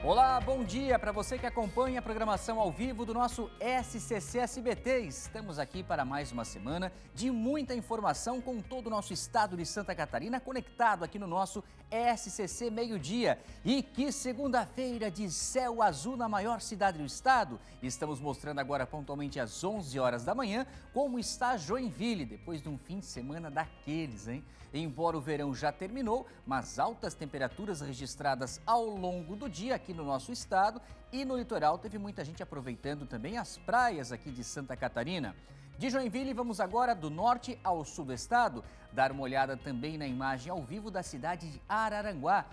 Olá, bom dia para você que acompanha a programação ao vivo do nosso SCC SBT. Estamos aqui para mais uma semana de muita informação com todo o nosso estado de Santa Catarina conectado aqui no nosso SCC Meio-Dia. E que segunda-feira de céu azul na maior cidade do estado. Estamos mostrando agora pontualmente às 11 horas da manhã como está Joinville depois de um fim de semana daqueles, hein? Embora o verão já terminou, mas altas temperaturas registradas ao longo do dia aqui no nosso estado e no litoral teve muita gente aproveitando também as praias aqui de Santa Catarina. De Joinville, vamos agora do norte ao sul do estado, dar uma olhada também na imagem ao vivo da cidade de Araranguá.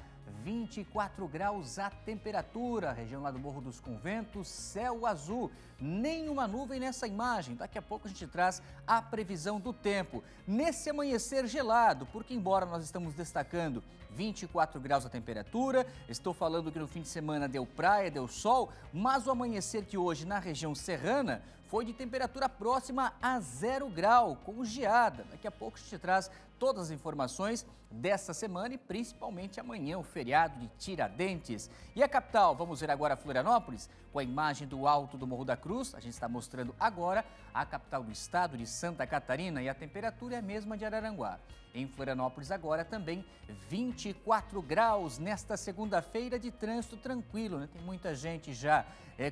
24 graus a temperatura, região lá do Morro dos Conventos, céu azul, nenhuma nuvem nessa imagem. Daqui a pouco a gente traz a previsão do tempo. Nesse amanhecer gelado, porque embora nós estamos destacando 24 graus a temperatura, estou falando que no fim de semana deu praia, deu sol, mas o amanhecer que hoje na região serrana foi de temperatura próxima a 0 grau, com geada. Daqui a pouco a gente traz todas as informações desta semana e principalmente amanhã, o feriado de Tiradentes. E a capital, vamos ver agora Florianópolis, com a imagem do alto do Morro da Cruz. A gente está mostrando agora a capital do estado de Santa Catarina e a temperatura é a mesma de Araranguá. Em Florianópolis agora também 24 graus nesta segunda-feira de trânsito tranquilo, né? Tem muita gente já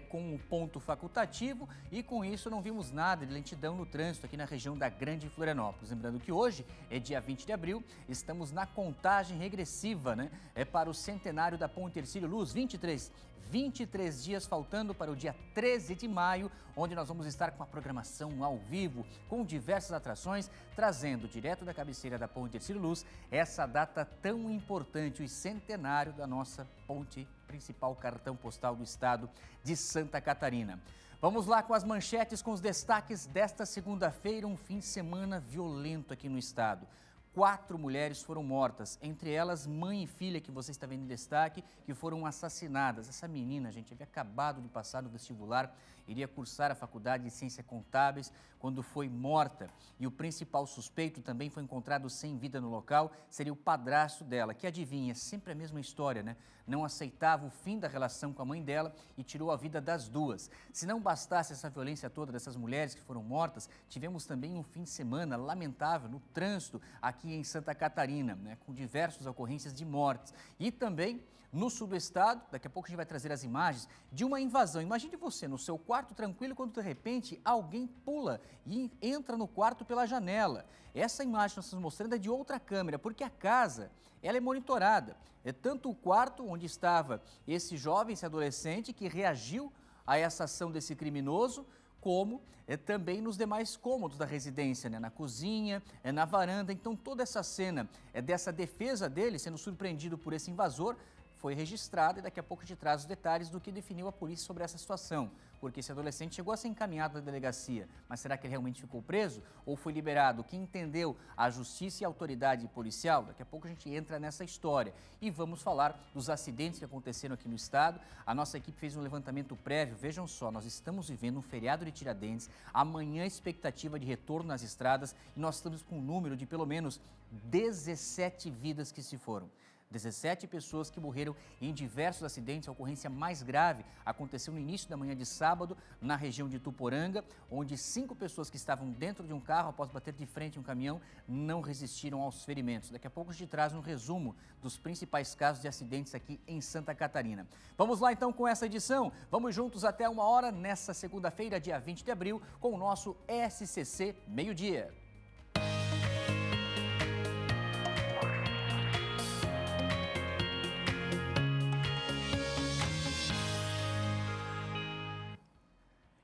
com o ponto facultativo e com isso não vimos nada de lentidão no trânsito aqui na região da Grande Florianópolis. Lembrando que hoje é dia 20 de abril, estamos na contagem regressiva, né? Para o centenário da Ponte Hercílio Luz, 23 dias faltando para o dia 13 de maio, onde nós vamos estar com a programação ao vivo, com diversas atrações, trazendo direto da cabeceira da Ponte Hercílio Luz essa data tão importante, o centenário da nossa ponte, principal cartão postal do estado de Santa Catarina. Vamos lá com as manchetes, com os destaques desta segunda-feira, um fim de semana violento aqui no estado. 4 mulheres foram mortas, entre elas mãe e filha, que você está vendo em destaque, que foram assassinadas. Essa menina, gente, havia acabado de passar no vestibular, iria cursar a faculdade de Ciências Contábeis quando foi morta. E o principal suspeito também foi encontrado sem vida no local, seria o padrasto dela, que adivinha, sempre a mesma história, né? Não aceitava o fim da relação com a mãe dela e tirou a vida das duas. Se não bastasse essa violência toda dessas mulheres que foram mortas, tivemos também um fim de semana lamentável no trânsito aqui em Santa Catarina, né, com diversas ocorrências de mortes. E também no sul do estado, daqui a pouco a gente vai trazer as imagens de uma invasão. Imagine você no seu quarto tranquilo quando de repente alguém pula e entra no quarto pela janela. Essa imagem que nós estamos mostrando é de outra câmera, porque a casa ela é monitorada. É tanto o quarto onde estava esse jovem, esse adolescente que reagiu a essa ação desse criminoso, como também nos demais cômodos da residência, né? Na cozinha, na varanda. Então toda essa cena dessa defesa dele sendo surpreendido por esse invasor foi registrada e daqui a pouco te traz os detalhes do que definiu a polícia sobre essa situação. Porque esse adolescente chegou a ser encaminhado na delegacia, mas será que ele realmente ficou preso ou foi liberado? Quem entendeu a justiça e a autoridade policial? Daqui a pouco a gente entra nessa história. E vamos falar dos acidentes que aconteceram aqui no estado. A nossa equipe fez um levantamento prévio. Vejam só, nós estamos vivendo um feriado de Tiradentes, amanhã expectativa de retorno nas estradas e nós estamos com um número de pelo menos 17 vidas que se foram. 17 pessoas que morreram em diversos acidentes. A ocorrência mais grave aconteceu no início da manhã de sábado, na região de Tuporanga, onde 5 pessoas que estavam dentro de um carro, após bater de frente um caminhão, não resistiram aos ferimentos. Daqui a pouco a gente traz um resumo dos principais casos de acidentes aqui em Santa Catarina. Vamos lá então com essa edição. Vamos juntos até 1h nessa segunda-feira, dia 20 de abril, com o nosso SCC Meio-Dia.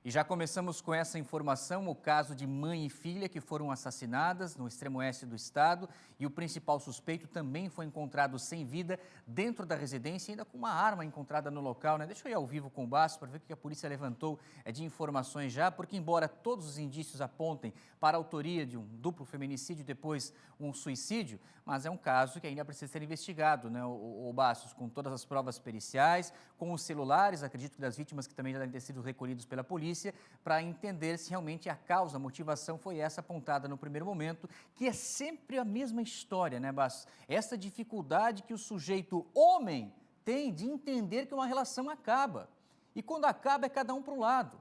E já começamos com essa informação, o caso de mãe e filha que foram assassinadas no extremo oeste do estado e o principal suspeito também foi encontrado sem vida dentro da residência, ainda com uma arma encontrada no local, né? Deixa eu ir ao vivo com o Baço para ver o que a polícia levantou de informações já, porque embora todos os indícios apontem para a autoria de um duplo feminicídio e depois um suicídio, mas é um caso que ainda precisa ser investigado, né, o Bastos, com todas as provas periciais, com os celulares, acredito que das vítimas que também já devem ter sido recolhidos pela polícia, para entender se realmente a causa, a motivação foi essa apontada no primeiro momento, que é sempre a mesma história, né, Bastos? Essa dificuldade que o sujeito homem tem de entender que uma relação acaba. E quando acaba, é cada um para um lado.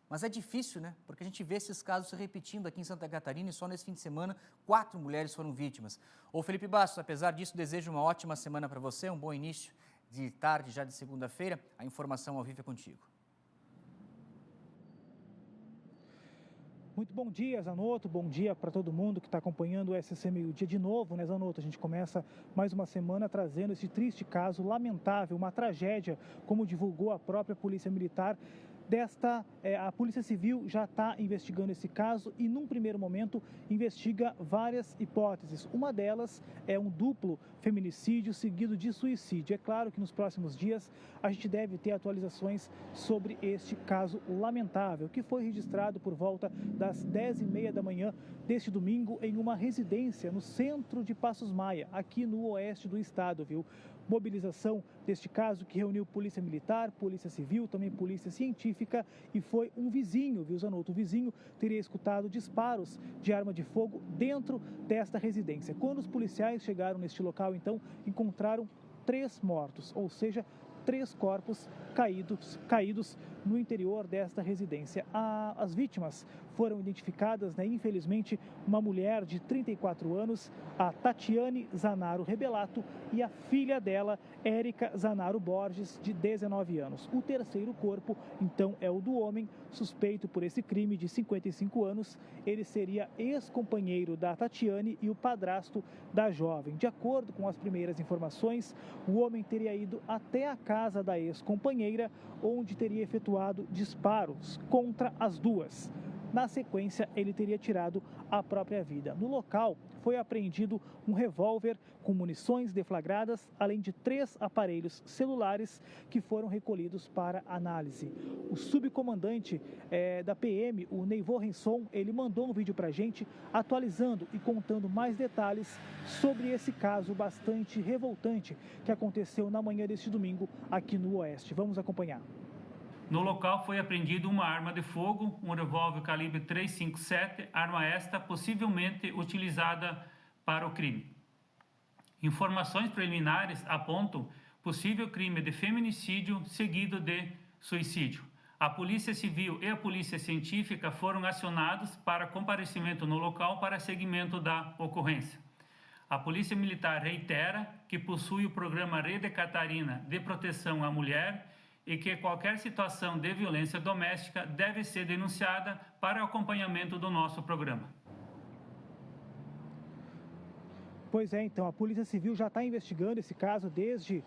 Mas é difícil, né? Porque a gente vê esses casos se repetindo aqui em Santa Catarina e só nesse fim de semana 4 mulheres foram vítimas. Ô Felipe Bastos, apesar disso, desejo uma ótima semana para você, um bom início de tarde já de segunda-feira. A informação ao vivo é contigo. Muito bom dia, Zanotto. Bom dia para todo mundo que está acompanhando o SCC Meio Dia de novo, né, Zanotto? A gente começa mais uma semana trazendo esse triste caso lamentável, uma tragédia, como divulgou a própria Polícia Militar. A Polícia Civil já está investigando esse caso e, num primeiro momento, investiga várias hipóteses. Uma delas é um duplo feminicídio seguido de suicídio. É claro que nos próximos dias a gente deve ter atualizações sobre este caso lamentável, que foi registrado por volta das 10h30 da manhã deste domingo em uma residência no centro de Passos Maia, aqui no oeste do estado, viu? Mobilização deste caso que reuniu Polícia Militar, Polícia Civil, também Polícia Científica, e foi um vizinho, viu, Zanotto? O vizinho teria escutado disparos de arma de fogo dentro desta residência. Quando os policiais chegaram neste local, então, encontraram 3 mortos, ou seja, 3 corpos caídos no interior desta residência. As vítimas foram identificadas, né, infelizmente, uma mulher de 34 anos, a Tatiane Zanaro Rebelato, e a filha dela, Érica Zanaro Borges, de 19 anos. O terceiro corpo, então, é o do homem, suspeito por esse crime, de 55 anos. Ele seria ex-companheiro da Tatiane e o padrasto da jovem. De acordo com as primeiras informações, o homem teria ido até a casa da ex-companheira, onde teria efetuado disparos contra as duas. Na sequência, ele teria tirado a própria vida. No local, foi apreendido um revólver com munições deflagradas, além de 3 aparelhos celulares que foram recolhidos para análise. O subcomandante da PM, o Neivô Renson, ele mandou um vídeo para a gente atualizando e contando mais detalhes sobre esse caso bastante revoltante que aconteceu na manhã deste domingo aqui no Oeste. Vamos acompanhar. No local foi apreendida uma arma de fogo, um revólver calibre .357, arma esta possivelmente utilizada para o crime. Informações preliminares apontam possível crime de feminicídio seguido de suicídio. A Polícia Civil e a Polícia Científica foram acionados para comparecimento no local para seguimento da ocorrência. A Polícia Militar reitera que possui o programa Rede Catarina de proteção à mulher e que qualquer situação de violência doméstica deve ser denunciada para o acompanhamento do nosso programa. Pois é, então, a Polícia Civil já está investigando esse caso desde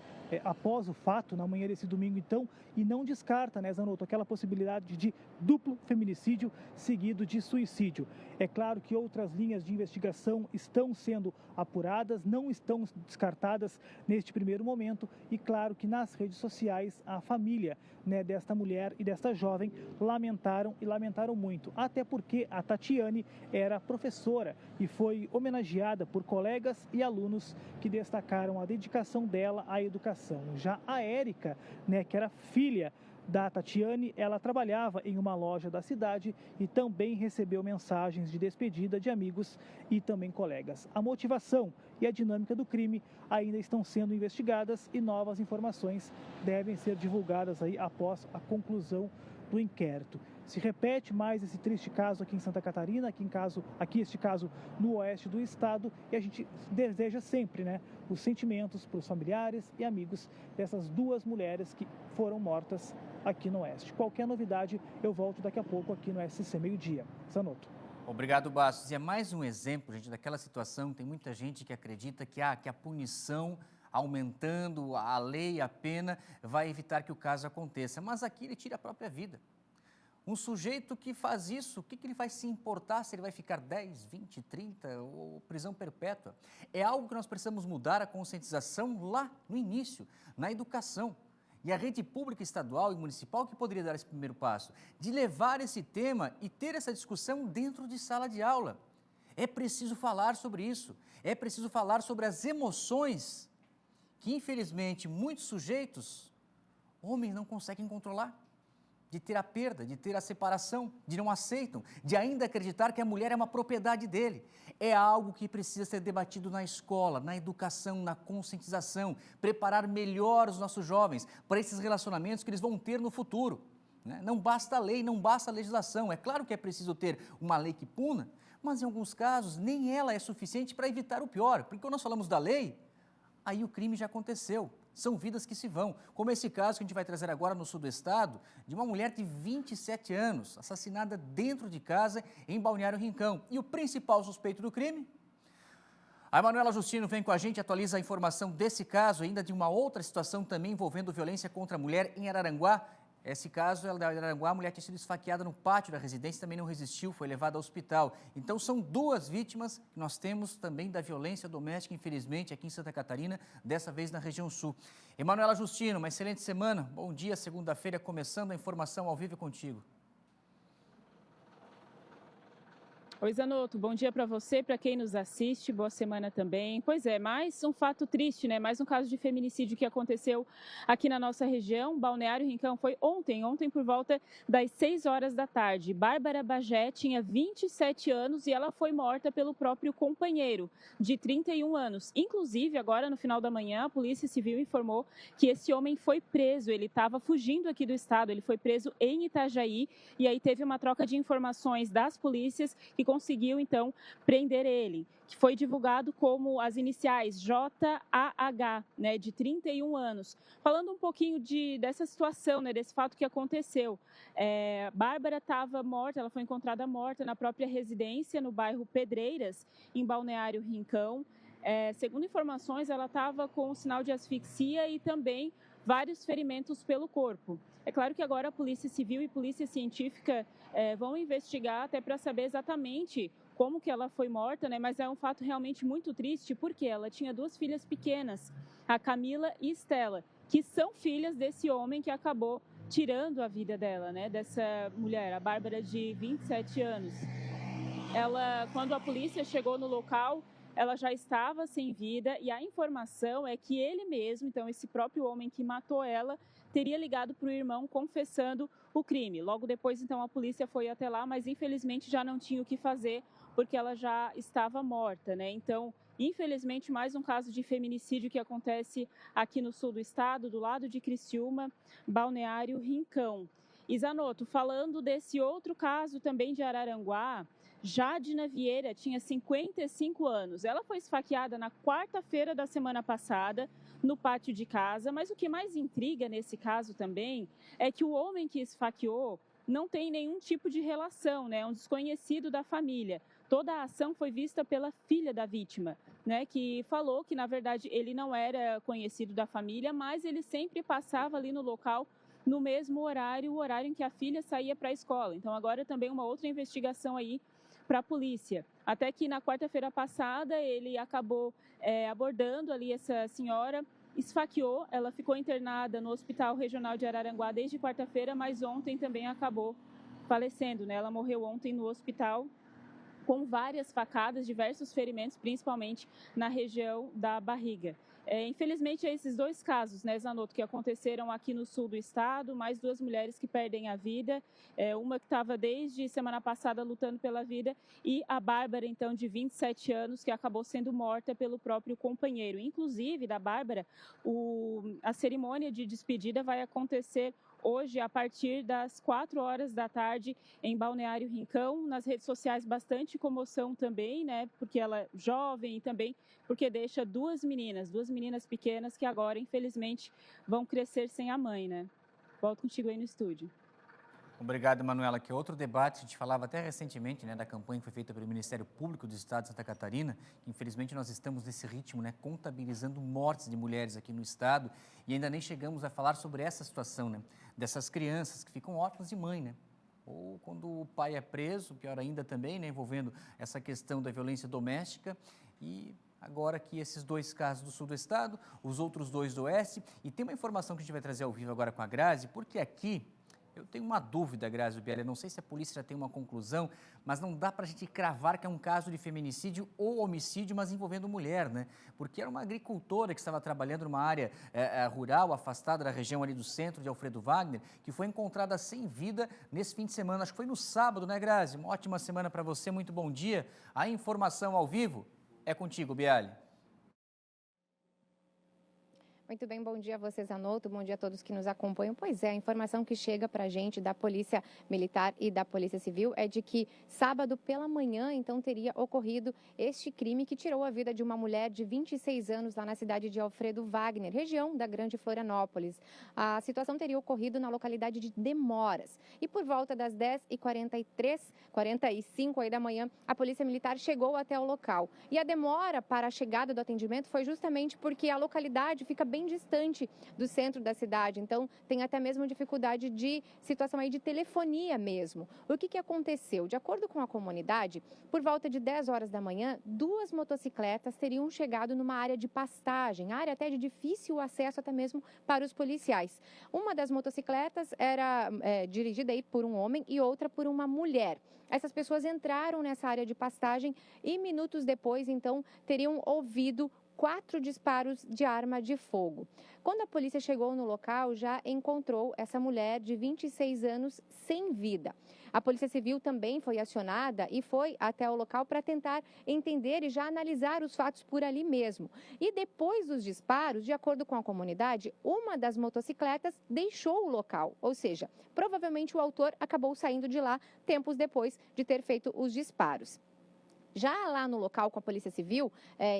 após o fato, na manhã desse domingo, então, e não descarta, né, Zanotto, aquela possibilidade de duplo feminicídio seguido de suicídio. É claro que outras linhas de investigação estão sendo apuradas, não estão descartadas neste primeiro momento, e claro que nas redes sociais a família, né, desta mulher e desta jovem lamentaram muito, até porque a Tatiane era professora e foi homenageada por colegas e alunos que destacaram a dedicação dela à educação. Já a Érica, né, que era filha da Tatiane, ela trabalhava em uma loja da cidade e também recebeu mensagens de despedida de amigos e também colegas. A motivação e a dinâmica do crime ainda estão sendo investigadas e novas informações devem ser divulgadas aí após a conclusão do inquérito. Se repete mais esse triste caso aqui em Santa Catarina, este caso no oeste do estado, e a gente deseja sempre, né, os sentimentos para os familiares e amigos dessas 2 mulheres que foram mortas aqui no oeste. Qualquer novidade, eu volto daqui a pouco aqui no SCC Meio Dia. Zanotto. Obrigado, Bastos. E é mais um exemplo, gente, daquela situação. Tem muita gente que acredita que a punição, aumentando a lei, a pena, vai evitar que o caso aconteça. Mas aqui ele tira a própria vida. Um sujeito que faz isso, o que ele vai se importar se ele vai ficar 10, 20, 30 ou prisão perpétua? É algo que nós precisamos mudar a conscientização lá no início, na educação. E a rede pública estadual e municipal que poderia dar esse primeiro passo, de levar esse tema e ter essa discussão dentro de sala de aula. É preciso falar sobre isso, é preciso falar sobre as emoções que, infelizmente, muitos sujeitos, homens, não conseguem controlar. de ter a perda, de ter a separação, de não aceitam, de ainda acreditar que a mulher é uma propriedade dele. É algo que precisa ser debatido na escola, na educação, na conscientização, preparar melhor os nossos jovens para esses relacionamentos que eles vão ter no futuro. Não basta a lei, não basta a legislação. É claro que é preciso ter uma lei que puna, mas em alguns casos nem ela é suficiente para evitar o pior, porque quando nós falamos da lei, aí o crime já aconteceu. São vidas que se vão, como esse caso que a gente vai trazer agora no sul do estado, de uma mulher de 27 anos, assassinada dentro de casa em Balneário Rincão. E o principal suspeito do crime? A Manuela Justino vem com a gente, atualiza a informação desse caso, ainda de uma outra situação também envolvendo violência contra a mulher em Araranguá. Esse caso é da Araranguá, a mulher tinha sido esfaqueada no pátio da residência, também não resistiu, foi levada ao hospital. Então são duas vítimas que nós temos também da violência doméstica, infelizmente, aqui em Santa Catarina, dessa vez na região sul. Emanuela Justino, uma excelente semana, bom dia, segunda-feira, começando a informação ao vivo contigo. Oi, Zanotto, bom dia para você, para quem nos assiste, boa semana também. Pois é, mais um fato triste, né? Mais um caso de feminicídio que aconteceu aqui na nossa região. Balneário Rincão foi ontem por volta das 6 horas da tarde. Bárbara Bagé tinha 27 anos e ela foi morta pelo próprio companheiro, de 31 anos. Inclusive, agora no final da manhã, a Polícia Civil informou que esse homem foi preso. Ele estava fugindo aqui do estado, ele foi preso em Itajaí e aí teve uma troca de informações das polícias que conseguiu, então, prender ele, que foi divulgado como as iniciais JAH, né, de 31 anos. Falando um pouquinho dessa situação, né, desse fato que aconteceu. Bárbara estava morta, ela foi encontrada morta na própria residência, no bairro Pedreiras, em Balneário Rincão. Segundo informações, ela estava com sinal de asfixia e também vários ferimentos pelo corpo. É claro que agora a Polícia Civil e Polícia Científica vão investigar até para saber exatamente como que ela foi morta, né? Mas é um fato realmente muito triste, porque ela tinha 2 filhas pequenas, a Camila e Estela, que são filhas desse homem que acabou tirando a vida dela, né? Dessa mulher, a Bárbara, de 27 anos. Quando a polícia chegou no local, ela já estava sem vida e a informação é que ele mesmo, então esse próprio homem que matou ela, teria ligado para o irmão confessando o crime. Logo depois, então, a polícia foi até lá, mas infelizmente já não tinha o que fazer porque ela já estava morta, né? Então, infelizmente, mais um caso de feminicídio que acontece aqui no sul do estado, do lado de Criciúma, Balneário Rincão. E Zanotto, falando desse outro caso também de Araranguá, Jadina Vieira tinha 55 anos. Ela foi esfaqueada na quarta-feira da semana passada, no pátio de casa, mas o que mais intriga nesse caso também é que o homem que esfaqueou não tem nenhum tipo de relação, né? É um desconhecido da família. Toda a ação foi vista pela filha da vítima, né? Que falou que, na verdade, ele não era conhecido da família, mas ele sempre passava ali no local no mesmo horário, o horário em que a filha saía para a escola. Então, agora também uma outra investigação aí para a polícia. Até que na quarta-feira passada ele acabou abordando ali essa senhora, esfaqueou, ela ficou internada no Hospital Regional de Araranguá desde quarta-feira, mas ontem também acabou falecendo, né? Ela morreu ontem no hospital com várias facadas, diversos ferimentos, principalmente na região da barriga. Infelizmente, esses 2 casos, né, Zanotto, que aconteceram aqui no sul do estado, mais 2 mulheres que perdem a vida, uma que estava desde semana passada lutando pela vida e a Bárbara, então, de 27 anos, que acabou sendo morta pelo próprio companheiro. Inclusive, da Bárbara, a cerimônia de despedida vai acontecer hoje, a partir das 4 horas da tarde, em Balneário Rincão. Nas redes sociais, bastante comoção também, né? Porque ela é jovem e também porque deixa 2 meninas pequenas que agora, infelizmente, vão crescer sem a mãe, né? Volto contigo aí no estúdio. Obrigado, Manuela. Que outro debate, a gente falava até recentemente, né, da campanha que foi feita pelo Ministério Público do Estado de Santa Catarina. Infelizmente, nós estamos nesse ritmo, né, contabilizando mortes de mulheres aqui no estado e ainda nem chegamos a falar sobre essa situação, né, dessas crianças que ficam órfãs de mãe, né? Ou quando o pai é preso, pior ainda também, né, envolvendo essa questão da violência doméstica. E agora aqui esses 2 casos do sul do estado, os outros 2 do oeste. E tem uma informação que a gente vai trazer ao vivo agora com a Grazi, porque aqui Eu tenho uma dúvida, Grazi Bieli, não sei se a polícia já tem uma conclusão, mas não dá para a gente cravar que é um caso de feminicídio ou homicídio, mas envolvendo mulher, né? Porque era uma agricultora que estava trabalhando numa área rural, afastada da região ali do centro de Alfredo Wagner, que foi encontrada sem vida nesse fim de semana. Acho que foi no sábado, né, Grazi? Uma ótima semana para você, muito bom dia. A informação ao vivo é contigo, Bieli. Muito bem, bom dia a você, Zanotto, bom dia a todos que nos acompanham. Pois é, a informação que chega para a gente da Polícia Militar e da Polícia Civil é de que sábado pela manhã, então, teria ocorrido este crime que tirou a vida de uma mulher de 26 anos lá na cidade de Alfredo Wagner, região da Grande Florianópolis. A situação teria ocorrido na localidade de Demoras. E por volta das 10h45 aí da manhã, a Polícia Militar chegou até o local. E a demora para a chegada do atendimento foi justamente porque a localidade fica bem distante do centro da cidade, então tem até mesmo dificuldade de situação aí de telefonia mesmo. O que aconteceu? De acordo com a comunidade, por volta de 10 horas da manhã, 2 motocicletas teriam chegado numa área de pastagem, área até de difícil acesso até mesmo para os policiais. Uma das motocicletas era dirigida aí por um homem e outra por uma mulher. Essas pessoas entraram nessa área de pastagem e minutos depois, então, teriam ouvido 4 disparos de arma de fogo. Quando a polícia chegou no local, já encontrou essa mulher de 26 anos sem vida. A Polícia Civil também foi acionada e foi até o local para tentar entender e já analisar os fatos por ali mesmo. E depois dos disparos, de acordo com a comunidade, uma das motocicletas deixou o local, ou seja, provavelmente o autor acabou saindo de lá tempos depois de ter feito os disparos. Já lá no local com a Polícia Civil,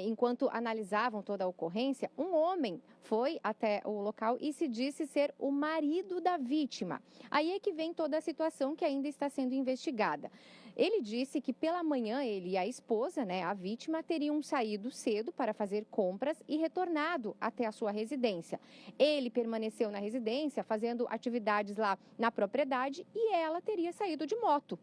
enquanto analisavam toda a ocorrência, um homem foi até o local e se disse ser o marido da vítima. Aí é que vem toda a situação que ainda está sendo investigada. Ele disse que pela manhã ele e a esposa, a vítima, teriam saído cedo para fazer compras e retornado até a sua residência. Ele permaneceu na residência fazendo atividades lá na propriedade e ela teria saído de moto.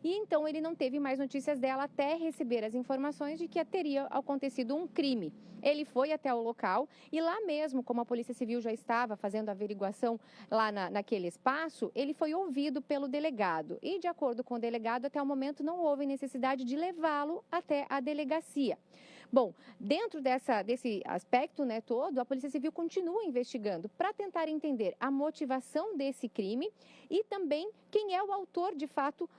E então ele não teve mais notícias dela até receber as informações de que teria acontecido um crime. Ele foi até o local e lá mesmo, como a Polícia Civil já estava fazendo a averiguação lá naquele espaço, ele foi ouvido pelo delegado. E de acordo com o delegado, até o momento não houve necessidade de levá-lo até a delegacia. Bom, dentro desse aspecto todo, a Polícia Civil continua investigando para tentar entender a motivação desse crime e também quem é o autor, de fato,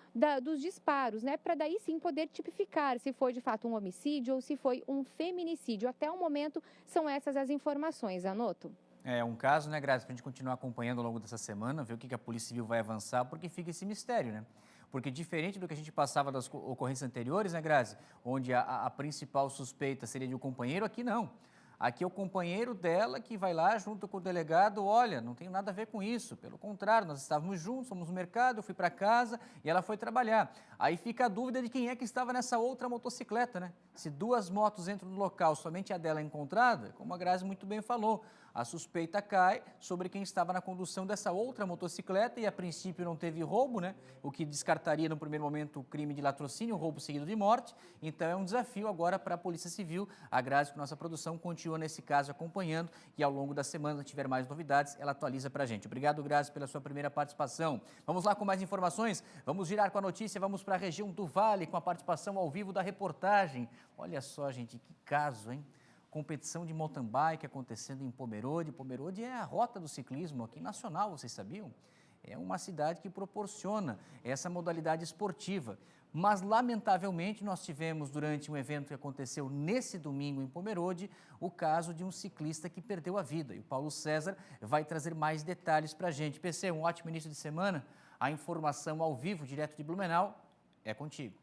dos disparos, para daí sim poder tipificar se foi, de fato, um homicídio ou se foi um feminicídio. Até o momento, são essas as informações, Zanotto. É um caso, né, Grazi, para a gente continuar acompanhando ao longo dessa semana, ver o que a Polícia Civil vai avançar, porque fica esse mistério, né? Porque diferente do que a gente passava das ocorrências anteriores, né, Grazi? Onde a principal suspeita seria de um companheiro, aqui não. Aqui é o companheiro dela que vai lá junto com o delegado, olha, não tem nada a ver com isso, pelo contrário, nós estávamos juntos, fomos no mercado, eu fui para casa e ela foi trabalhar. Aí fica a dúvida de quem é que estava nessa outra motocicleta, né? Se 2 motos entram no local, somente a dela é encontrada, como a Grazi muito bem falou, a suspeita cai sobre quem estava na condução dessa outra motocicleta e a princípio não teve roubo, né? O que descartaria no primeiro momento o crime de latrocínio, roubo seguido de morte. Então é um desafio agora para a Polícia Civil. A Grazi, com nossa produção, continua nesse caso acompanhando e ao longo da semana, se tiver mais novidades, ela atualiza para a gente. Obrigado, Grazi, pela sua primeira participação. Vamos lá com mais informações? Vamos girar com a notícia, vamos para a região do Vale com a participação ao vivo da reportagem. Olha só, gente, que caso, hein? Competição de mountain bike acontecendo em Pomerode. Pomerode é a rota do ciclismo aqui nacional, vocês sabiam? É uma cidade que proporciona essa modalidade esportiva. Mas, lamentavelmente, nós tivemos, durante um evento que aconteceu nesse domingo em Pomerode, o caso de um ciclista que perdeu a vida. E o Paulo César vai trazer mais detalhes para a gente. PC, um ótimo início de semana. A informação ao vivo, direto de Blumenau, é contigo.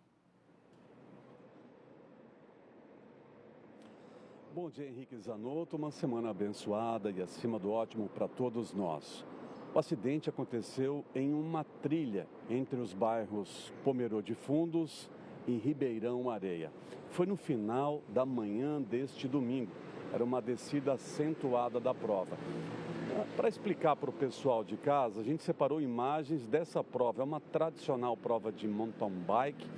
Bom dia, Henrique Zanotto. Uma semana abençoada e acima do ótimo para todos nós. O acidente aconteceu em uma trilha entre os bairros Pomerode Fundos e Ribeirão Areia. Foi no final da manhã deste domingo. Era uma descida acentuada da prova. Para explicar para o pessoal de casa, a gente separou imagens dessa prova. É uma tradicional prova de mountain bike.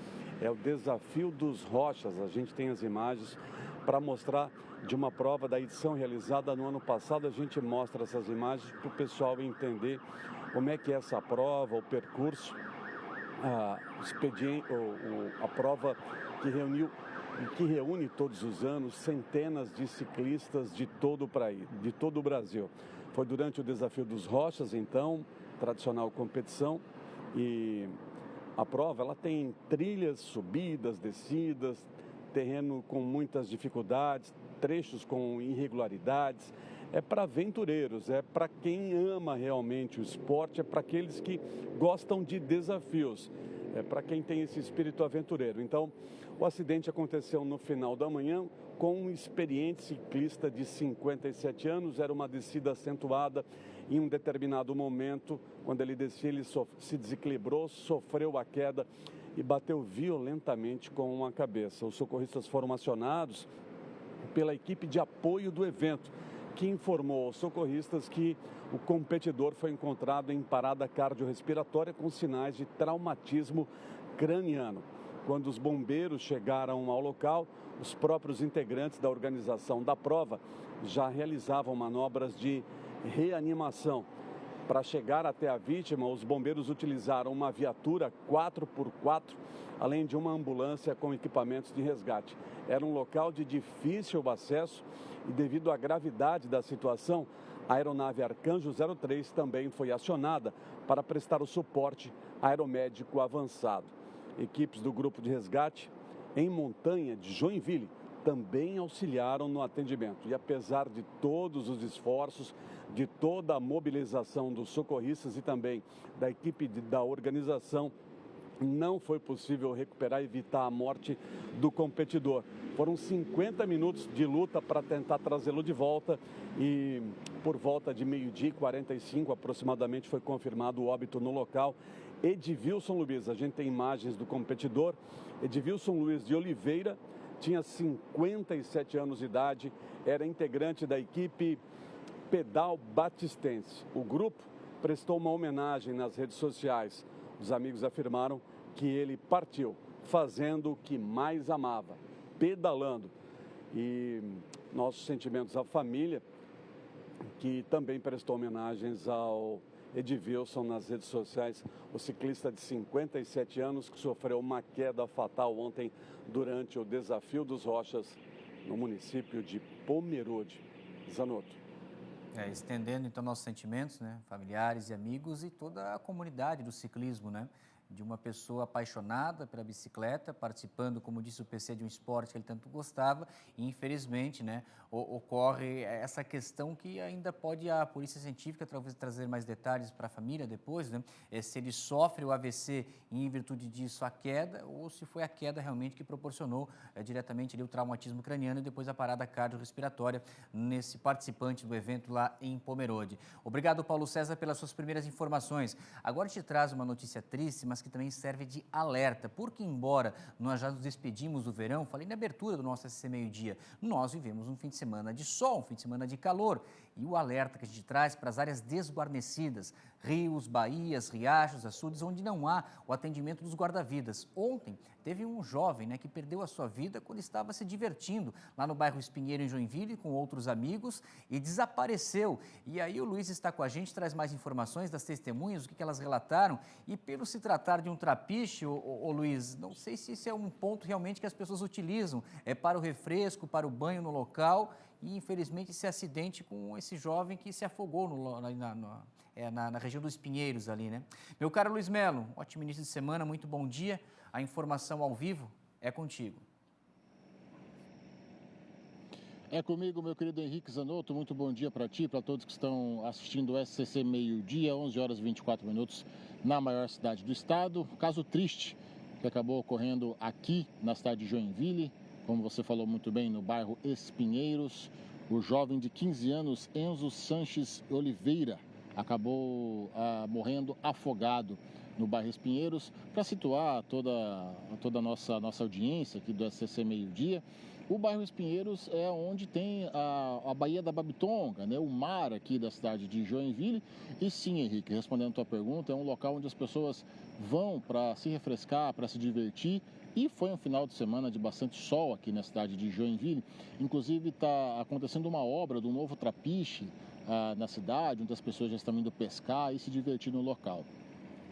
É o Desafio dos Rochas. A gente tem as imagens para mostrar de uma prova da edição realizada no ano passado. A gente mostra essas imagens para o pessoal entender como é que é essa prova, o percurso, a prova que reúne todos os anos centenas de ciclistas de todo o Brasil. Foi durante o Desafio dos Rochas, então, tradicional competição, e a prova ela tem trilhas, subidas, descidas, terreno com muitas dificuldades, trechos com irregularidades. É para aventureiros, é para quem ama realmente o esporte, é para aqueles que gostam de desafios, é para quem tem esse espírito aventureiro. Então, o acidente aconteceu no final da manhã com um experiente ciclista de 57 anos. Era uma descida acentuada. Em um determinado momento, quando ele descia, ele se desequilibrou, sofreu a queda e bateu violentamente com a cabeça. Os socorristas foram acionados pela equipe de apoio do evento, que informou aos socorristas que o competidor foi encontrado em parada cardiorrespiratória com sinais de traumatismo craniano. Quando os bombeiros chegaram ao local, os próprios integrantes da organização da prova já realizavam manobras de reanimação. Para chegar até a vítima, os bombeiros utilizaram uma viatura 4x4, além de uma ambulância com equipamentos de resgate. Era um local de difícil acesso e, devido à gravidade da situação, a aeronave Arcanjo 03 também foi acionada para prestar o suporte aeromédico avançado. Equipes do grupo de resgate em Montanha de Joinville também auxiliaram no atendimento. E apesar de todos os esforços, de toda a mobilização dos socorristas e também da equipe da organização, não foi possível recuperar e evitar a morte do competidor. Foram 50 minutos de luta para tentar trazê-lo de volta e por volta de 12h45 aproximadamente foi confirmado o óbito no local. Edvilson Luiz, a gente tem imagens do competidor. Edvilson Luiz de Oliveira tinha 57 anos de idade, era integrante da equipe Pedal Batistense. O grupo prestou uma homenagem nas redes sociais. Os amigos afirmaram que ele partiu fazendo o que mais amava, pedalando. E nossos sentimentos à família, que também prestou homenagens ao Edvilson nas redes sociais, o ciclista de 57 anos que sofreu uma queda fatal ontem durante o Desafio dos Rochas no município de Pomerode. Zanotto. Estendendo então nossos sentimentos, né, familiares e amigos e toda a comunidade do ciclismo, né, de uma pessoa apaixonada pela bicicleta, participando, como disse o PC, de um esporte que ele tanto gostava e infelizmente, né, ocorre essa questão que ainda pode a polícia científica talvez trazer mais detalhes para a família depois, né, se ele sofre o AVC e em virtude disso a queda ou se foi a queda realmente que proporcionou diretamente ali, o traumatismo craniano e depois a parada cardiorrespiratória nesse participante do evento lá em Pomerode. Obrigado, Paulo César, pelas suas primeiras informações. Agora te traz uma notícia triste, mas que também serve de alerta, porque embora nós já nos despedimos do verão, falei na abertura do nosso SC Meio-Dia, nós vivemos um fim de semana de sol, um fim de semana de calor, e o alerta que a gente traz para as áreas desguarnecidas, rios, baías, riachos, açudes, onde não há o atendimento dos guarda-vidas. Ontem teve um jovem, né, que perdeu a sua vida quando estava se divertindo lá no bairro Espinheiro, em Joinville, com outros amigos e desapareceu. E aí o Luiz está com a gente, traz mais informações das testemunhas, o que elas relataram. E pelo se tratar de um trapiche, ô Luiz, não sei se esse é um ponto realmente que as pessoas utilizam para o refresco, para o banho no local. E infelizmente esse acidente com esse jovem que se afogou na região dos Pinheiros ali, né? Meu caro Luiz Melo, ótimo início de semana, muito bom dia. A informação ao vivo é contigo. É comigo, meu querido Henrique Zanotto. Muito bom dia para ti, para todos que estão assistindo o SCC Meio-Dia, 11 horas e 24 minutos na maior cidade do estado. Caso triste que acabou ocorrendo aqui na cidade de Joinville, como você falou muito bem, no bairro Espinheiros. O jovem de 15 anos, Enzo Sanches Oliveira, acabou morrendo afogado no bairro Espinheiros. Para situar toda a nossa audiência aqui do SCC Meio-Dia, O bairro Espinheiros é onde tem a Baía da Babitonga, né? O mar aqui da cidade de Joinville. E sim, Henrique, respondendo a tua pergunta, é um local onde as pessoas vão para se refrescar, para se divertir. E foi um final de semana de bastante sol aqui na cidade de Joinville. Inclusive está acontecendo uma obra do novo trapiche na cidade, onde as pessoas já estão indo pescar e se divertir no local.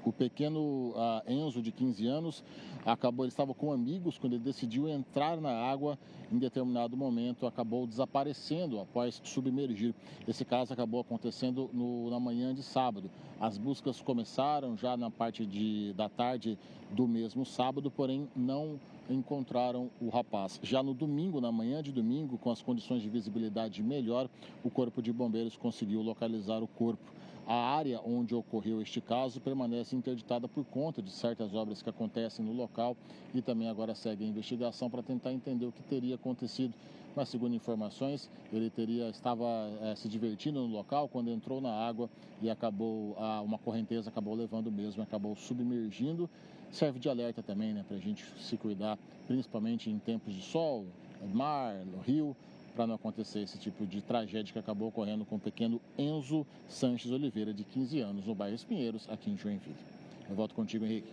O pequeno Enzo, de 15 anos, ele estava com amigos quando ele decidiu entrar na água. Em determinado momento, acabou desaparecendo após submergir. Esse caso acabou acontecendo na manhã de sábado. As buscas começaram já na parte da tarde do mesmo sábado, porém não encontraram o rapaz. Já no domingo, na manhã de domingo, com as condições de visibilidade melhor, o Corpo de Bombeiros conseguiu localizar o corpo. A área onde ocorreu este caso permanece interditada por conta de certas obras que acontecem no local e também agora segue a investigação para tentar entender o que teria acontecido. Mas, segundo informações, ele estava se divertindo no local quando entrou na água e uma correnteza acabou levando mesmo, acabou submergindo. Serve de alerta também, né, para a gente se cuidar, principalmente em tempos de sol, mar, no rio, para não acontecer esse tipo de tragédia que acabou ocorrendo com o pequeno Enzo Sanches Oliveira, de 15 anos, no bairro Espinheiros, aqui em Joinville. Eu volto contigo, Henrique.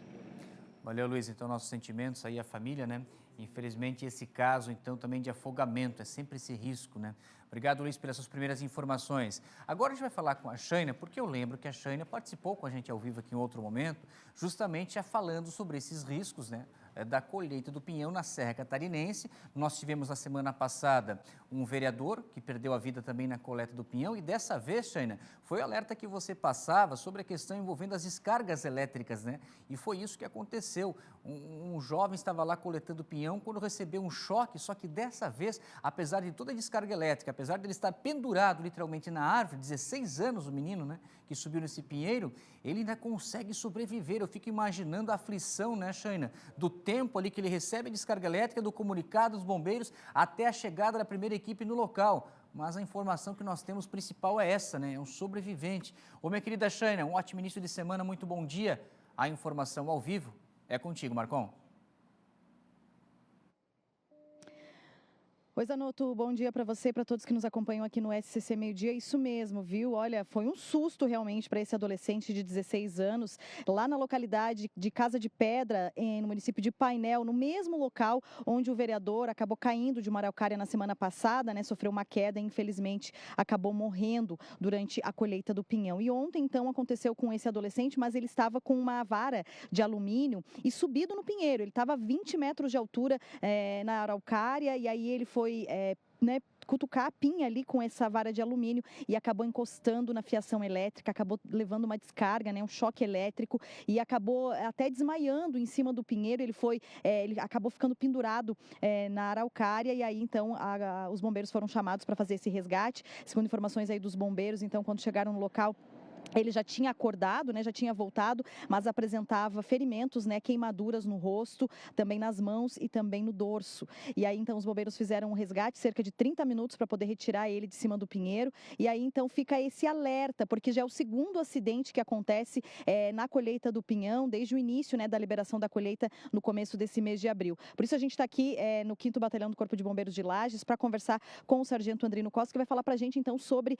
Valeu, Luiz. Então, nossos sentimentos aí à família, né? Infelizmente, esse caso, então, também de afogamento, é sempre esse risco, né? Obrigado, Luiz, pelas suas primeiras informações. Agora a gente vai falar com a Shaina, porque eu lembro que a Shaina participou com a gente ao vivo aqui em outro momento, justamente já falando sobre esses riscos, né, da colheita do pinhão na Serra Catarinense. Nós tivemos na semana passada um vereador que perdeu a vida também na coleta do pinhão e dessa vez, Shaina, foi o alerta que você passava sobre a questão envolvendo as descargas elétricas, né? E foi isso que aconteceu. Um jovem estava lá coletando pinhão quando recebeu um choque, só que dessa vez, apesar de toda a descarga elétrica, apesar de ele estar pendurado literalmente na árvore, 16 anos o menino, né, que subiu nesse pinheiro, ele ainda consegue sobreviver. Eu fico imaginando a aflição, né, Shaina, do tempo ali que ele recebe a descarga elétrica, do comunicado dos bombeiros, até a chegada da primeira equipe no local. Mas a informação que nós temos principal é essa, né, é um sobrevivente. Ô, minha querida Shaina, um ótimo início de semana, muito bom dia. A informação ao vivo é contigo, Marcon. Oi, Zanotto, bom dia para você e para todos que nos acompanham aqui no SCC Meio-Dia. Isso mesmo, viu? Olha, foi um susto realmente para esse adolescente de 16 anos, lá na localidade de Casa de Pedra, no município de Painel, no mesmo local onde o vereador acabou caindo de uma araucária na semana passada, né? Sofreu uma queda e, infelizmente, acabou morrendo durante a colheita do pinhão. E ontem, então, aconteceu com esse adolescente, mas ele estava com uma vara de alumínio e subido no pinheiro. Ele estava a 20 metros de altura na araucária e aí ele foi cutucar a pinha ali com essa vara de alumínio e acabou encostando na fiação elétrica, acabou levando uma descarga, né, um choque elétrico e acabou até desmaiando em cima do pinheiro. Ele acabou ficando pendurado na araucária e aí então os bombeiros foram chamados para fazer esse resgate. Segundo informações aí dos bombeiros, então, quando chegaram no local, ele já tinha acordado, né, já tinha voltado, mas apresentava ferimentos, né, queimaduras no rosto, também nas mãos e também no dorso. E aí, então, os bombeiros fizeram um resgate, cerca de 30 minutos para poder retirar ele de cima do pinheiro. E aí, então, fica esse alerta, porque já é o segundo acidente que acontece na colheita do pinhão, desde o início, né, da liberação da colheita no começo desse mês de abril. Por isso, a gente está aqui no 5º Batalhão do Corpo de Bombeiros de Lages para conversar com o sargento Andrino Costa, que vai falar para a gente, então, sobre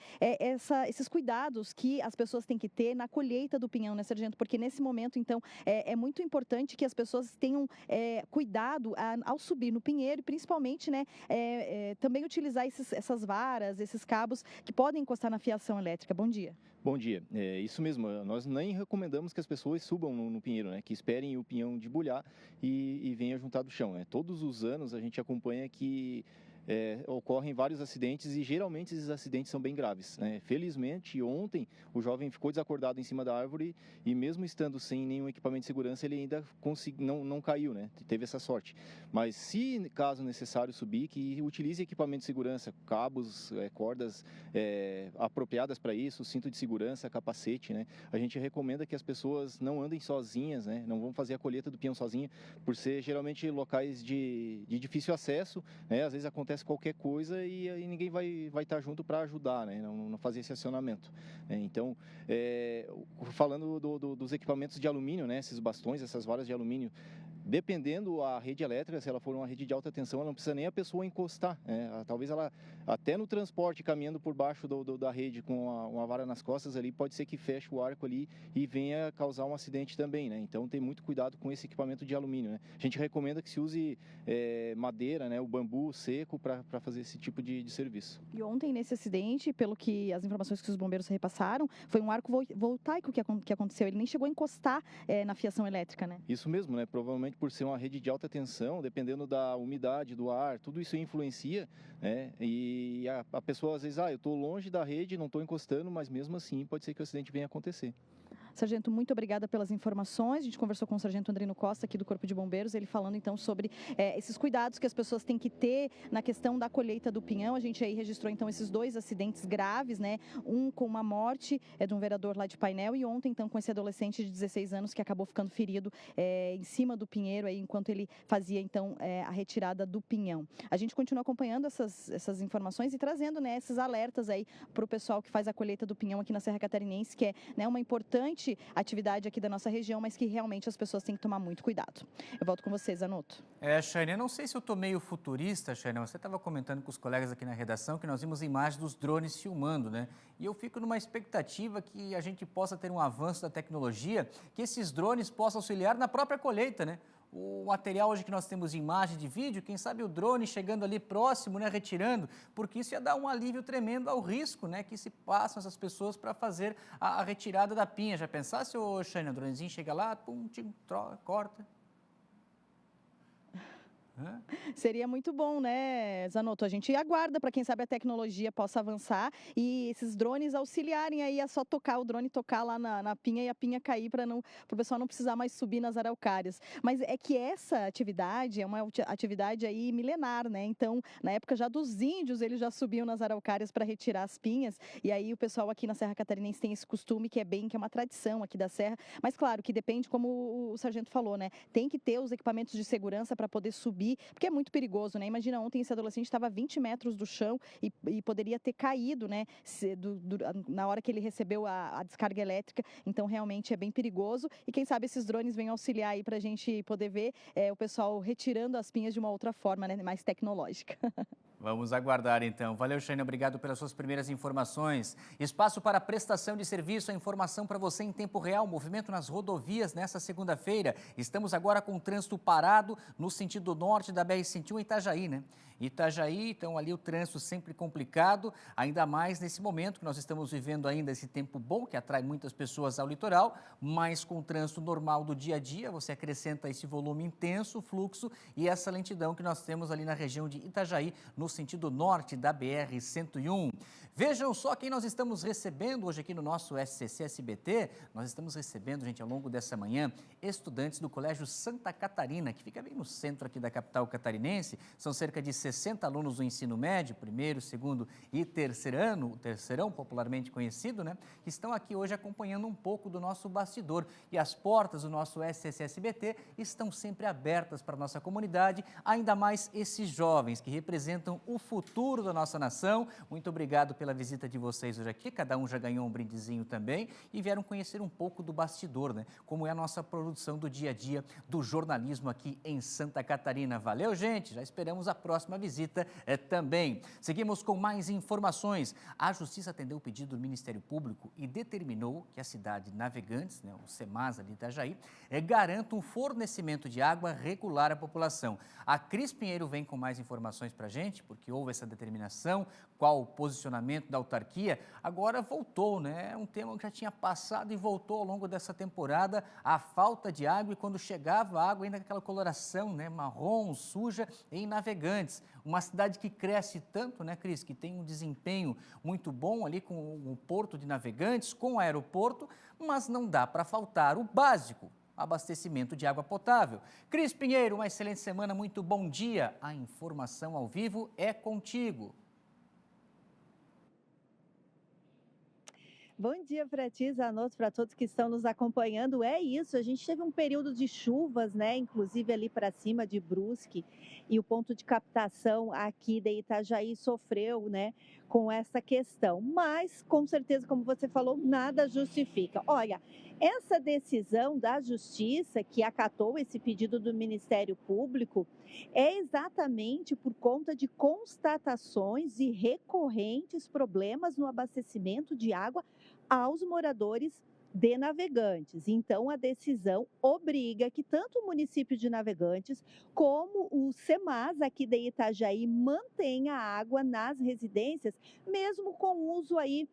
esses cuidados que as pessoas têm que ter na colheita do pinhão, né, sargento? Porque nesse momento, então, é muito importante que as pessoas tenham cuidado ao subir no pinheiro e, principalmente, né, também utilizar essas varas, esses cabos que podem encostar na fiação elétrica. Bom dia. Bom dia, isso mesmo, nós nem recomendamos que as pessoas subam no pinheiro, né, que esperem o pinhão debulhar e venha juntar do chão, né? Todos os anos a gente acompanha que ocorrem vários acidentes e geralmente esses acidentes são bem graves, né? Felizmente, ontem o jovem ficou desacordado em cima da árvore e mesmo estando sem nenhum equipamento de segurança, ele ainda não caiu, né? Teve essa sorte. Mas se caso necessário subir, que utilize equipamento de segurança, cabos, cordas apropriadas para isso, cinto de segurança, capacete, né? A gente recomenda que as pessoas não andem sozinhas, né? Não vão fazer a colheita do pinhão sozinha, por ser geralmente locais de difícil acesso, né? Às vezes acontece qualquer coisa e aí ninguém vai estar junto para ajudar, né? Não fazer esse acionamento. Então, falando dos equipamentos de alumínio, né? Esses bastões, essas varas de alumínio, dependendo a rede elétrica, se ela for uma rede de alta tensão, ela não precisa nem a pessoa encostar, né? Talvez ela, até no transporte, caminhando por baixo da rede com uma vara nas costas ali, pode ser que feche o arco ali e venha causar um acidente também, né? Então tem muito cuidado com esse equipamento de alumínio, né? A gente recomenda que se use madeira, né? O bambu seco para fazer esse tipo de serviço. E ontem, nesse acidente, pelo que as informações que os bombeiros repassaram, foi um arco voltaico que aconteceu. Ele nem chegou a encostar na fiação elétrica, né? Isso mesmo, né? Provavelmente por ser uma rede de alta tensão, dependendo da umidade do ar, tudo isso influencia, né? E a pessoa às vezes, eu estou longe da rede, não estou encostando, mas mesmo assim pode ser que o acidente venha a acontecer. Sargento, muito obrigada pelas informações. A gente conversou com o Sargento Andrino Costa, aqui do Corpo de Bombeiros, ele falando então sobre esses cuidados que as pessoas têm que ter na questão da colheita do pinhão. A gente aí registrou então esses 2 acidentes graves, né? Um com uma morte de um vereador lá de Painel e ontem então com esse adolescente de 16 anos que acabou ficando ferido em cima do pinheiro aí, enquanto ele fazia então a retirada do pinhão. A gente continua acompanhando essas informações e trazendo, né, esses alertas aí para o pessoal que faz a colheita do pinhão aqui na Serra Catarinense, que é, né, uma importante atividade aqui da nossa região, mas que realmente as pessoas têm que tomar muito cuidado. Eu volto com vocês, Zanotto. Shane, eu não sei se eu estou meio futurista, Shane, você estava comentando com os colegas aqui na redação que nós vimos imagens dos drones filmando, né? E eu fico numa expectativa que a gente possa ter um avanço da tecnologia, que esses drones possam auxiliar na própria colheita, né? O material hoje que nós temos de imagem, de vídeo, quem sabe o drone chegando ali próximo, né, retirando, porque isso ia dar um alívio tremendo ao risco, né, que se passam essas pessoas para fazer a retirada da pinha. Já pensasse, ô Shane, o dronezinho chega lá, pum, corta. Seria muito bom, né, Zanotto? A gente aguarda para quem sabe a tecnologia possa avançar e esses drones auxiliarem aí a só tocar o drone, tocar lá na pinha e a pinha cair para o pessoal não precisar mais subir nas araucárias. Mas é que essa atividade é uma atividade aí milenar, né? Então, na época já dos índios, eles já subiam nas araucárias para retirar as pinhas e aí o pessoal aqui na Serra Catarinense tem esse costume que é uma tradição aqui da Serra, mas claro que depende, como o sargento falou, né? Tem que ter os equipamentos de segurança para poder subir, porque é muito perigoso, né? Imagina, ontem esse adolescente estava a 20 metros do chão e poderia ter caído, né? Na hora que ele recebeu a descarga elétrica. Então, realmente é bem perigoso. E quem sabe esses drones venham auxiliar aí para a gente poder ver o pessoal retirando as pinhas de uma outra forma, né? Mais tecnológica. Vamos aguardar então. Valeu, Shane, obrigado pelas suas primeiras informações. Espaço para prestação de serviço, a informação para você em tempo real, movimento nas rodovias nessa segunda-feira. Estamos agora com o trânsito parado no sentido norte da BR-101 Itajaí, né? Itajaí, então ali o trânsito sempre complicado, ainda mais nesse momento que nós estamos vivendo ainda esse tempo bom, que atrai muitas pessoas ao litoral, mas com o trânsito normal do dia a dia, você acrescenta esse volume intenso, fluxo e essa lentidão que nós temos ali na região de Itajaí, no sentido norte da BR-101. Vejam só quem nós estamos recebendo hoje aqui no nosso SCC-SBT. Nós estamos recebendo, gente, ao longo dessa manhã, estudantes do Colégio Santa Catarina, que fica bem no centro aqui da capital catarinense. São cerca de 60 alunos do ensino médio, primeiro, segundo e terceiro ano, o terceirão popularmente conhecido, né? Que estão aqui hoje acompanhando um pouco do nosso bastidor. E as portas do nosso SCC-SBT estão sempre abertas para a nossa comunidade, ainda mais esses jovens que representam o futuro da nossa nação. Muito obrigado pela visita de vocês hoje aqui, cada um já ganhou um brindezinho também e vieram conhecer um pouco do bastidor, né? Como é a nossa produção do dia a dia do jornalismo aqui em Santa Catarina. Valeu, gente! Já esperamos a próxima visita também. Seguimos com mais informações. A Justiça atendeu o pedido do Ministério Público e determinou que a cidade de Navegantes, né, o CEMAS ali de Itajaí, garanta um fornecimento de água regular à população. A Cris Pinheiro vem com mais informações para a gente, porque houve essa determinação, qual o posicionamento da autarquia, agora voltou, né? É um tema que já tinha passado e voltou ao longo dessa temporada, a falta de água e quando chegava a água ainda aquela coloração, né, marrom, suja em Navegantes. Uma cidade que cresce tanto, né, Cris, que tem um desempenho muito bom ali com o porto de Navegantes, com o aeroporto, mas não dá para faltar o básico, abastecimento de água potável. Cris Pinheiro, uma excelente semana, muito bom dia. A informação ao vivo é contigo. Bom dia para ti, Zanotto, para todos que estão nos acompanhando. É isso, a gente teve um período de chuvas, né? Inclusive ali para cima de Brusque, e o ponto de captação aqui de Itajaí sofreu, né, com essa questão. Mas, com certeza, como você falou, nada justifica. Olha, essa decisão da Justiça, que acatou esse pedido do Ministério Público, é exatamente por conta de constatações e recorrentes problemas no abastecimento de água aos moradores de Navegantes. Então, a decisão obriga que tanto o município de Navegantes como o SEMAS aqui de Itajaí mantenha a água nas residências, mesmo com o uso aí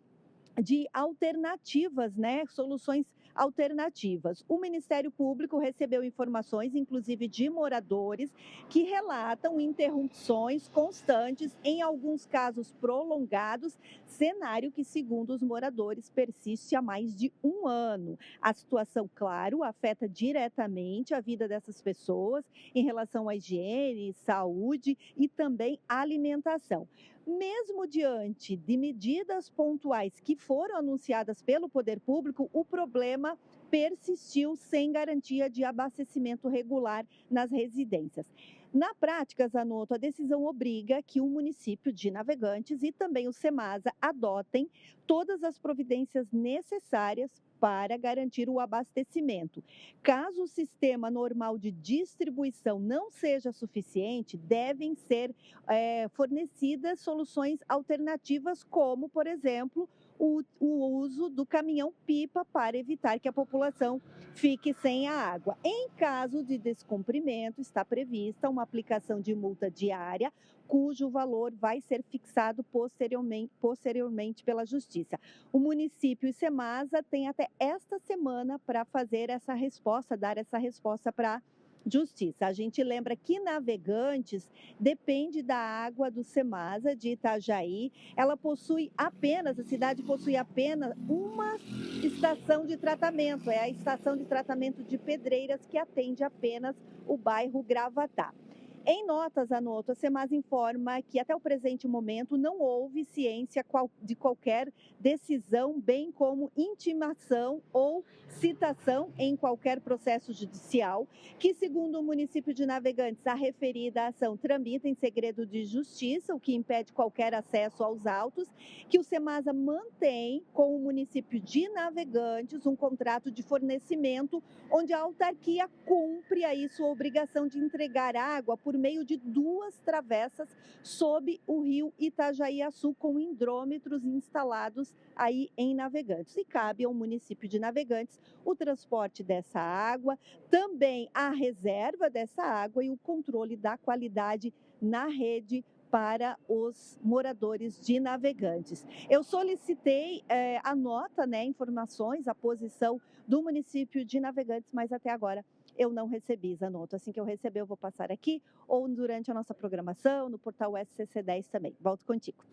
de alternativas, né? Soluções alternativas. O Ministério Público recebeu informações, inclusive de moradores, que relatam interrupções constantes, em alguns casos prolongados, cenário que, segundo os moradores, persiste há mais de um ano. A situação, claro, afeta diretamente a vida dessas pessoas em relação à higiene, saúde e também alimentação. Mesmo diante de medidas pontuais que foram anunciadas pelo poder público, o problema persistiu sem garantia de abastecimento regular nas residências. Na prática, Zanotto, a decisão obriga que o município de Navegantes e também o SEMASA adotem todas as providências necessárias para garantir o abastecimento. Caso o sistema normal de distribuição não seja suficiente, devem ser fornecidas soluções alternativas, como, por exemplo, o uso do caminhão-pipa para evitar que a população fique sem a água. Em caso de descumprimento, está prevista uma aplicação de multa diária, cujo valor vai ser fixado posteriormente pela Justiça. O município e SEMASA têm até esta semana para fazer essa resposta, dar essa resposta para a Justiça. A gente lembra que Navegantes depende da água do SEMASA de Itajaí. A cidade possui apenas uma estação de tratamento, é a estação de tratamento de Pedreiras, que atende apenas o bairro Gravatá. Em notas, Zanotto, a SEMASA informa que até o presente momento não houve ciência de qualquer decisão, bem como intimação ou citação em qualquer processo judicial, que, segundo o município de Navegantes, a referida ação tramita em segredo de justiça, o que impede qualquer acesso aos autos, que o SEMASA mantém com o município de Navegantes um contrato de fornecimento, onde a autarquia cumpre aí sua obrigação de entregar água por meio de 2 travessas sob o rio Itajaí-Açu, com hidrômetros instalados aí em Navegantes. E cabe ao município de Navegantes o transporte dessa água, também a reserva dessa água e o controle da qualidade na rede para os moradores de Navegantes. Eu solicitei a nota, né, informações, a posição do município de Navegantes, mas até agora eu não recebi, Zanotto. Assim que eu receber, eu vou passar aqui ou durante a nossa programação, no portal SCC10 também. Volto contigo.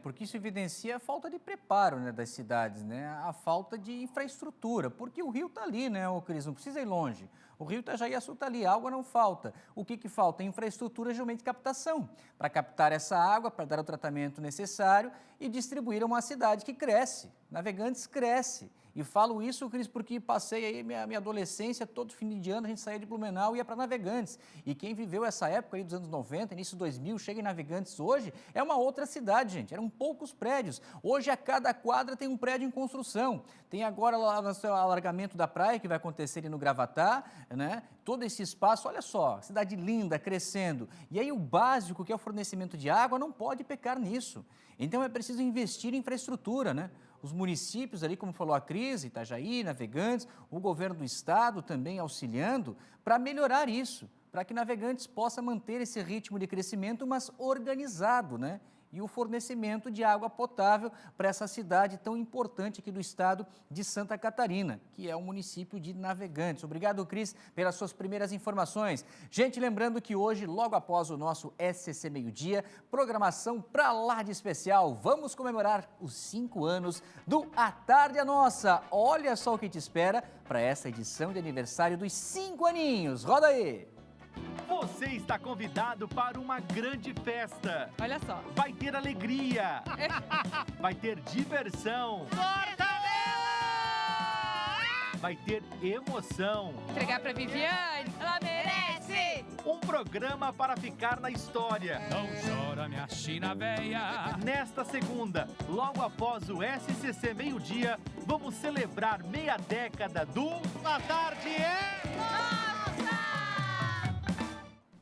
Porque isso evidencia a falta de preparo, né, das cidades, né? A falta de infraestrutura, porque o rio está ali, né, Cris? Não precisa ir longe. O rio Itajaí-Açu está ali, água não falta. O que falta? Infraestrutura, geralmente de captação, para captar essa água, para dar o tratamento necessário e distribuir a uma cidade que cresce. Navegantes cresce. E falo isso, Cris, porque passei aí minha adolescência, todo fim de ano a gente saía de Blumenau e ia para Navegantes. E quem viveu essa época aí dos anos 90, início de 2000, chega em Navegantes hoje, é uma outra cidade, gente. Eram poucos prédios. Hoje, a cada quadra tem um prédio em construção. Tem agora lá o alargamento da praia, que vai acontecer ali no Gravatá, né? Todo esse espaço, olha só, cidade linda, crescendo. E aí o básico, que é o fornecimento de água, não pode pecar nisso. Então é preciso investir em infraestrutura, né? Os municípios ali, como falou a Cris, Itajaí, Navegantes, o governo do estado também auxiliando para melhorar isso, para que Navegantes possa manter esse ritmo de crescimento, mas organizado, né? E o fornecimento de água potável para essa cidade tão importante aqui do estado de Santa Catarina, que é o município de Navegantes. Obrigado, Cris, pelas suas primeiras informações. Gente, lembrando que hoje, logo após o nosso SCC Meio-Dia, programação pra lá de especial. Vamos comemorar os 5 anos do A Tarde é Nossa. Olha só o que te espera para essa edição de aniversário dos 5 aninhos. Roda aí! Você está convidado para uma grande festa. Olha só. Vai ter alegria. Vai ter diversão. Fortaleza! vai ter emoção. Entregar pra Viviane, ela merece! Um programa para ficar na história. Não chora, minha China véia. Nesta segunda, logo após o SCC meio-dia, vamos celebrar meia década do A Tarde é Nossa!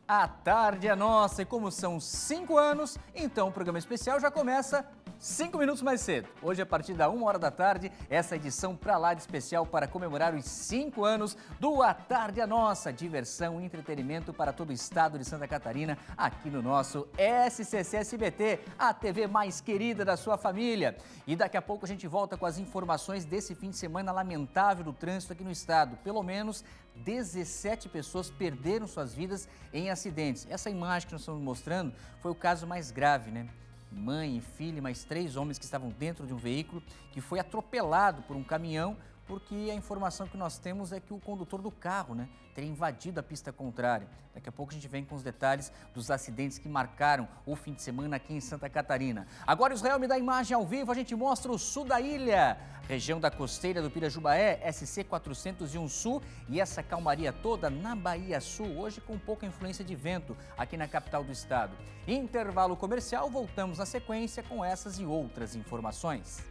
A Tarde é Nossa, e como são 5 anos, então o programa especial já começa 5 minutos mais cedo. Hoje, a partir da 1 hora da tarde, essa edição pra lá de especial para comemorar os 5 anos do A Tarde é Nossa. Diversão e entretenimento para todo o estado de Santa Catarina, aqui no nosso SCC SBT, a TV mais querida da sua família. E daqui a pouco a gente volta com as informações desse fim de semana lamentável do trânsito aqui no estado. Pelo menos 17 pessoas perderam suas vidas em acidentes. Essa imagem que nós estamos mostrando foi o caso mais grave, né? Mãe e filha e mais 3 homens que estavam dentro de um veículo que foi atropelado por um caminhão, porque a informação que nós temos é que o condutor do carro, né, teria invadido a pista contrária. Daqui a pouco a gente vem com os detalhes dos acidentes que marcaram o fim de semana aqui em Santa Catarina. Agora, Israel me dá imagem ao vivo, a gente mostra o sul da ilha, região da costeira do Pirajubaé, SC 401 Sul, e essa calmaria toda na Bahia Sul, hoje com pouca influência de vento aqui na capital do estado. Intervalo comercial, voltamos na sequência com essas e outras informações.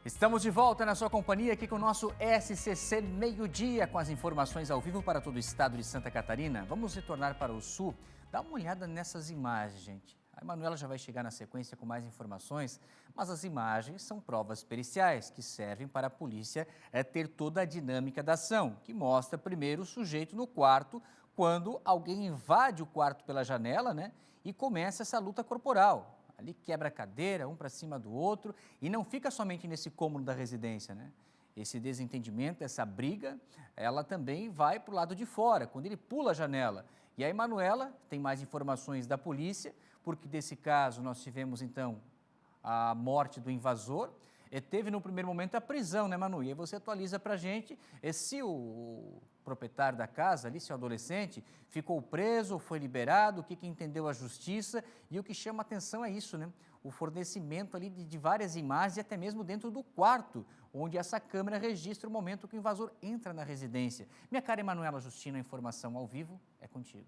Estamos de volta na sua companhia aqui com o nosso SCC Meio-Dia, com as informações ao vivo para todo o estado de Santa Catarina. Vamos retornar para o sul. Dá uma olhada nessas imagens, gente. A Emanuela já vai chegar na sequência com mais informações, mas as imagens são provas periciais que servem para a polícia ter toda a dinâmica da ação, que mostra primeiro o sujeito no quarto, quando alguém invade o quarto pela janela, né, e começa essa luta corporal. Ali quebra a cadeira, um para cima do outro, e não fica somente nesse cômodo da residência, né? Esse desentendimento, essa briga, ela também vai para o lado de fora, quando ele pula a janela. E a Emanuela tem mais informações da polícia, porque desse caso nós tivemos então a morte do invasor, e teve no primeiro momento a prisão, né, Manu? E aí você atualiza para a gente se o proprietário da casa ali, se o adolescente, ficou preso ou foi liberado, o que entendeu a justiça, e o que chama atenção é isso, né? O fornecimento ali de várias imagens e até mesmo dentro do quarto, onde essa câmera registra o momento que o invasor entra na residência. Minha cara Emanuela Justino, a informação ao vivo é contigo.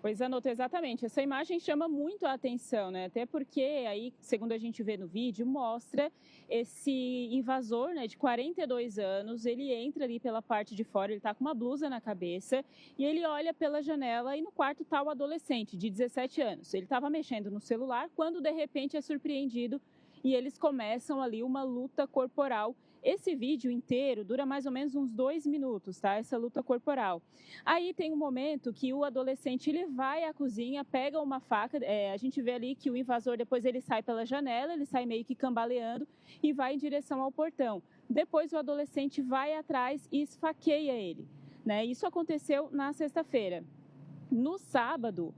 Pois, Anoto, exatamente. Essa imagem chama muito a atenção, né? Até porque aí, segundo a gente vê no vídeo, mostra esse invasor, né, de 42 anos, ele entra ali pela parte de fora, ele está com uma blusa na cabeça e ele olha pela janela e no quarto está o adolescente de 17 anos. Ele estava mexendo no celular quando, de repente, é surpreendido e eles começam ali uma luta corporal. Esse vídeo inteiro dura mais ou menos uns 2 minutos, tá? Essa luta corporal. Aí tem um momento que o adolescente, ele vai à cozinha, pega uma faca, a gente vê ali que o invasor, depois ele sai pela janela, ele sai meio que cambaleando e vai em direção ao portão. Depois o adolescente vai atrás e esfaqueia ele, né? Isso aconteceu na sexta-feira. No sábado,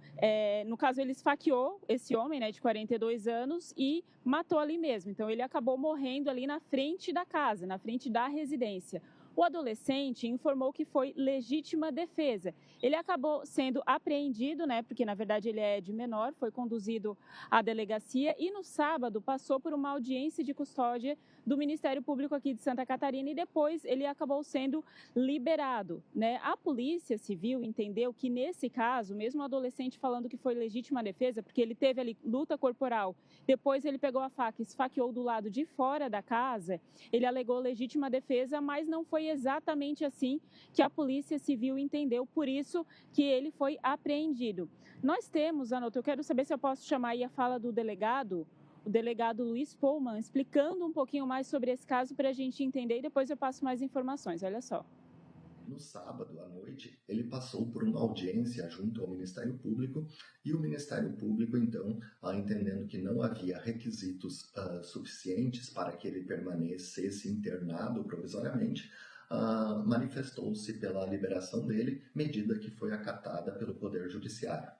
no caso, ele esfaqueou esse homem, né, de 42 anos e matou ali mesmo. Então, ele acabou morrendo ali na frente da casa, na frente da residência. O adolescente informou que foi legítima defesa. Ele acabou sendo apreendido, né, porque na verdade ele é de menor, foi conduzido à delegacia e no sábado passou por uma audiência de custódia do Ministério Público aqui de Santa Catarina e depois ele acabou sendo liberado, né? A Polícia Civil entendeu que nesse caso, mesmo o adolescente falando que foi legítima defesa, porque ele teve ali luta corporal, depois ele pegou a faca e esfaqueou do lado de fora da casa, ele alegou legítima defesa, mas não foi exatamente assim que a Polícia Civil entendeu, por isso que ele foi apreendido. Nós temos, Anoto, eu quero saber se eu posso chamar aí a fala do delegado, o delegado Luiz Pohlmann, explicando um pouquinho mais sobre esse caso para a gente entender e depois eu passo mais informações, olha só. No sábado à noite, ele passou por uma audiência junto ao Ministério Público e o Ministério Público, então, entendendo que não havia requisitos suficientes para que ele permanecesse internado provisoriamente, manifestou-se pela liberação dele, medida que foi acatada pelo Poder Judiciário.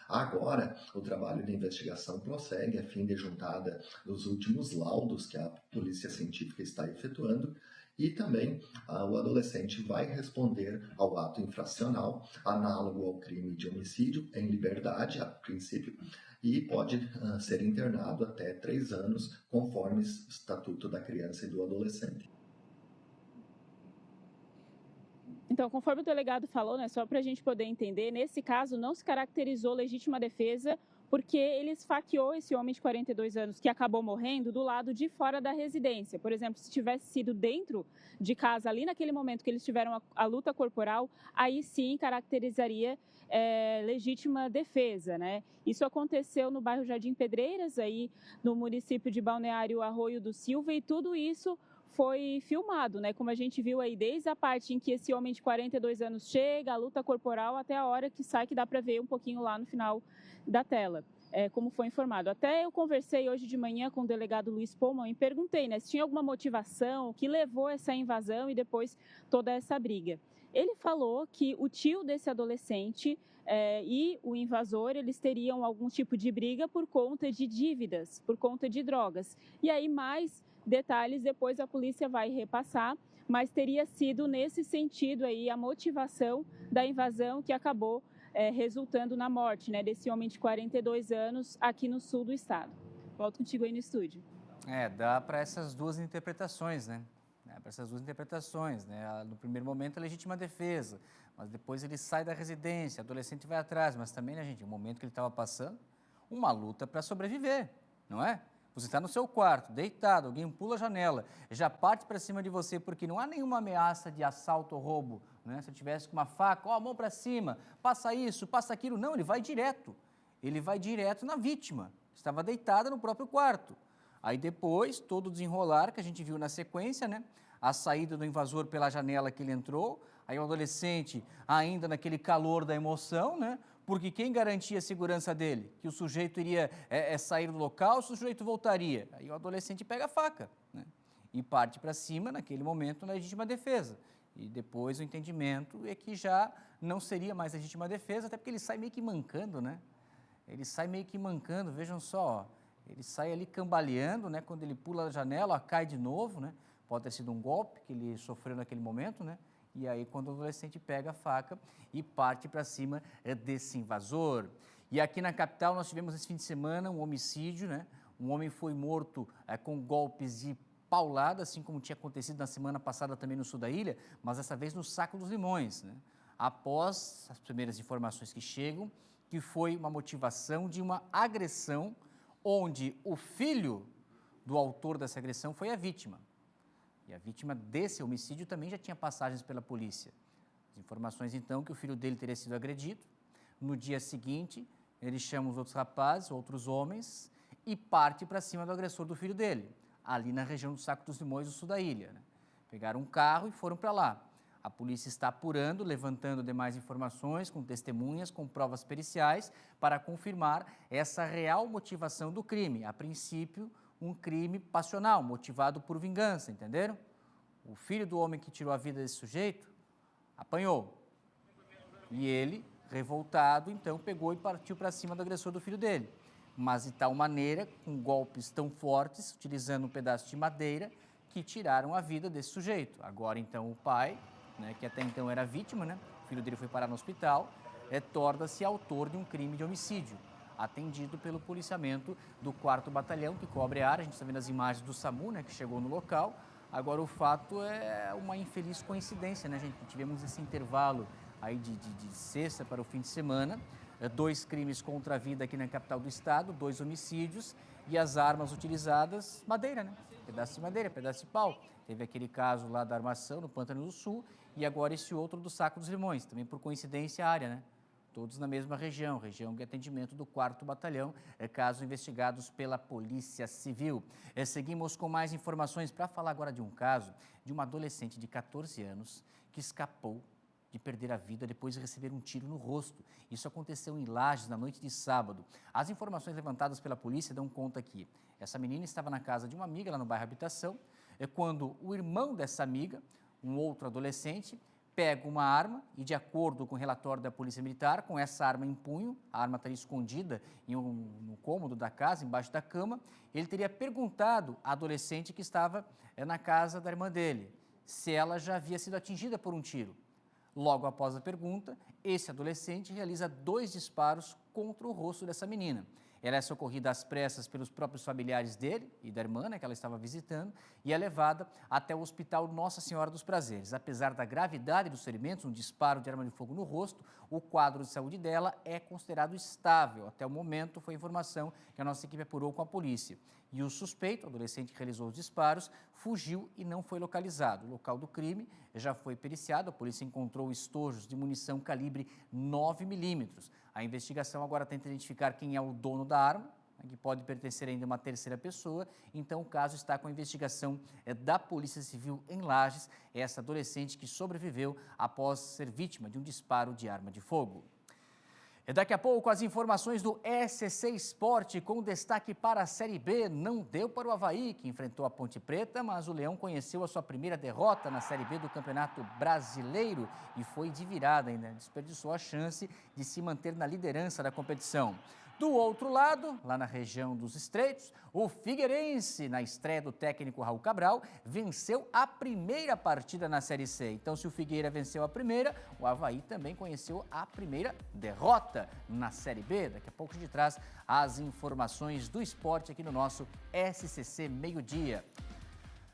Agora, o trabalho de investigação prossegue a fim de juntada dos últimos laudos que a Polícia Científica está efetuando E também o adolescente vai responder ao ato infracional, análogo ao crime de homicídio, em liberdade, a princípio, e pode ser internado até 3 anos, conforme o Estatuto da Criança e do Adolescente. Então, conforme o delegado falou, né, só para a gente poder entender, nesse caso não se caracterizou legítima defesa porque ele esfaqueou esse homem de 42 anos que acabou morrendo do lado de fora da residência. Por exemplo, se tivesse sido dentro de casa, ali naquele momento que eles tiveram a luta corporal, aí sim caracterizaria legítima defesa, né? Isso aconteceu no bairro Jardim Pedreiras, aí no município de Balneário Arroio do Silva, e tudo isso foi filmado, né? Como a gente viu aí, desde a parte em que esse homem de 42 anos chega, a luta corporal, até a hora que sai, que dá para ver um pouquinho lá no final da tela, como foi informado. Até eu conversei hoje de manhã com o delegado Luiz Pullman e perguntei, né, se tinha alguma motivação, o que levou essa invasão e depois toda essa briga. Ele falou que o tio desse adolescente e o invasor, eles teriam algum tipo de briga por conta de dívidas, por conta de drogas. E aí, mais detalhes depois a polícia vai repassar, mas teria sido nesse sentido aí a motivação da invasão que acabou resultando na morte, né, desse homem de 42 anos aqui no sul do estado. Volto contigo aí no estúdio. Dá para essas duas interpretações, né? No primeiro momento, a legítima defesa, mas depois ele sai da residência, o adolescente vai atrás, mas também, né, gente, o momento que ele estava passando, uma luta para sobreviver, não é? Você está no seu quarto, deitado, alguém pula a janela, já parte para cima de você porque não há nenhuma ameaça de assalto ou roubo, né? Se eu tivesse com uma faca, a mão para cima, passa isso, passa aquilo, não, ele vai direto na vítima, estava deitada no próprio quarto. Aí depois, todo o desenrolar que a gente viu na sequência, né? A saída do invasor pela janela que ele entrou, aí o adolescente ainda naquele calor da emoção, né? Porque quem garantia a segurança dele? Que o sujeito iria sair do local, se o sujeito voltaria. Aí o adolescente pega a faca, né? E parte para cima, naquele momento, na legítima defesa. E depois o entendimento é que já não seria mais legítima defesa, até porque ele sai meio que mancando, né? Vejam só, ele sai ali cambaleando, né? Quando ele pula da janela, cai de novo, né? Pode ter sido um golpe que ele sofreu naquele momento, né? E aí, quando o adolescente pega a faca e parte para cima desse invasor. E aqui na capital, nós tivemos esse fim de semana um homicídio, né? Um homem foi morto com golpes de paulada, assim como tinha acontecido na semana passada também no sul da ilha, mas dessa vez no Saco dos Limões, né? Após as primeiras informações que chegam, que foi uma motivação de uma agressão, onde o filho do autor dessa agressão foi a vítima. E a vítima desse homicídio também já tinha passagens pela polícia. As informações, então, que o filho dele teria sido agredido. No dia seguinte, ele chama os outros rapazes, outros homens, e parte para cima do agressor do filho dele, ali na região do Saco dos Limões, do sul da ilha, né? Pegaram um carro e foram para lá. A polícia está apurando, levantando demais informações, com testemunhas, com provas periciais, para confirmar essa real motivação do crime. A princípio, um crime passional, motivado por vingança, entenderam? O filho do homem que tirou a vida desse sujeito apanhou. E ele, revoltado, então pegou e partiu para cima do agressor do filho dele. Mas de tal maneira, com golpes tão fortes, utilizando um pedaço de madeira, que tiraram a vida desse sujeito. Agora, então, o pai, né, que até então era vítima, né, o filho dele foi parar no hospital, torna-se autor de um crime de homicídio, atendido pelo policiamento do 4º Batalhão, que cobre a área. A gente está vendo as imagens do SAMU, né, que chegou no local. Agora, o fato é uma infeliz coincidência, né, gente? Tivemos esse intervalo aí de sexta para o fim de semana, 2 crimes contra a vida aqui na capital do estado, 2 homicídios, e as armas utilizadas, madeira, né? Pedaço de madeira, pedaço de pau. Teve aquele caso lá da armação no Pântano do Sul, e agora esse outro do Saco dos Limões, também por coincidência a área, né? Todos na mesma região de atendimento do 4º Batalhão, casos investigados pela Polícia Civil. Seguimos com mais informações para falar agora de um caso de uma adolescente de 14 anos que escapou de perder a vida depois de receber um tiro no rosto. Isso aconteceu em Lages na noite de sábado. As informações levantadas pela polícia dão conta que essa menina estava na casa de uma amiga lá no bairro Habitação, quando o irmão dessa amiga, um outro adolescente, pega uma arma e, de acordo com o relatório da Polícia Militar, com essa arma em punho, a arma estaria escondida no cômodo da casa, embaixo da cama, ele teria perguntado à adolescente que estava na casa da irmã dele: se ela já havia sido atingida por um tiro. Logo após a pergunta, esse adolescente realiza 2 disparos contra o rosto dessa menina. Ela é socorrida às pressas pelos próprios familiares dele e da irmã, que ela estava visitando, e é levada até o Hospital Nossa Senhora dos Prazeres. Apesar da gravidade dos ferimentos, um disparo de arma de fogo no rosto, o quadro de saúde dela é considerado estável. Até o momento, foi a informação que a nossa equipe apurou com a polícia. E o suspeito, o adolescente que realizou os disparos, fugiu e não foi localizado. O local do crime já foi periciado, a polícia encontrou estojos de munição calibre 9mm. A investigação agora tenta identificar quem é o dono da arma, que pode pertencer ainda a uma terceira pessoa. Então, o caso está com a investigação da Polícia Civil em Lages, essa adolescente que sobreviveu após ser vítima de um disparo de arma de fogo. E daqui a pouco, as informações do SC Sport, com destaque para a Série B. Não deu para o Avaí, que enfrentou a Ponte Preta, mas o Leão conheceu a sua primeira derrota na Série B do Campeonato Brasileiro e foi de virada ainda. Desperdiçou a chance de se manter na liderança da competição. Do outro lado, lá na região dos Estreitos, o Figueirense, na estreia do técnico Raul Cabral, venceu a primeira partida na Série C. Então, se o Figueira venceu a primeira, o Avaí também conheceu a primeira derrota na Série B. Daqui a pouco a gente traz as informações do esporte aqui no nosso SCC Meio-Dia.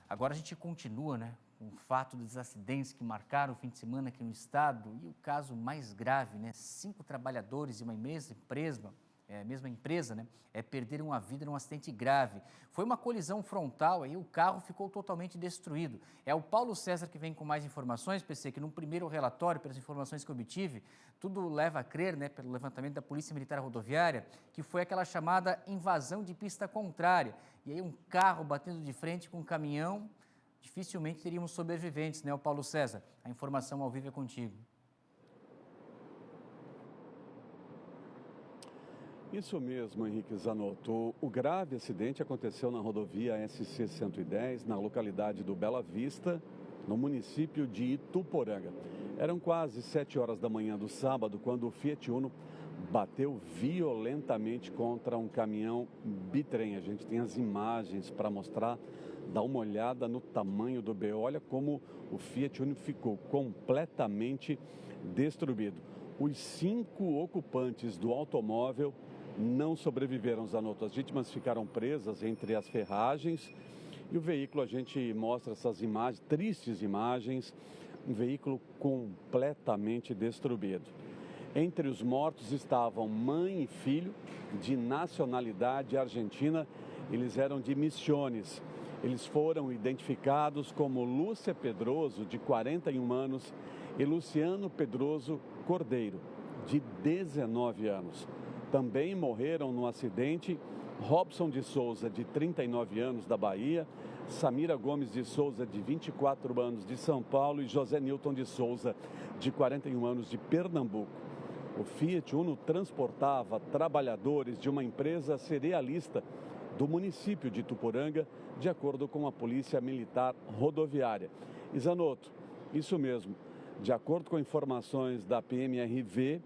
Agora a gente continua, com o fato dos acidentes que marcaram o fim de semana aqui no estado e o caso mais grave, 5 trabalhadores de uma mesma empresa, perderam a vida num acidente grave. Foi uma colisão frontal, aí o carro ficou totalmente destruído. É o Paulo César que vem com mais informações, PC, que no primeiro relatório, pelas informações que eu obtive, tudo leva a crer, pelo levantamento da Polícia Militar Rodoviária, que foi aquela chamada invasão de pista contrária. E aí um carro batendo de frente com um caminhão, dificilmente teríamos sobreviventes, o Paulo César? A informação ao vivo é contigo. Isso mesmo, Henrique Zanotto. O grave acidente aconteceu na rodovia SC-110, na localidade do Bela Vista, no município de Ituporanga. Eram quase 7 horas da manhã do sábado, quando o Fiat Uno bateu violentamente contra um caminhão bitrem. A gente tem as imagens para mostrar. Dá uma olhada no tamanho do BO. Olha como o Fiat Uno ficou completamente destruído. Os 5 ocupantes do automóvel não sobreviveram, Zanotto. As vítimas ficaram presas entre as ferragens e o veículo, a gente mostra essas imagens, tristes imagens, um veículo completamente destruído. Entre os mortos estavam mãe e filho de nacionalidade argentina, eles eram de Misiones. Eles foram identificados como Lúcia Pedroso, de 41 anos, e Luciano Pedroso Cordeiro, de 19 anos. Também morreram no acidente Robson de Souza, de 39 anos, da Bahia, Samira Gomes de Souza, de 24 anos, de São Paulo, e José Nilton de Souza, de 41 anos, de Pernambuco. O Fiat Uno transportava trabalhadores de uma empresa cerealista do município de Ituporanga, de acordo com a Polícia Militar Rodoviária. E Zanotto, isso mesmo, de acordo com informações da PMRV,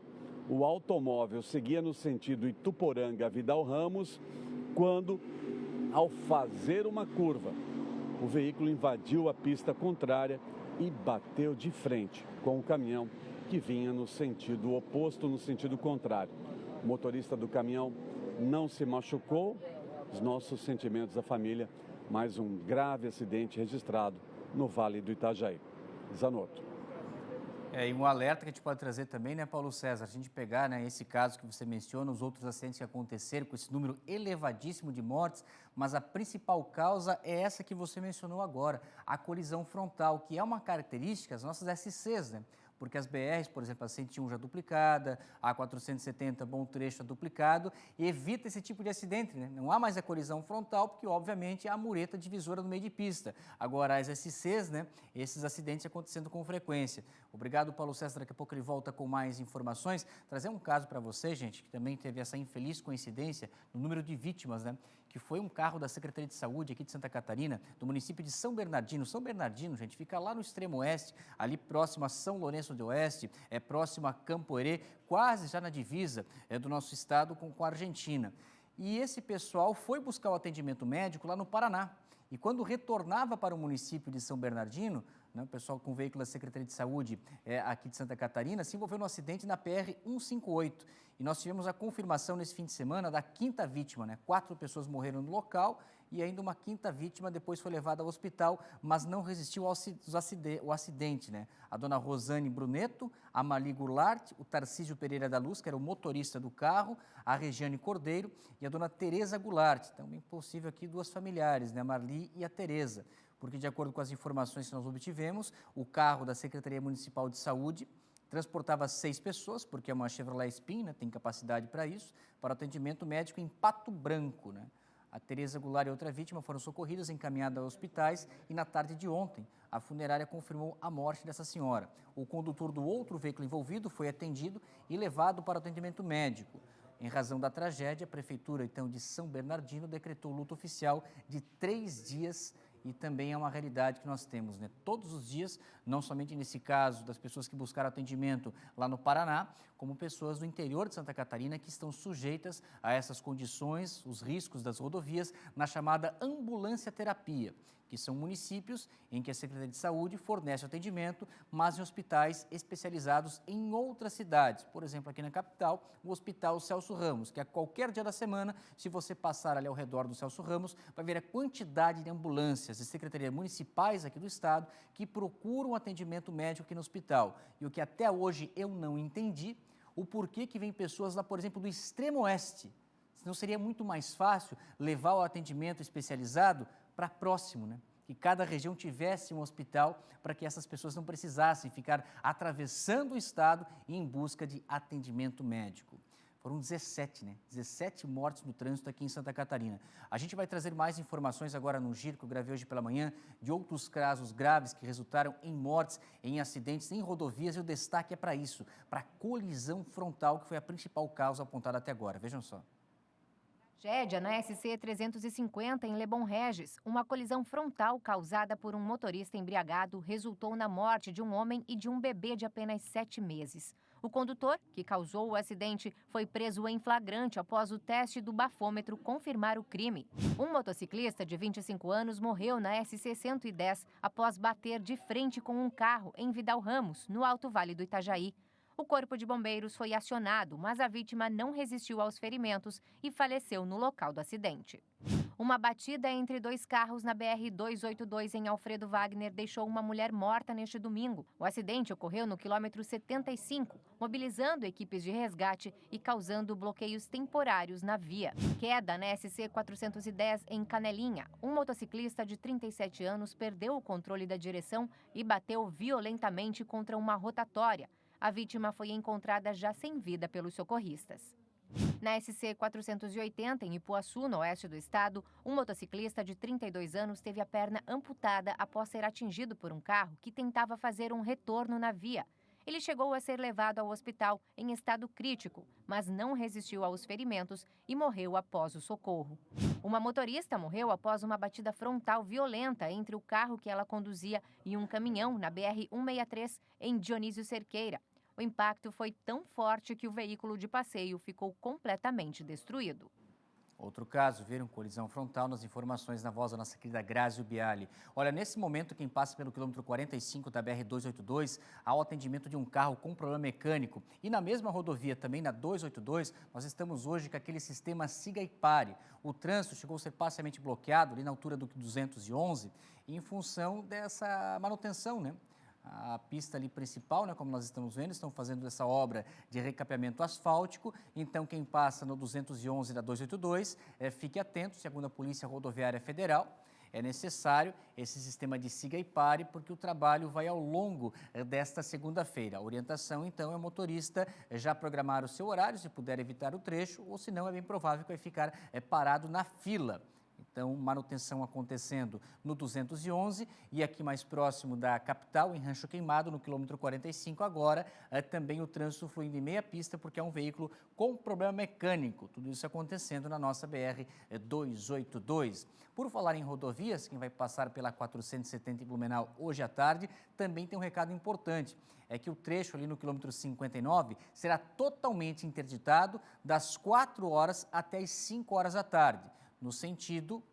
o automóvel seguia no sentido Ituporanga-Vidal Ramos, quando, ao fazer uma curva, o veículo invadiu a pista contrária e bateu de frente com o caminhão que vinha no sentido oposto, no sentido contrário. O motorista do caminhão não se machucou. Os nossos sentimentos à família, mais um grave acidente registrado no Vale do Itajaí. Zanotto. E um alerta que a gente pode trazer também, Paulo César? A gente pegar esse caso que você menciona, os outros acidentes que aconteceram, com esse número elevadíssimo de mortes, mas a principal causa é essa que você mencionou agora, a colisão frontal, que é uma característica das nossas SCs, porque as BRs, por exemplo, a 101 já duplicada, a 470, bom trecho já duplicado, e evita esse tipo de acidente, Não há mais a colisão frontal, porque, obviamente, há a mureta divisora no meio de pista. Agora, as SCs, esses acidentes acontecendo com frequência. Obrigado, Paulo César. Daqui a pouco ele volta com mais informações. Trazer um caso para você, gente, que também teve essa infeliz coincidência no número de vítimas, que foi um carro da Secretaria de Saúde aqui de Santa Catarina, do município de São Bernardino. São Bernardino, gente, fica lá no extremo oeste, ali próximo a São Lourenço do Oeste, próximo a Campo Herê, quase já na divisa do nosso estado com a Argentina. E esse pessoal foi buscar o atendimento médico lá no Paraná. E quando retornava para o município de São Bernardino, né, o pessoal com veículo da Secretaria de Saúde aqui de Santa Catarina, se envolveu num acidente na PR-158. E nós tivemos a confirmação nesse fim de semana da 5ª vítima, né? 4 pessoas morreram no local e ainda uma 5ª vítima depois foi levada ao hospital, mas não resistiu ao acidente, né? A dona Rosane Bruneto, a Marli Goulart, o Tarcísio Pereira da Luz, que era o motorista do carro, a Regiane Cordeiro e a dona Tereza Goulart. Também possível aqui 2 familiares, né? A Marli e a Tereza. Porque, de acordo com as informações que nós obtivemos, o carro da Secretaria Municipal de Saúde transportava 6 pessoas, porque é uma Chevrolet Spin, né, tem capacidade para isso, para atendimento médico em Pato Branco, né? A Tereza Goulart e outra vítima foram socorridas, encaminhadas a hospitais e na tarde de ontem a funerária confirmou a morte dessa senhora. O condutor do outro veículo envolvido foi atendido e levado para atendimento médico. Em razão da tragédia, a Prefeitura, então, de São Bernardino decretou luto oficial de 3 dias e também é uma realidade que nós temos, né? Todos os dias, não somente nesse caso das pessoas que buscaram atendimento lá no Paraná, como pessoas do interior de Santa Catarina que estão sujeitas a essas condições, os riscos das rodovias, na chamada ambulância terapia, que são municípios em que a Secretaria de Saúde fornece atendimento, mas em hospitais especializados em outras cidades. Por exemplo, aqui na capital, o Hospital Celso Ramos, que a qualquer dia da semana, se você passar ali ao redor do Celso Ramos, vai ver a quantidade de ambulâncias e secretarias municipais aqui do estado que procuram atendimento médico aqui no hospital. E o que até hoje eu não entendi, o porquê que vem pessoas lá, por exemplo, do extremo oeste. Não seria muito mais fácil levar o atendimento especializado para próximo, né? Que cada região tivesse um hospital para que essas pessoas não precisassem ficar atravessando o estado em busca de atendimento médico. Foram 17, né? 17 mortes no trânsito aqui em Santa Catarina. A gente vai trazer mais informações agora no giro que eu gravei hoje pela manhã de outros casos graves que resultaram em mortes, em acidentes, em rodovias, e o destaque é para isso, para a colisão frontal, que foi a principal causa apontada até agora. Vejam só. Tragédia na SC 350 em Lebon Regis. Uma colisão frontal causada por um motorista embriagado resultou na morte de um homem e de um bebê de apenas 7 meses. O condutor, que causou o acidente, foi preso em flagrante após o teste do bafômetro confirmar o crime. Um motociclista de 25 anos morreu na SC 110 após bater de frente com um carro em Vidal Ramos, no Alto Vale do Itajaí. O corpo de bombeiros foi acionado, mas a vítima não resistiu aos ferimentos e faleceu no local do acidente. Uma batida entre 2 carros na BR-282 em Alfredo Wagner deixou uma mulher morta neste domingo. O acidente ocorreu no quilômetro 75, mobilizando equipes de resgate e causando bloqueios temporários na via. Queda na SC 410 em Canelinha. Um motociclista de 37 anos perdeu o controle da direção e bateu violentamente contra uma rotatória. A vítima foi encontrada já sem vida pelos socorristas. Na SC 480, em Ipuaçu, no oeste do estado, um motociclista de 32 anos teve a perna amputada após ser atingido por um carro que tentava fazer um retorno na via. Ele chegou a ser levado ao hospital em estado crítico, mas não resistiu aos ferimentos e morreu após o socorro. Uma motorista morreu após uma batida frontal violenta entre o carro que ela conduzia e um caminhão na BR-163, em Dionísio Cerqueira. O impacto foi tão forte que o veículo de passeio ficou completamente destruído. Outro caso, viram colisão frontal nas informações na voz da nossa querida Grazi Biali. Olha, nesse momento, quem passa pelo quilômetro 45 da BR-282, há o atendimento de um carro com problema mecânico. E na mesma rodovia, também na 282, nós estamos hoje com aquele sistema Siga e Pare. O trânsito chegou a ser parcialmente bloqueado ali na altura do 211, em função dessa manutenção, né? A pista ali principal, né, como nós estamos vendo, estão fazendo essa obra de recapeamento asfáltico. Então, quem passa no 211 da 282, fique atento, segundo a Polícia Rodoviária Federal, é necessário esse sistema de siga e pare, porque o trabalho vai ao longo desta segunda-feira. A orientação, então, é o motorista já programar o seu horário, se puder evitar o trecho, ou senão é bem provável que vai ficar parado na fila. Então, manutenção acontecendo no 211 e aqui mais próximo da capital, em Rancho Queimado, no quilômetro 45 agora, também o trânsito fluindo em meia pista, porque é um veículo com problema mecânico. Tudo isso acontecendo na nossa BR-282. Por falar em rodovias, quem vai passar pela 470 em Blumenau hoje à tarde, também tem um recado importante. É que o trecho ali no quilômetro 59 será totalmente interditado das 4 horas até as 5 horas da tarde. No sentido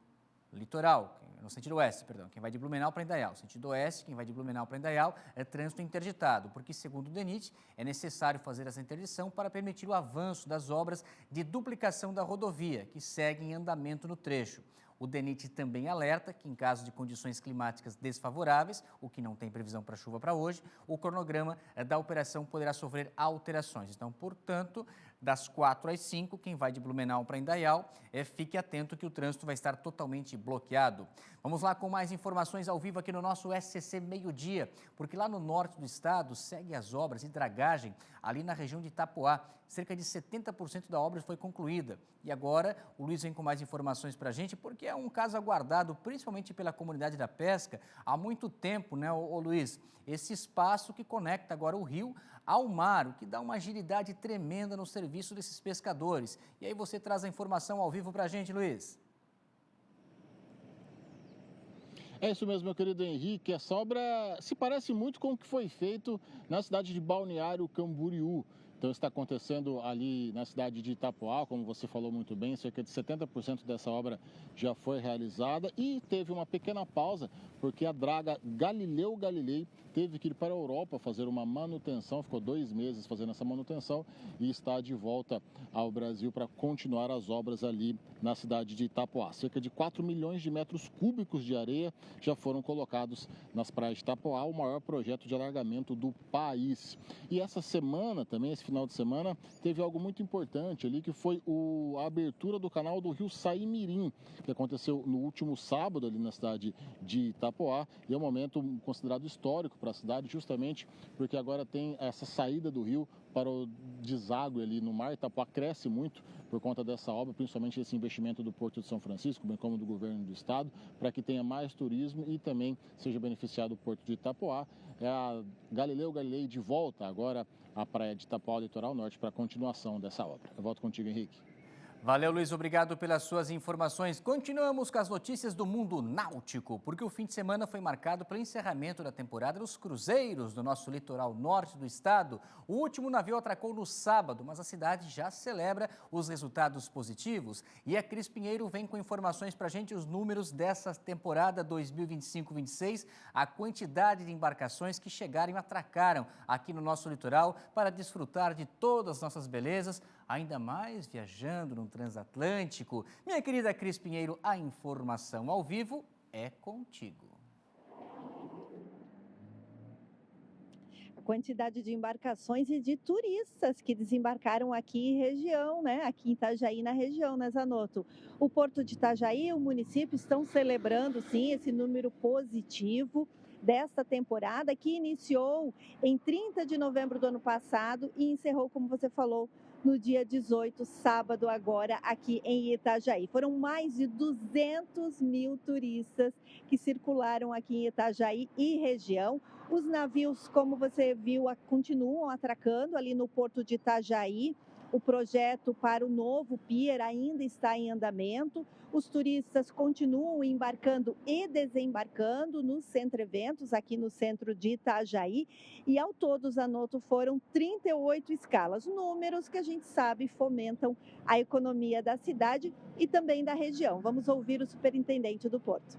litoral. no sentido oeste, perdão, quem vai de Blumenau para Indaial. Sentido oeste, quem vai de Blumenau para Indaial é trânsito interditado, porque, segundo o DENIT, é necessário fazer essa interdição para permitir o avanço das obras de duplicação da rodovia, que segue em andamento no trecho. O DENIT também alerta que, em caso de condições climáticas desfavoráveis, o que não tem previsão para chuva para hoje, o cronograma da operação poderá sofrer alterações. Então, portanto, das 4 às 5, quem vai de Blumenau para Indaial, fique atento que o trânsito vai estar totalmente bloqueado. Vamos lá com mais informações ao vivo aqui no nosso SCC Meio-Dia, porque lá no norte do estado segue as obras de dragagem ali na região de Itapoá. Cerca de 70% da obra foi concluída. E agora o Luiz vem com mais informações para a gente, porque é um caso aguardado, principalmente pela comunidade da pesca, há muito tempo, né, ô Luiz? Esse espaço que conecta agora o rio ao mar, o que dá uma agilidade tremenda no serviço desses pescadores. E aí você traz a informação ao vivo para a gente, Luiz. É isso mesmo, meu querido Henrique. Essa obra se parece muito com o que foi feito na cidade de Balneário Camboriú. Então, está acontecendo ali na cidade de Itapoá, como você falou muito bem, cerca de 70% dessa obra já foi realizada e teve uma pequena pausa, porque a draga Galileu Galilei teve que ir para a Europa fazer uma manutenção, ficou 2 meses fazendo essa manutenção e está de volta ao Brasil para continuar as obras ali na cidade de Itapoá. Cerca de 4 milhões de metros cúbicos de areia já foram colocados nas praias de Itapoá, o maior projeto de alargamento do país. E essa semana também, esse final de semana, teve algo muito importante ali, que foi a abertura do canal do rio Saimirim, que aconteceu no último sábado ali na cidade de Itapoá, e é um momento considerado histórico para a cidade, justamente porque agora tem essa saída do rio para o deságue ali no mar. Itapoá cresce muito por conta dessa obra, principalmente esse investimento do Porto de São Francisco, bem como do governo do estado, para que tenha mais turismo e também seja beneficiado o Porto de Itapoá. É a Galileu Galilei de volta agora à praia de Itapoá, litoral norte, para a continuação dessa obra. Eu volto contigo, Henrique. Valeu, Luiz, obrigado pelas suas informações. Continuamos com as notícias do mundo náutico, porque o fim de semana foi marcado pelo encerramento da temporada dos cruzeiros do nosso litoral norte do estado. O último navio atracou no sábado, mas a cidade já celebra os resultados positivos. E a Cris Pinheiro vem com informações para a gente, os números dessa temporada 2025-26, a quantidade de embarcações que chegaram e atracaram aqui no nosso litoral para desfrutar de todas as nossas belezas, ainda mais viajando no transatlântico. Minha querida Cris Pinheiro, a informação ao vivo é contigo. A quantidade de embarcações e de turistas que desembarcaram aqui em região, né? Aqui em Itajaí, na região, né, Zanotto? O Porto de Itajaí e o município estão celebrando, sim, esse número positivo desta temporada, que iniciou em 30 de novembro do ano passado e encerrou, como você falou, no dia 18, sábado agora, aqui em Itajaí. Foram mais de 200 mil turistas que circularam aqui em Itajaí e região. Os navios, como você viu, continuam atracando ali no Porto de Itajaí. O projeto para o novo pier ainda está em andamento. Os turistas continuam embarcando e desembarcando no Centro Eventos, aqui no centro de Itajaí. E ao todo, Zanotto, foram 38 escalas. Números que a gente sabe fomentam a economia da cidade e também da região. Vamos ouvir o superintendente do Porto.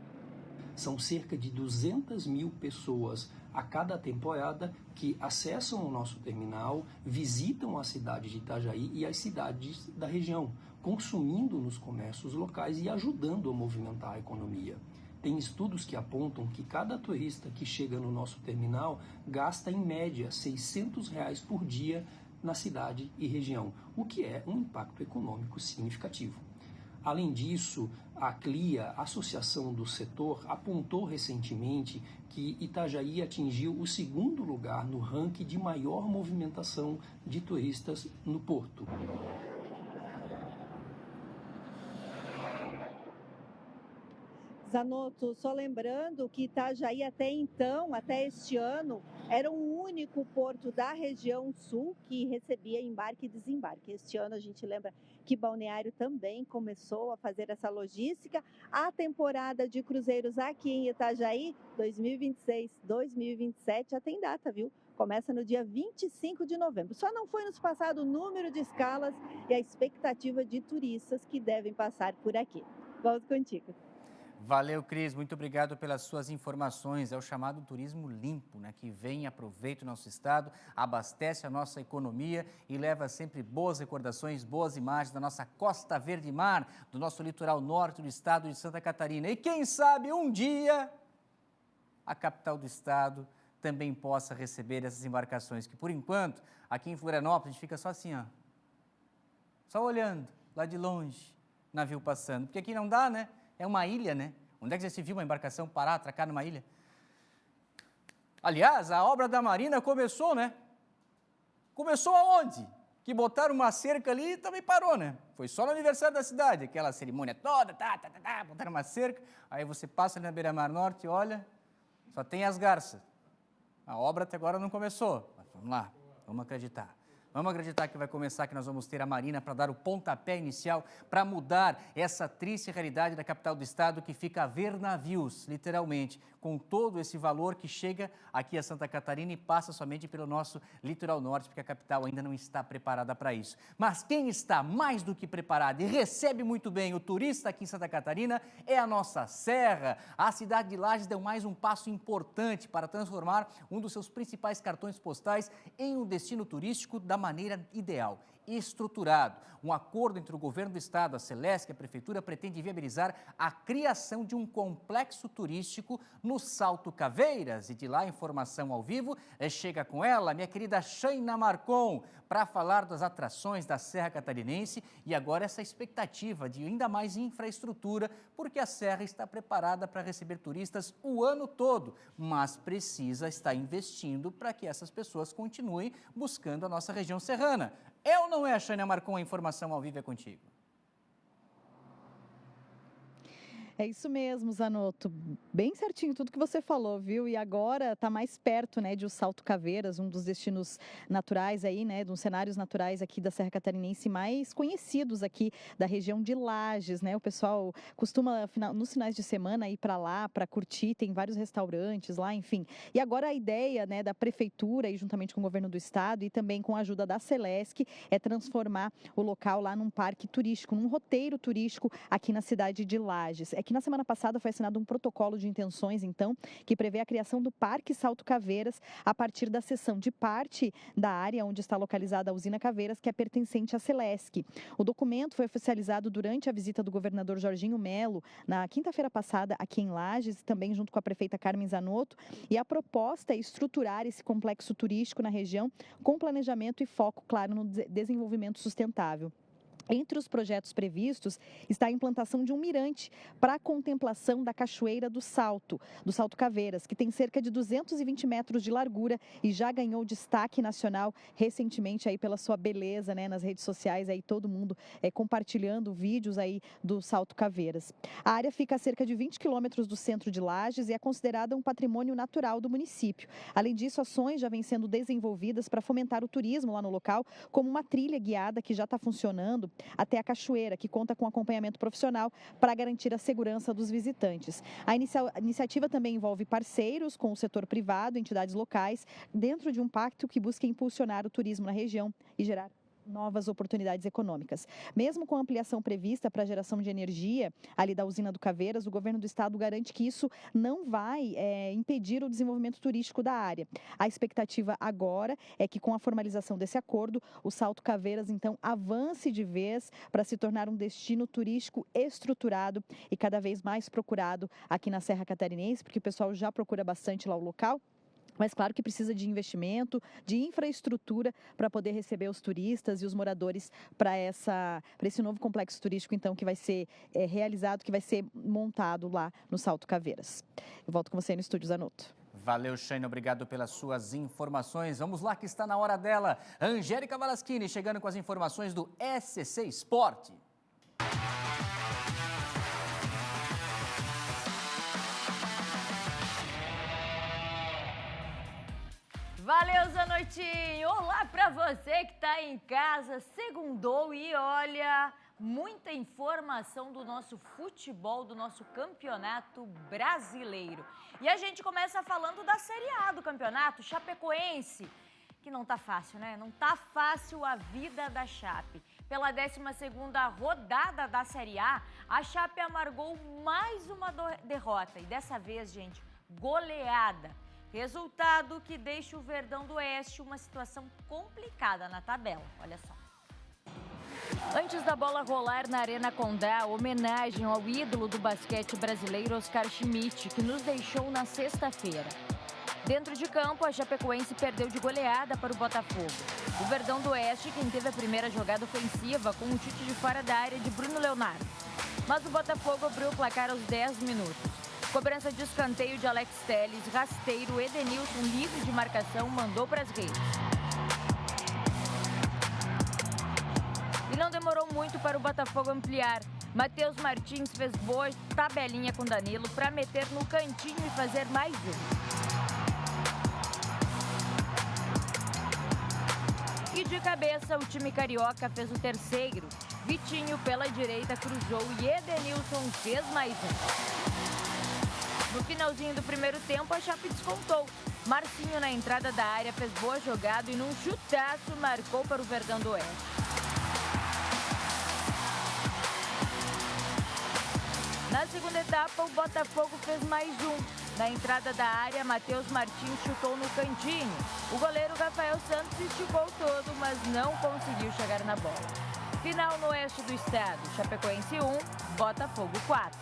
São cerca de 200 mil pessoas a cada temporada que acessam o nosso terminal, visitam a cidade de Itajaí e as cidades da região, consumindo nos comércios locais e ajudando a movimentar a economia. Tem estudos que apontam que cada turista que chega no nosso terminal gasta, em média, R$ 600 por dia na cidade e região, o que é um impacto econômico significativo. Além disso, a CLIA, a Associação do Setor, apontou recentemente que Itajaí atingiu o 2º lugar no ranking de maior movimentação de turistas no Porto. Zanotto, só lembrando que Itajaí até então, até este ano, era o único porto da região sul que recebia embarque e desembarque. Este ano a gente lembra que Balneário também começou a fazer essa logística. A temporada de cruzeiros aqui em Itajaí, 2026-2027, já tem data, viu? Começa no dia 25 de novembro. Só não foi nos passado o número de escalas e a expectativa de turistas que devem passar por aqui. Volto contigo. Valeu, Cris. Muito obrigado pelas suas informações. É o chamado turismo limpo, né? Que vem, aproveita o nosso estado, abastece a nossa economia e leva sempre boas recordações, boas imagens da nossa Costa Verde Mar, do nosso litoral norte do estado de Santa Catarina. E quem sabe um dia a capital do estado também possa receber essas embarcações, que por enquanto, aqui em Florianópolis, a gente fica só assim, ó, só olhando, lá de longe, navio passando. Porque aqui não dá, né? É uma ilha, né? Onde é que já se viu uma embarcação parar, atracar numa ilha? Aliás, a obra da Marina começou, né? Começou aonde? Que botaram uma cerca ali e também parou, né? Foi só no aniversário da cidade, aquela cerimônia toda, botaram uma cerca, aí você passa ali na beira-mar norte e olha, só tem as garças. A obra até agora não começou, mas vamos lá, vamos acreditar. Vamos acreditar que vai começar, que nós vamos ter a Marina para dar o pontapé inicial, para mudar essa triste realidade da capital do estado, que fica a ver navios, literalmente, com todo esse valor que chega aqui a Santa Catarina e passa somente pelo nosso litoral norte, porque a capital ainda não está preparada para isso. Mas quem está mais do que preparado e recebe muito bem o turista aqui em Santa Catarina é a nossa Serra. A cidade de Lages deu mais um passo importante para transformar um dos seus principais cartões postais em um destino turístico da maneira ideal, estruturado. Um acordo entre o governo do estado, a Celesc e a prefeitura pretende viabilizar a criação de um complexo turístico no Salto Caveiras. E de lá, informação ao vivo, chega com ela, minha querida Shaina Marcon, para falar das atrações da Serra Catarinense e agora essa expectativa de ainda mais infraestrutura, porque a Serra está preparada para receber turistas o ano todo, mas precisa estar investindo para que essas pessoas continuem buscando a nossa região serrana. É ou não é, Shaina Marcon? A informação ao vivo é contigo. É isso mesmo, Zanotto. Bem certinho tudo que você falou, viu? E agora está mais perto, né, de o Salto Caveiras, um dos destinos naturais aí, né, dos cenários naturais aqui da Serra Catarinense mais conhecidos aqui da região de Lages, né? O pessoal costuma nos finais de semana ir para lá para curtir, tem vários restaurantes lá, enfim. E agora a ideia, né, da prefeitura e juntamente com o governo do estado e também com a ajuda da Celesc é transformar o local lá num parque turístico, num roteiro turístico aqui na cidade de Lages. É que na semana passada foi assinado um protocolo de intenções, então, que prevê a criação do Parque Salto Caveiras a partir da cessão de parte da área onde está localizada a usina Caveiras, que é pertencente à Celesc. O documento foi oficializado durante a visita do governador Jorginho Melo na quinta-feira passada aqui em Lages, também junto com a prefeita Carmen Zanotto, e a proposta é estruturar esse complexo turístico na região com planejamento e foco, claro, no desenvolvimento sustentável. Entre os projetos previstos está a implantação de um mirante para a contemplação da Cachoeira do Salto Caveiras, que tem cerca de 220 metros de largura e já ganhou destaque nacional recentemente aí pela sua beleza, né, nas redes sociais, aí todo mundo compartilhando vídeos aí do Salto Caveiras. A área fica a cerca de 20 quilômetros do centro de Lages e é considerada um patrimônio natural do município. Além disso, ações já vêm sendo desenvolvidas para fomentar o turismo lá no local, como uma trilha guiada que já está funcionando até a cachoeira, que conta com acompanhamento profissional para garantir a segurança dos visitantes. A iniciativa também envolve parceiros com o setor privado, entidades locais, dentro de um pacto que busca impulsionar o turismo na região e gerar novas oportunidades econômicas. Mesmo com a ampliação prevista para a geração de energia ali da usina do Caveiras, o governo do estado garante que isso não vai impedir o desenvolvimento turístico da área. A expectativa agora é que com a formalização desse acordo, o Salto Caveiras então avance de vez para se tornar um destino turístico estruturado e cada vez mais procurado aqui na Serra Catarinense, porque o pessoal já procura bastante lá o local. Mas claro que precisa de investimento, de infraestrutura para poder receber os turistas e os moradores para esse novo complexo turístico, então, que vai ser realizado, que vai ser montado lá no Salto Caveiras. Eu volto com você no estúdio, Zanotto. Valeu, Shaina, obrigado pelas suas informações. Vamos lá que está na hora dela. Angélica Valaschini chegando com as informações do SCC Esporte. Valeu, Zanottinho! Olá pra você que tá em casa, segundou e olha, muita informação do nosso futebol, do nosso campeonato brasileiro. E a gente começa falando da Série A do campeonato, Chapecoense, que não tá fácil, né? Não tá fácil a vida da Chape. pela 12ª rodada da Série A, a Chape amargou mais uma derrota. E dessa vez, gente, goleada. Resultado que deixa o Verdão do Oeste uma situação complicada na tabela. Olha só. Antes da bola rolar na Arena Condá, homenagem ao ídolo do basquete brasileiro Oscar Schmidt, que nos deixou na sexta-feira. Dentro de campo, a Chapecoense perdeu de goleada para o Botafogo. O Verdão do Oeste, quem teve a primeira jogada ofensiva com um chute de fora da área de Bruno Leonardo. Mas o Botafogo abriu o placar aos 10 minutos. Cobrança de escanteio de Alex Telles, rasteiro, Edenilson, livre de marcação, mandou para as redes. E não demorou muito para o Botafogo ampliar. Matheus Martins fez boa tabelinha com Danilo para meter no cantinho e fazer mais um. E de cabeça, o time carioca fez o terceiro. Vitinho pela direita cruzou e Edenilson fez mais um. No finalzinho do primeiro tempo, a Chape descontou. Marcinho, na entrada da área, fez boa jogada e num chutaço marcou para o Verdão do Oeste. Na segunda etapa, o Botafogo fez mais um. Na entrada da área, Matheus Martins chutou no cantinho. O goleiro Rafael Santos esticou todo, mas não conseguiu chegar na bola. Final no oeste do estado, Chapecoense 1, Botafogo 4.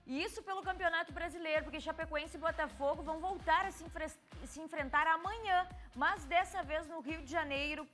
E isso pelo Campeonato Brasileiro, porque Chapecoense e Botafogo vão voltar a se enfrentar amanhã, mas dessa vez no Rio de Janeiro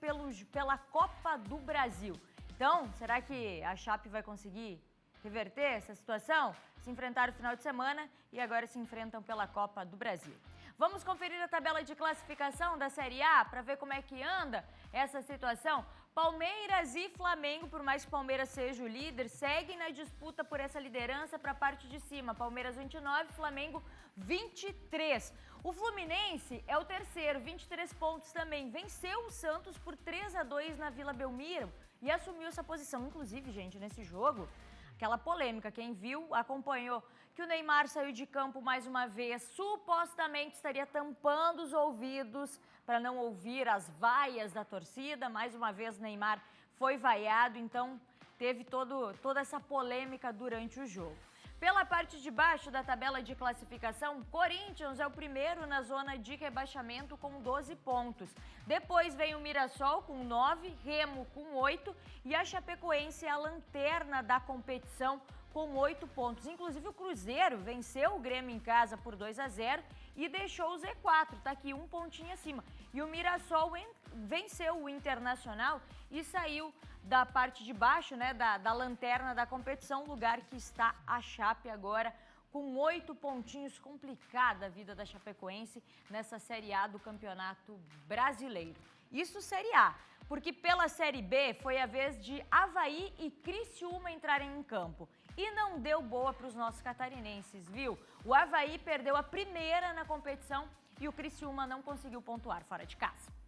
pela Copa do Brasil. Então, será que a Chape vai conseguir reverter essa situação? Se enfrentaram no final de semana e agora se enfrentam pela Copa do Brasil. Vamos conferir a tabela de classificação da Série A para ver como é que anda essa situação. Palmeiras e Flamengo, por mais que Palmeiras seja o líder, seguem na disputa por essa liderança para a parte de cima. Palmeiras 29, Flamengo 23. O Fluminense é o terceiro, 23 pontos também. Venceu o Santos por 3-2 na Vila Belmiro e assumiu essa posição. Inclusive, gente, nesse jogo, aquela polêmica, quem viu, acompanhou, que o Neymar saiu de campo mais uma vez, supostamente estaria tampando os ouvidos para não ouvir as vaias da torcida. Mais uma vez, Neymar foi vaiado, então teve toda essa polêmica durante o jogo. Pela parte de baixo da tabela de classificação, Corinthians é o primeiro na zona de rebaixamento com 12 pontos. Depois vem o Mirassol com 9, Remo com 8 e a Chapecoense é a lanterna da competição com 8 pontos. Inclusive o Cruzeiro venceu o Grêmio em casa por 2-0 e deixou o Z4, está aqui um pontinho acima. E o Mirassol venceu o Internacional e saiu da parte de baixo, né, da lanterna da competição, lugar que está a Chape agora com 8 pontinhos. Complicada a vida da Chapecoense nessa Série A do Campeonato Brasileiro. Isso Série A, porque pela Série B foi a vez de Avaí e Criciúma entrarem em campo. E não deu boa para os nossos catarinenses, viu? O Avaí perdeu a primeira na competição e o Criciúma não conseguiu pontuar fora de casa.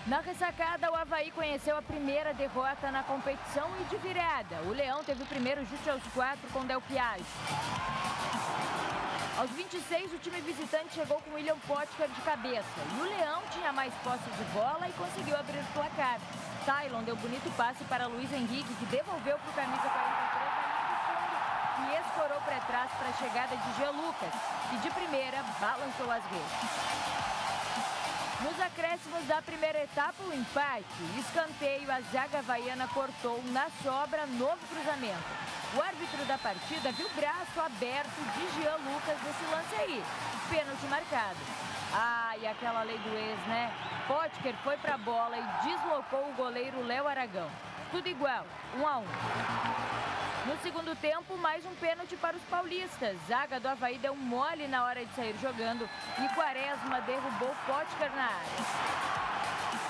Na ressacada, o Avaí conheceu a primeira derrota na competição e de virada. O Leão teve o primeiro chute aos 4 com Del Piage. Aos 26, o time visitante chegou com William Potker de cabeça. E o Leão tinha mais posse de bola e conseguiu abrir o placar. Tylon deu bonito passe para Luiz Henrique, que devolveu para o camisa 43 e escorou para trás para a chegada de Jean Lucas, que de primeira balançou as redes. Nos acréscimos da primeira etapa, o empate, escanteio, a zaga havaiana cortou na sobra, novo cruzamento. O árbitro da partida viu o braço aberto de Jean Lucas nesse lance aí. Pênalti marcado. Ah, e aquela lei do ex, né? Potker foi pra bola e deslocou o goleiro Léo Aragão. Tudo igual, 1-1. No segundo tempo, mais um pênalti para os paulistas. Zaga do Avaí deu mole na hora de sair jogando e Quaresma derrubou Potker na área.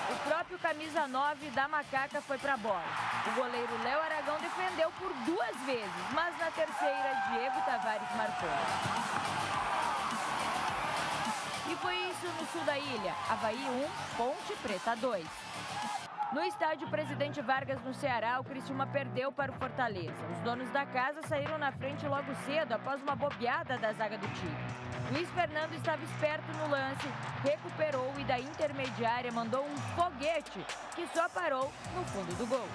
O próprio camisa 9 da Macaca foi para a bola. O goleiro Léo Aragão defendeu por 2 vezes, mas na terceira, Diego Tavares marcou. E foi isso no sul da ilha. Avaí 1, Ponte Preta 2. No estádio Presidente Vargas, no Ceará, o Criciúma perdeu para o Fortaleza. Os donos da casa saíram na frente logo cedo, após uma bobeada da zaga do time. Luiz Fernando estava esperto no lance, recuperou e da intermediária mandou um foguete que só parou no fundo do gol.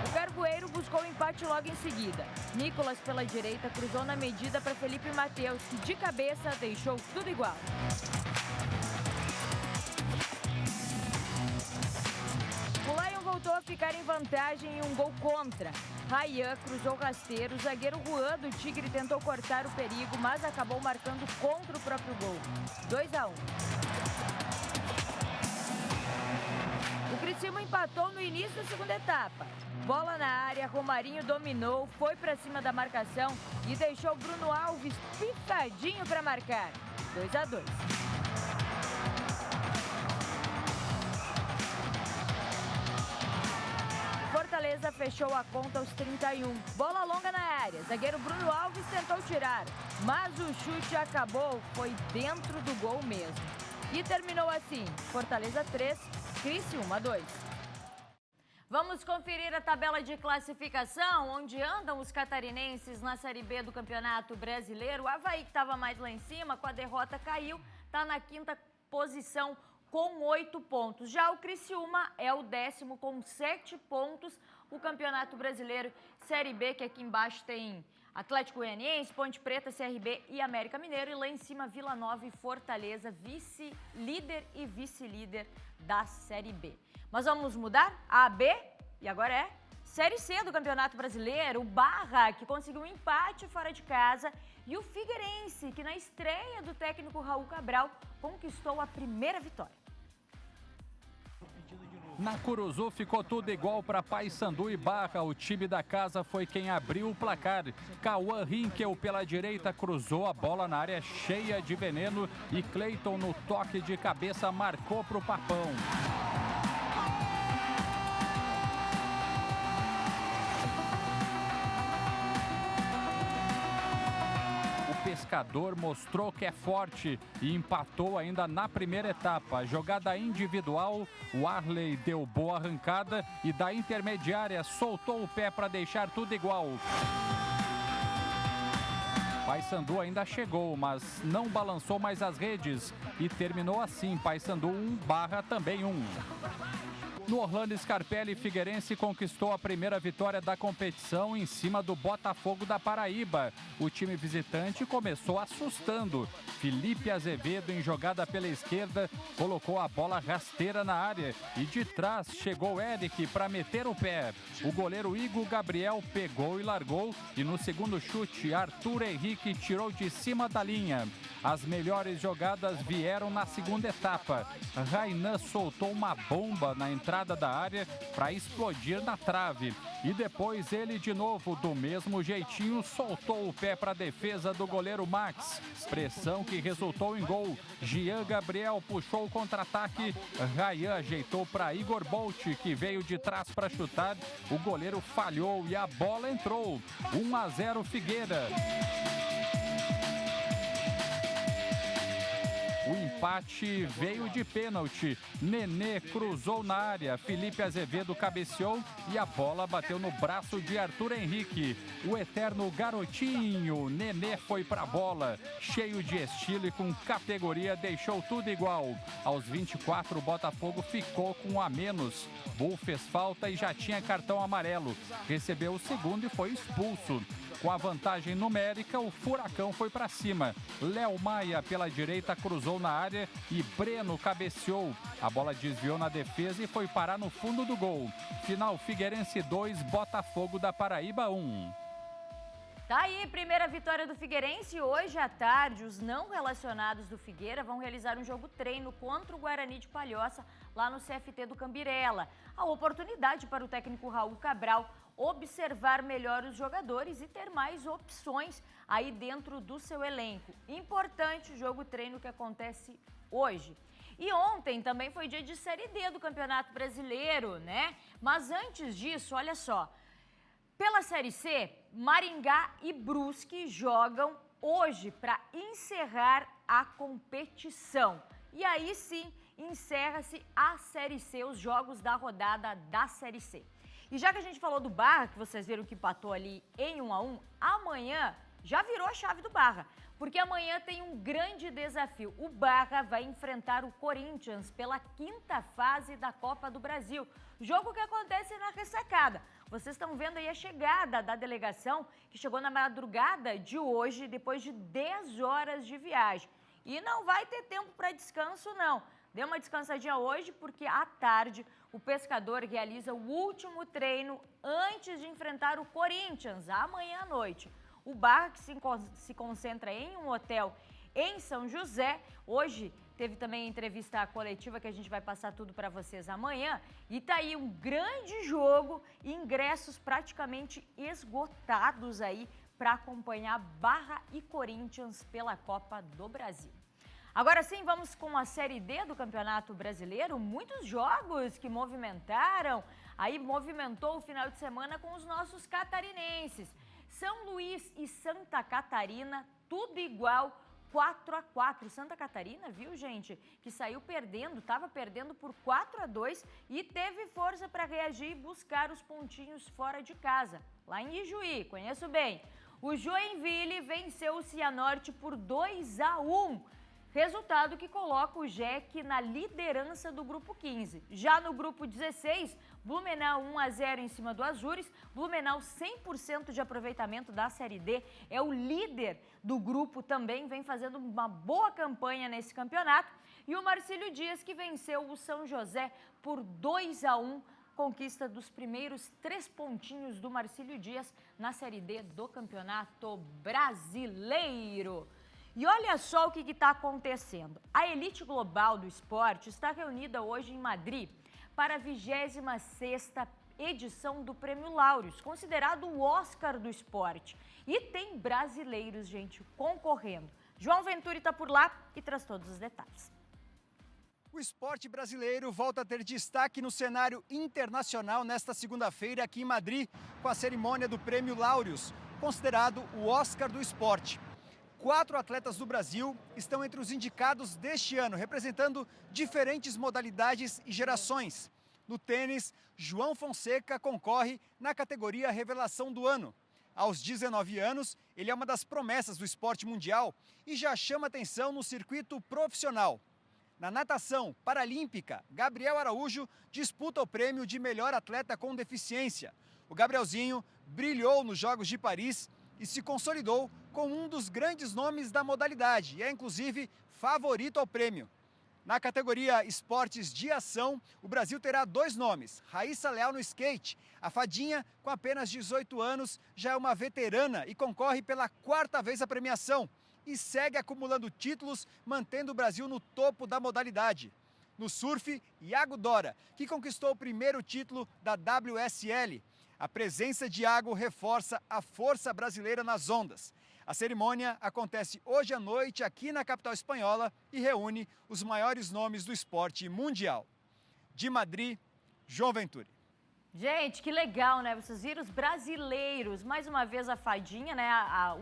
O Carvoeiro buscou o empate logo em seguida. Nicolas, pela direita, cruzou na medida para Felipe Matheus, que de cabeça deixou tudo igual. O Lion voltou a ficar em vantagem em um gol contra. Rayan cruzou rasteiro, o zagueiro Juan do Tigre tentou cortar o perigo, mas acabou marcando contra o próprio gol. 2-1. O Criciúma empatou no início da segunda etapa. Bola na área, Romarinho dominou, foi para cima da marcação e deixou Bruno Alves picadinho para marcar. 2-2. Fortaleza fechou a conta aos 31. Bola longa na área. Zagueiro Bruno Alves tentou tirar, mas o chute acabou, foi dentro do gol mesmo. E terminou assim: Fortaleza 3, Criciúma 2. Vamos conferir a tabela de classificação, onde andam os catarinenses na Série B do Campeonato Brasileiro. O Avaí, que estava mais lá em cima, com a derrota caiu, está na 5ª posição com 8 pontos. Já o Criciúma é o 10º com 7 pontos. O Campeonato Brasileiro Série B, que aqui embaixo tem Atlético Goianiense, Ponte Preta, CRB e América Mineiro. E lá em cima, Vila Nova e Fortaleza, vice-líder e vice-líder da Série B. Mas vamos mudar? A, B, e agora é Série C do Campeonato Brasileiro. O Barra, que conseguiu um empate fora de casa. E o Figueirense, que na estreia do técnico Raul Cabral, conquistou a primeira vitória. Na Curuzu ficou tudo igual para Paysandu e Barra. O time da casa foi quem abriu o placar. Cauã Rinkel pela direita cruzou a bola na área cheia de veneno e Cleiton no toque de cabeça marcou para o Papão. Pescador mostrou que é forte e empatou ainda na primeira etapa. Jogada individual, o Arley deu boa arrancada e da intermediária soltou o pé para deixar tudo igual. Paysandu ainda chegou, mas não balançou mais as redes e terminou assim, Paysandu 1, Barra também 1. No Orlando Scarpelli, Figueirense conquistou a primeira vitória da competição em cima do Botafogo da Paraíba. O time visitante começou assustando. Felipe Azevedo, em jogada pela esquerda, colocou a bola rasteira na área e de trás chegou Eric para meter o pé. O goleiro Igor Gabriel pegou e largou e no segundo chute, Arthur Henrique tirou de cima da linha. As melhores jogadas vieram na segunda etapa. Rainan soltou uma bomba na entrada da área para explodir na trave. E depois ele de novo, do mesmo jeitinho, soltou o pé para a defesa do goleiro Max. Pressão que resultou em gol. Jean Gabriel puxou o contra-ataque. Ryan ajeitou para Igor Bolt, que veio de trás para chutar. O goleiro falhou e a bola entrou. 1-0 Figueira. O empate veio de pênalti. Nenê cruzou na área. Felipe Azevedo cabeceou e a bola bateu no braço de Arthur Henrique. O eterno garotinho Nenê foi para a bola. Cheio de estilo e com categoria, deixou tudo igual. Aos 24, o Botafogo ficou com 1 a menos. Bull fez falta e já tinha cartão amarelo. Recebeu o segundo e foi expulso. Com a vantagem numérica, o Furacão foi para cima. Léo Maia, pela direita, cruzou na área e Breno cabeceou. A bola desviou na defesa e foi parar no fundo do gol. Final Figueirense 2, Botafogo da Paraíba 1. Tá aí, primeira vitória do Figueirense. Hoje à tarde, os não relacionados do Figueira vão realizar um jogo treino contra o Guarani de Palhoça, lá no CFT do Cambirela. A oportunidade para o técnico Raul Cabral observar melhor os jogadores e ter mais opções aí dentro do seu elenco. Importante o jogo treino que acontece hoje. E ontem também foi dia de Série D do Campeonato Brasileiro, né? Mas antes disso, olha só. Pela Série C, Maringá e Brusque jogam hoje para encerrar a competição. E aí sim, encerra-se a Série C, os jogos da rodada da Série C. E já que a gente falou do Barra, que vocês viram que empatou ali em 1-1, amanhã já virou a chave do Barra, porque amanhã tem um grande desafio. O Barra vai enfrentar o Corinthians pela 5ª fase da Copa do Brasil, jogo que acontece na Ressacada. Vocês estão vendo aí a chegada da delegação, que chegou na madrugada de hoje, depois de 10 horas de viagem. E não vai ter tempo para descanso, não. Dê uma descansadinha hoje, porque à tarde o Pescador realiza o último treino antes de enfrentar o Corinthians, amanhã à noite. O Barra, que se concentra em um hotel em São José, hoje teve também a entrevista coletiva que a gente vai passar tudo para vocês amanhã. E tá aí um grande jogo, ingressos praticamente esgotados aí para acompanhar Barra e Corinthians pela Copa do Brasil. Agora sim, vamos com a Série D do Campeonato Brasileiro. Muitos jogos que movimentou o final de semana com os nossos catarinenses. São Luís e Santa Catarina, tudo igual, 4-4. Santa Catarina, viu, gente, que saiu perdendo, estava perdendo por 4-2 e teve força para reagir e buscar os pontinhos fora de casa, lá em Ijuí, conheço bem. O Joinville venceu o Cianorte por 2-1. Resultado que coloca o JEC na liderança do grupo 15. Já no grupo 16, Blumenau 1-0 em cima do Azures. Blumenau 100% de aproveitamento da Série D. É o líder do grupo também, vem fazendo uma boa campanha nesse campeonato. E o Marcílio Dias, que venceu o São José por 2-1. Conquista dos primeiros 3 pontinhos do Marcílio Dias na Série D do Campeonato Brasileiro. E olha só o que está acontecendo. A elite global do esporte está reunida hoje em Madrid para a 26ª edição do Prêmio Laureus, considerado o Oscar do esporte. E tem brasileiros, gente, concorrendo. João Venturi está por lá e traz todos os detalhes. O esporte brasileiro volta a ter destaque no cenário internacional nesta segunda-feira aqui em Madrid, com a cerimônia do Prêmio Laureus, considerado o Oscar do esporte. 4 atletas do Brasil estão entre os indicados deste ano, representando diferentes modalidades e gerações. No tênis, João Fonseca concorre na categoria Revelação do Ano. Aos 19 anos, ele é uma das promessas do esporte mundial e já chama atenção no circuito profissional. Na natação paralímpica, Gabriel Araújo disputa o prêmio de melhor atleta com deficiência. O Gabrielzinho brilhou nos Jogos de Paris e se consolidou como um dos grandes nomes da modalidade e é inclusive favorito ao prêmio. Na categoria Esportes de Ação, o Brasil terá 2 nomes. Raíssa Leal no skate. A fadinha, com apenas 18 anos, já é uma veterana e concorre pela 4ª vez à premiação e segue acumulando títulos, mantendo o Brasil no topo da modalidade. No surf, Iago Dora, que conquistou o primeiro título da WSL. A presença de Iago reforça a força brasileira nas ondas. A cerimônia acontece hoje à noite aqui na capital espanhola e reúne os maiores nomes do esporte mundial. De Madrid, João Venturi. Gente, que legal, né? Vocês viram os brasileiros, mais uma vez a fadinha, né?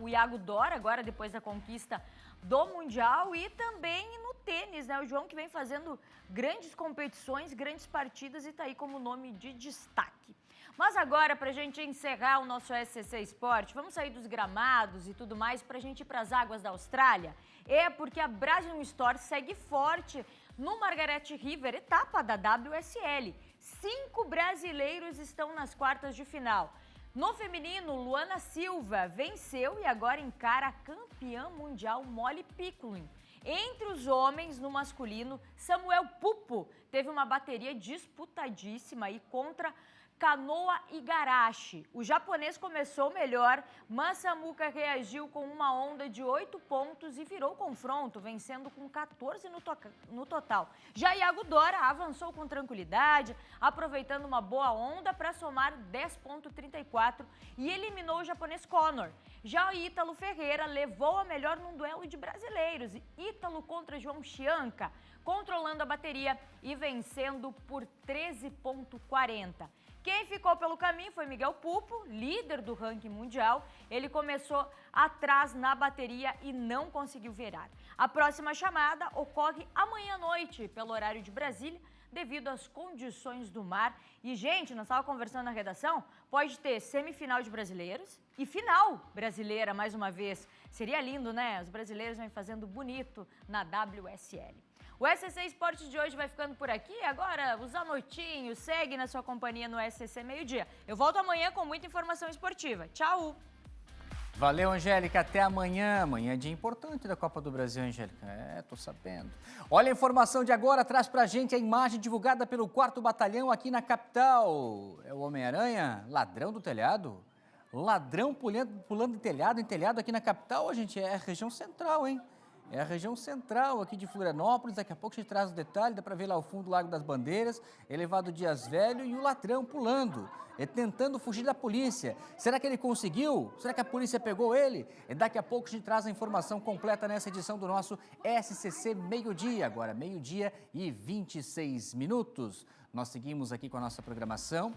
O Iago Dora, agora depois da conquista do Mundial, e também no tênis, né? O João que vem fazendo grandes competições, grandes partidas e tá aí como nome de destaque. Mas agora, para a gente encerrar o nosso SCC Esporte, vamos sair dos gramados e tudo mais para a gente ir para as águas da Austrália. É porque a Brazilian Store segue forte no Margaret River, etapa da WSL. 5 brasileiros estão nas quartas de final. No feminino, Luana Silva venceu e agora encara a campeã mundial Molly Picklin. Entre os homens, no masculino, Samuel Pupo teve uma bateria disputadíssima aí contra Kanoa Igarashi. O japonês começou melhor, mas Samuka reagiu com uma onda de 8 pontos e virou o confronto, vencendo com 14 no total. Já Iago Dora avançou com tranquilidade, aproveitando uma boa onda para somar 10,34 e eliminou o japonês Connor. Já o Ítalo Ferreira levou a melhor num duelo de brasileiros. Ítalo contra João Chianca. controlando a bateria e vencendo por 13,40. Quem ficou pelo caminho foi Miguel Pupo, líder do ranking mundial. Ele começou atrás na bateria e não conseguiu virar. A próxima chamada ocorre amanhã à noite, pelo horário de Brasília, devido às condições do mar. E, gente, nós estávamos conversando na redação, pode ter semifinal de brasileiros e final brasileira mais uma vez. Seria lindo, né? Os brasileiros vêm fazendo bonito na WSL. O SCC Esportes de hoje vai ficando por aqui. Agora, os Anoitinhos, segue na sua companhia no SCC Meio-Dia. Eu volto amanhã com muita informação esportiva. Tchau! Valeu, Angélica. Até amanhã. Amanhã é dia importante da Copa do Brasil, Angélica. Tô sabendo. Olha a informação de agora, traz pra gente a imagem divulgada pelo 4º Batalhão aqui na capital. É o Homem-Aranha, ladrão do telhado? Ladrão pulando em telhado aqui na capital, gente, é a região central, hein? É a região central aqui de Florianópolis. Daqui a pouco a gente traz o detalhe, dá para ver lá o fundo do Lago das Bandeiras, elevado Dias Velho e o ladrão pulando, tentando fugir da polícia. Será que ele conseguiu? Será que a polícia pegou ele? Daqui a pouco a gente traz a informação completa nessa edição do nosso SCC Meio-Dia. Agora, 12h26. Nós seguimos aqui com a nossa programação.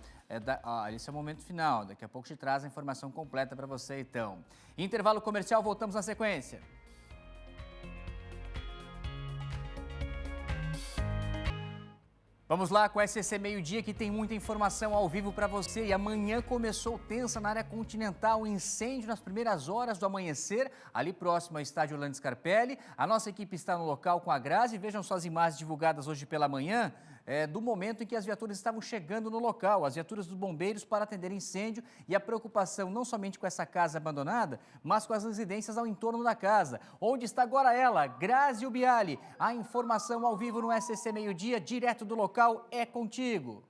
Esse é o momento final. Daqui a pouco a gente traz a informação completa para você, então. Intervalo comercial, voltamos na sequência. Vamos lá com o SCC Meio-Dia, que tem muita informação ao vivo para você. E amanhã começou tensa na área continental, um incêndio nas primeiras horas do amanhecer, ali próximo ao estádio Orlando Scarpelli. A nossa equipe está no local com a Grazi. Vejam só as imagens divulgadas hoje pela manhã, do momento em que as viaturas estavam chegando no local, as viaturas dos bombeiros para atender incêndio, e a preocupação não somente com essa casa abandonada, mas com as residências ao entorno da casa. Onde está agora ela, Grazi Ubiali? A informação ao vivo no SCC Meio-Dia, direto do local, é contigo.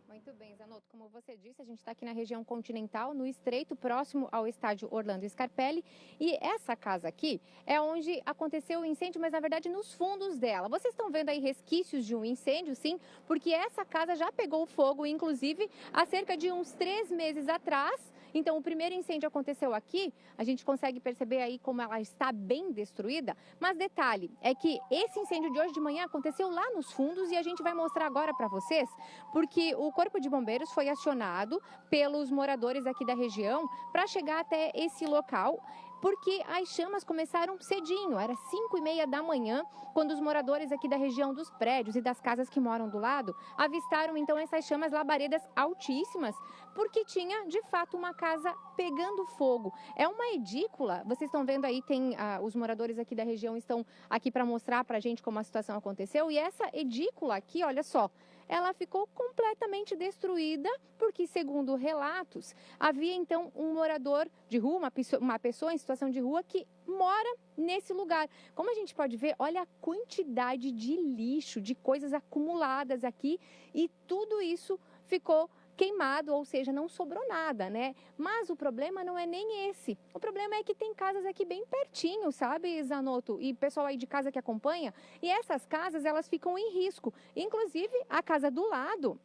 Muito bem, Zanotto, como você disse, a gente está aqui na região continental, no estreito, próximo ao estádio Orlando Scarpelli, e essa casa aqui é onde aconteceu o incêndio, mas na verdade nos fundos dela. Vocês estão vendo aí resquícios de um incêndio, sim, porque essa casa já pegou fogo, inclusive, há cerca de uns 3 meses atrás. Então, o primeiro incêndio aconteceu aqui, a gente consegue perceber aí como ela está bem destruída, mas detalhe, é que esse incêndio de hoje de manhã aconteceu lá nos fundos e a gente vai mostrar agora para vocês, porque o Corpo de Bombeiros foi acionado pelos moradores aqui da região para chegar até esse local, porque as chamas começaram cedinho, era 5h30 da manhã, quando os moradores aqui da região dos prédios e das casas que moram do lado avistaram então essas chamas labaredas altíssimas, porque tinha de fato uma casa pegando fogo. É uma edícula, vocês estão vendo aí, tem os moradores aqui da região estão aqui para mostrar para a gente como a situação aconteceu, e essa edícula aqui, olha só, ela ficou completamente destruída, porque, segundo relatos, havia então um morador de rua, uma pessoa em situação de rua que mora nesse lugar. Como a gente pode ver, olha a quantidade de lixo, de coisas acumuladas aqui, e tudo isso ficou queimado, ou seja, não sobrou nada, né? Mas o problema não é nem esse. O problema é que tem casas aqui bem pertinho, sabe, Zanotto? E pessoal aí de casa que acompanha, e essas casas, elas ficam em risco. Inclusive, a casa do lado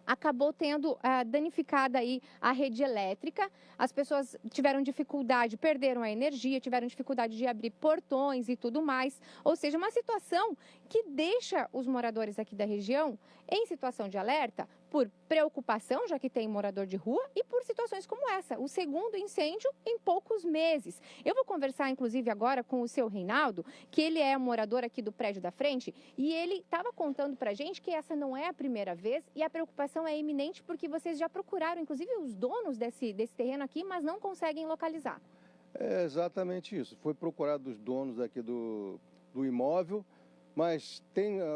acabou tendo danificada aí a rede elétrica, as pessoas tiveram dificuldade, perderam a energia, tiveram dificuldade de abrir portões e tudo mais, ou seja, uma situação que deixa os moradores aqui da região em situação de alerta por preocupação, já que tem morador de rua, e por situações como essa, o segundo incêndio em poucos meses. Eu vou conversar, inclusive, agora com o seu Reinaldo, que ele é morador aqui do prédio da frente, e ele estava contando pra gente que essa não é a primeira vez, e a preocupação é iminente porque vocês já procuraram, inclusive, os donos desse terreno aqui, mas não conseguem localizar. É exatamente isso. Foi procurado os donos aqui do imóvel, mas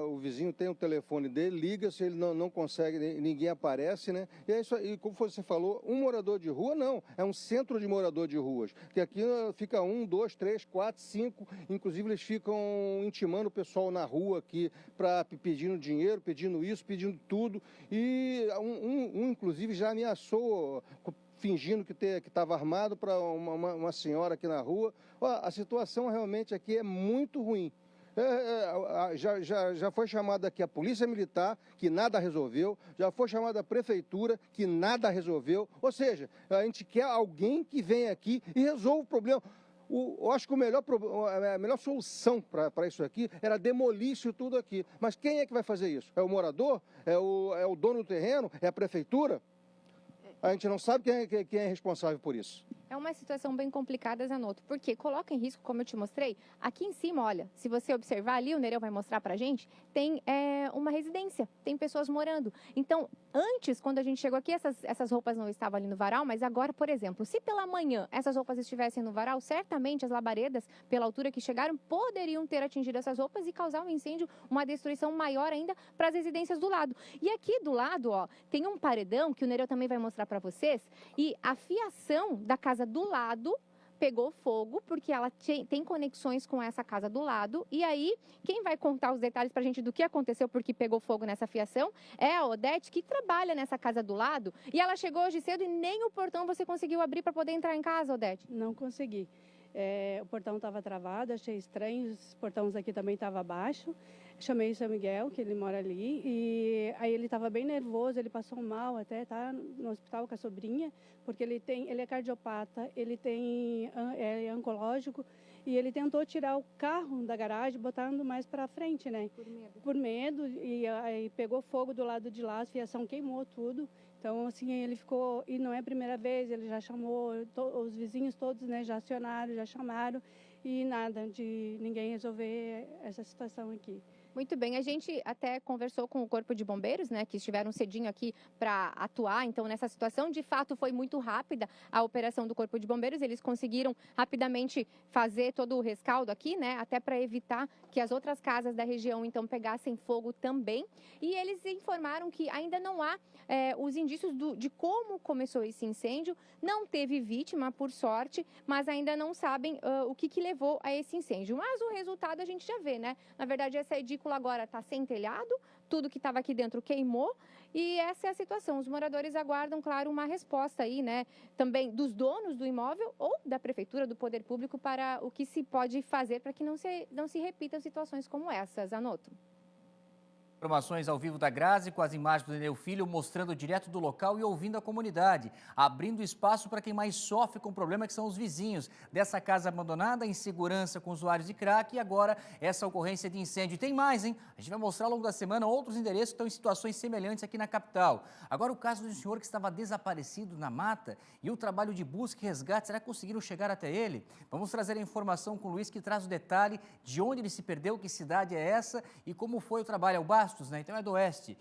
o vizinho tem o telefone dele, liga, se ele não consegue, ninguém aparece, né? E é isso aí, como você falou, um morador de rua não, é um centro de morador de ruas, que aqui fica 1, 2, 3, 4, 5, inclusive eles ficam intimando o pessoal na rua aqui, pedindo dinheiro, pedindo isso, pedindo tudo, e inclusive já ameaçou, fingindo que estava armado para uma senhora aqui na rua. A situação realmente aqui é muito ruim. Já foi chamada aqui a Polícia Militar, que nada resolveu, já foi chamada a Prefeitura, que nada resolveu, ou seja, a gente quer alguém que venha aqui e resolva o problema. Eu acho que a melhor solução para isso aqui era demolir isso tudo aqui. Mas quem é que vai fazer isso? É o morador? É o dono do terreno? É a prefeitura? A gente não sabe quem é responsável por isso. É uma situação bem complicada, Zanotto, porque coloca em risco, como eu te mostrei, aqui em cima, olha, se você observar ali, o Nereu vai mostrar pra gente, tem uma residência, tem pessoas morando. Então, antes, quando a gente chegou aqui, essas roupas não estavam ali no varal, mas agora, por exemplo, se pela manhã essas roupas estivessem no varal, certamente as labaredas, pela altura que chegaram, poderiam ter atingido essas roupas e causar um incêndio, uma destruição maior ainda para as residências do lado. E aqui do lado, ó, tem um paredão que o Nereu também vai mostrar para vocês, e a fiação da casa do lado pegou fogo, porque ela tem conexões com essa casa do lado. E aí, quem vai contar os detalhes pra gente do que aconteceu porque pegou fogo nessa fiação é a Odete, que trabalha nessa casa do lado. E ela chegou hoje cedo e nem o portão você conseguiu abrir para poder entrar em casa, Odete? Não consegui. O portão estava travado, achei estranho, os portões aqui também estavam abaixo. Chamei o seu Miguel, que ele mora ali, e aí ele estava bem nervoso, ele passou mal até, tá no hospital com a sobrinha, porque ele é cardiopata, ele é oncológico, e ele tentou tirar o carro da garagem, botando mais para frente, né? Por medo, e aí pegou fogo do lado de lá, a fiação queimou tudo. Então, assim, ele ficou, e não é a primeira vez, ele já chamou, os vizinhos todos, né, já acionaram, já chamaram, e nada de ninguém resolver essa situação aqui. Muito bem, a gente até conversou com o Corpo de Bombeiros, né, que estiveram cedinho aqui para atuar, então nessa situação, de fato foi muito rápida a operação do Corpo de Bombeiros, eles conseguiram rapidamente fazer todo o rescaldo aqui, né, até para evitar que as outras casas da região então pegassem fogo também, e eles informaram que ainda não há os indícios de como começou esse incêndio, não teve vítima, por sorte, mas ainda não sabem o que levou a esse incêndio, mas o resultado a gente já vê, né, na verdade essa edícula agora está sem telhado, tudo que estava aqui dentro queimou e essa é a situação. Os moradores aguardam, claro, uma resposta aí, né, também dos donos do imóvel ou da prefeitura, do poder público, para o que se pode fazer para que não se repitam situações como essa. Zanotto. Informações ao vivo da Grazi, com as imagens do Nereu Filho, mostrando direto do local e ouvindo a comunidade, abrindo espaço para quem mais sofre com o problema, que são os vizinhos dessa casa abandonada, insegurança com usuários de crack e agora essa ocorrência de incêndio. E tem mais, hein? A gente vai mostrar ao longo da semana outros endereços que estão em situações semelhantes aqui na capital. Agora o caso do senhor que estava desaparecido na mata e o trabalho de busca e resgate, será que conseguiram chegar até ele? Vamos trazer a informação com o Luiz, que traz o detalhe de onde ele se perdeu, que cidade é essa e como foi o trabalho. Ao Bastos, né? Então é do Oeste,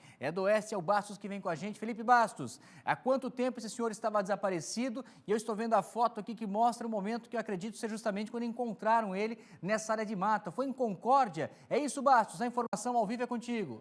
é o Bastos que vem com a gente. Felipe Bastos, há quanto tempo esse senhor estava desaparecido? E eu estou vendo a foto aqui que mostra o momento que eu acredito ser justamente quando encontraram ele nessa área de mata. Foi em Concórdia? É isso, Bastos, a informação ao vivo é contigo.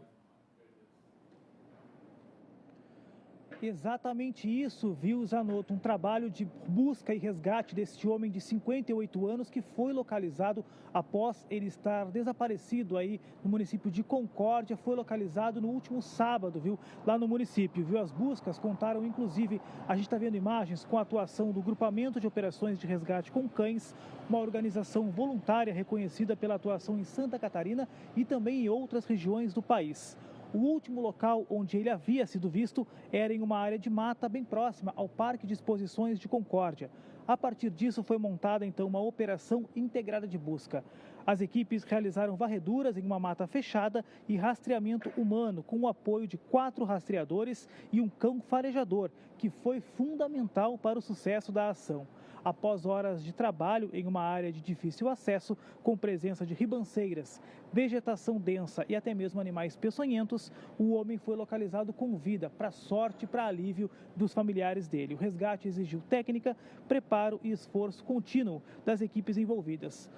Exatamente isso, viu, Zanotto? Um trabalho de busca e resgate deste homem de 58 anos que foi localizado após ele estar desaparecido aí no município de Concórdia. Foi localizado no último sábado, viu, lá no município, viu? As buscas contaram, inclusive, a gente está vendo imagens com a atuação do Grupamento de Operações de Resgate com Cães, uma organização voluntária reconhecida pela atuação em Santa Catarina e também em outras regiões do país. O último local onde ele havia sido visto era em uma área de mata bem próxima ao Parque de Exposições de Concórdia. A partir disso foi montada então uma operação integrada de busca. As equipes realizaram varreduras em uma mata fechada e rastreamento humano com o apoio de 4 rastreadores e um cão farejador, que foi fundamental para o sucesso da ação. Após horas de trabalho em uma área de difícil acesso, com presença de ribanceiras, vegetação densa e até mesmo animais peçonhentos, o homem foi localizado com vida, para sorte e para alívio dos familiares dele. O resgate exigiu técnica, preparo e esforço contínuo das equipes envolvidas.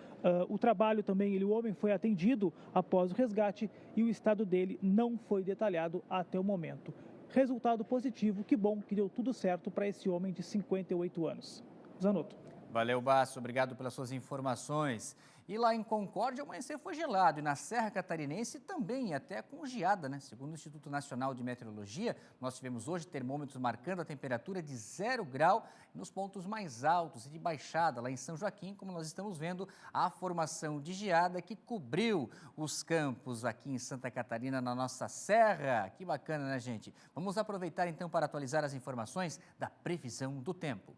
O trabalho também, o homem foi atendido após o resgate e o estado dele não foi detalhado até o momento. Resultado positivo, que bom que deu tudo certo para esse homem de 58 anos. Zanotto. Valeu, Bastos, obrigado pelas suas informações. E lá em Concórdia, o amanhecer foi gelado e na Serra Catarinense também, até com geada, né? Segundo o Instituto Nacional de Meteorologia, nós tivemos hoje termômetros marcando a temperatura de 0 grau nos pontos mais altos e de baixada, lá em São Joaquim, como nós estamos vendo, a formação de geada que cobriu os campos aqui em Santa Catarina, na nossa serra. Que bacana, né, gente? Vamos aproveitar então para atualizar as informações da previsão do tempo.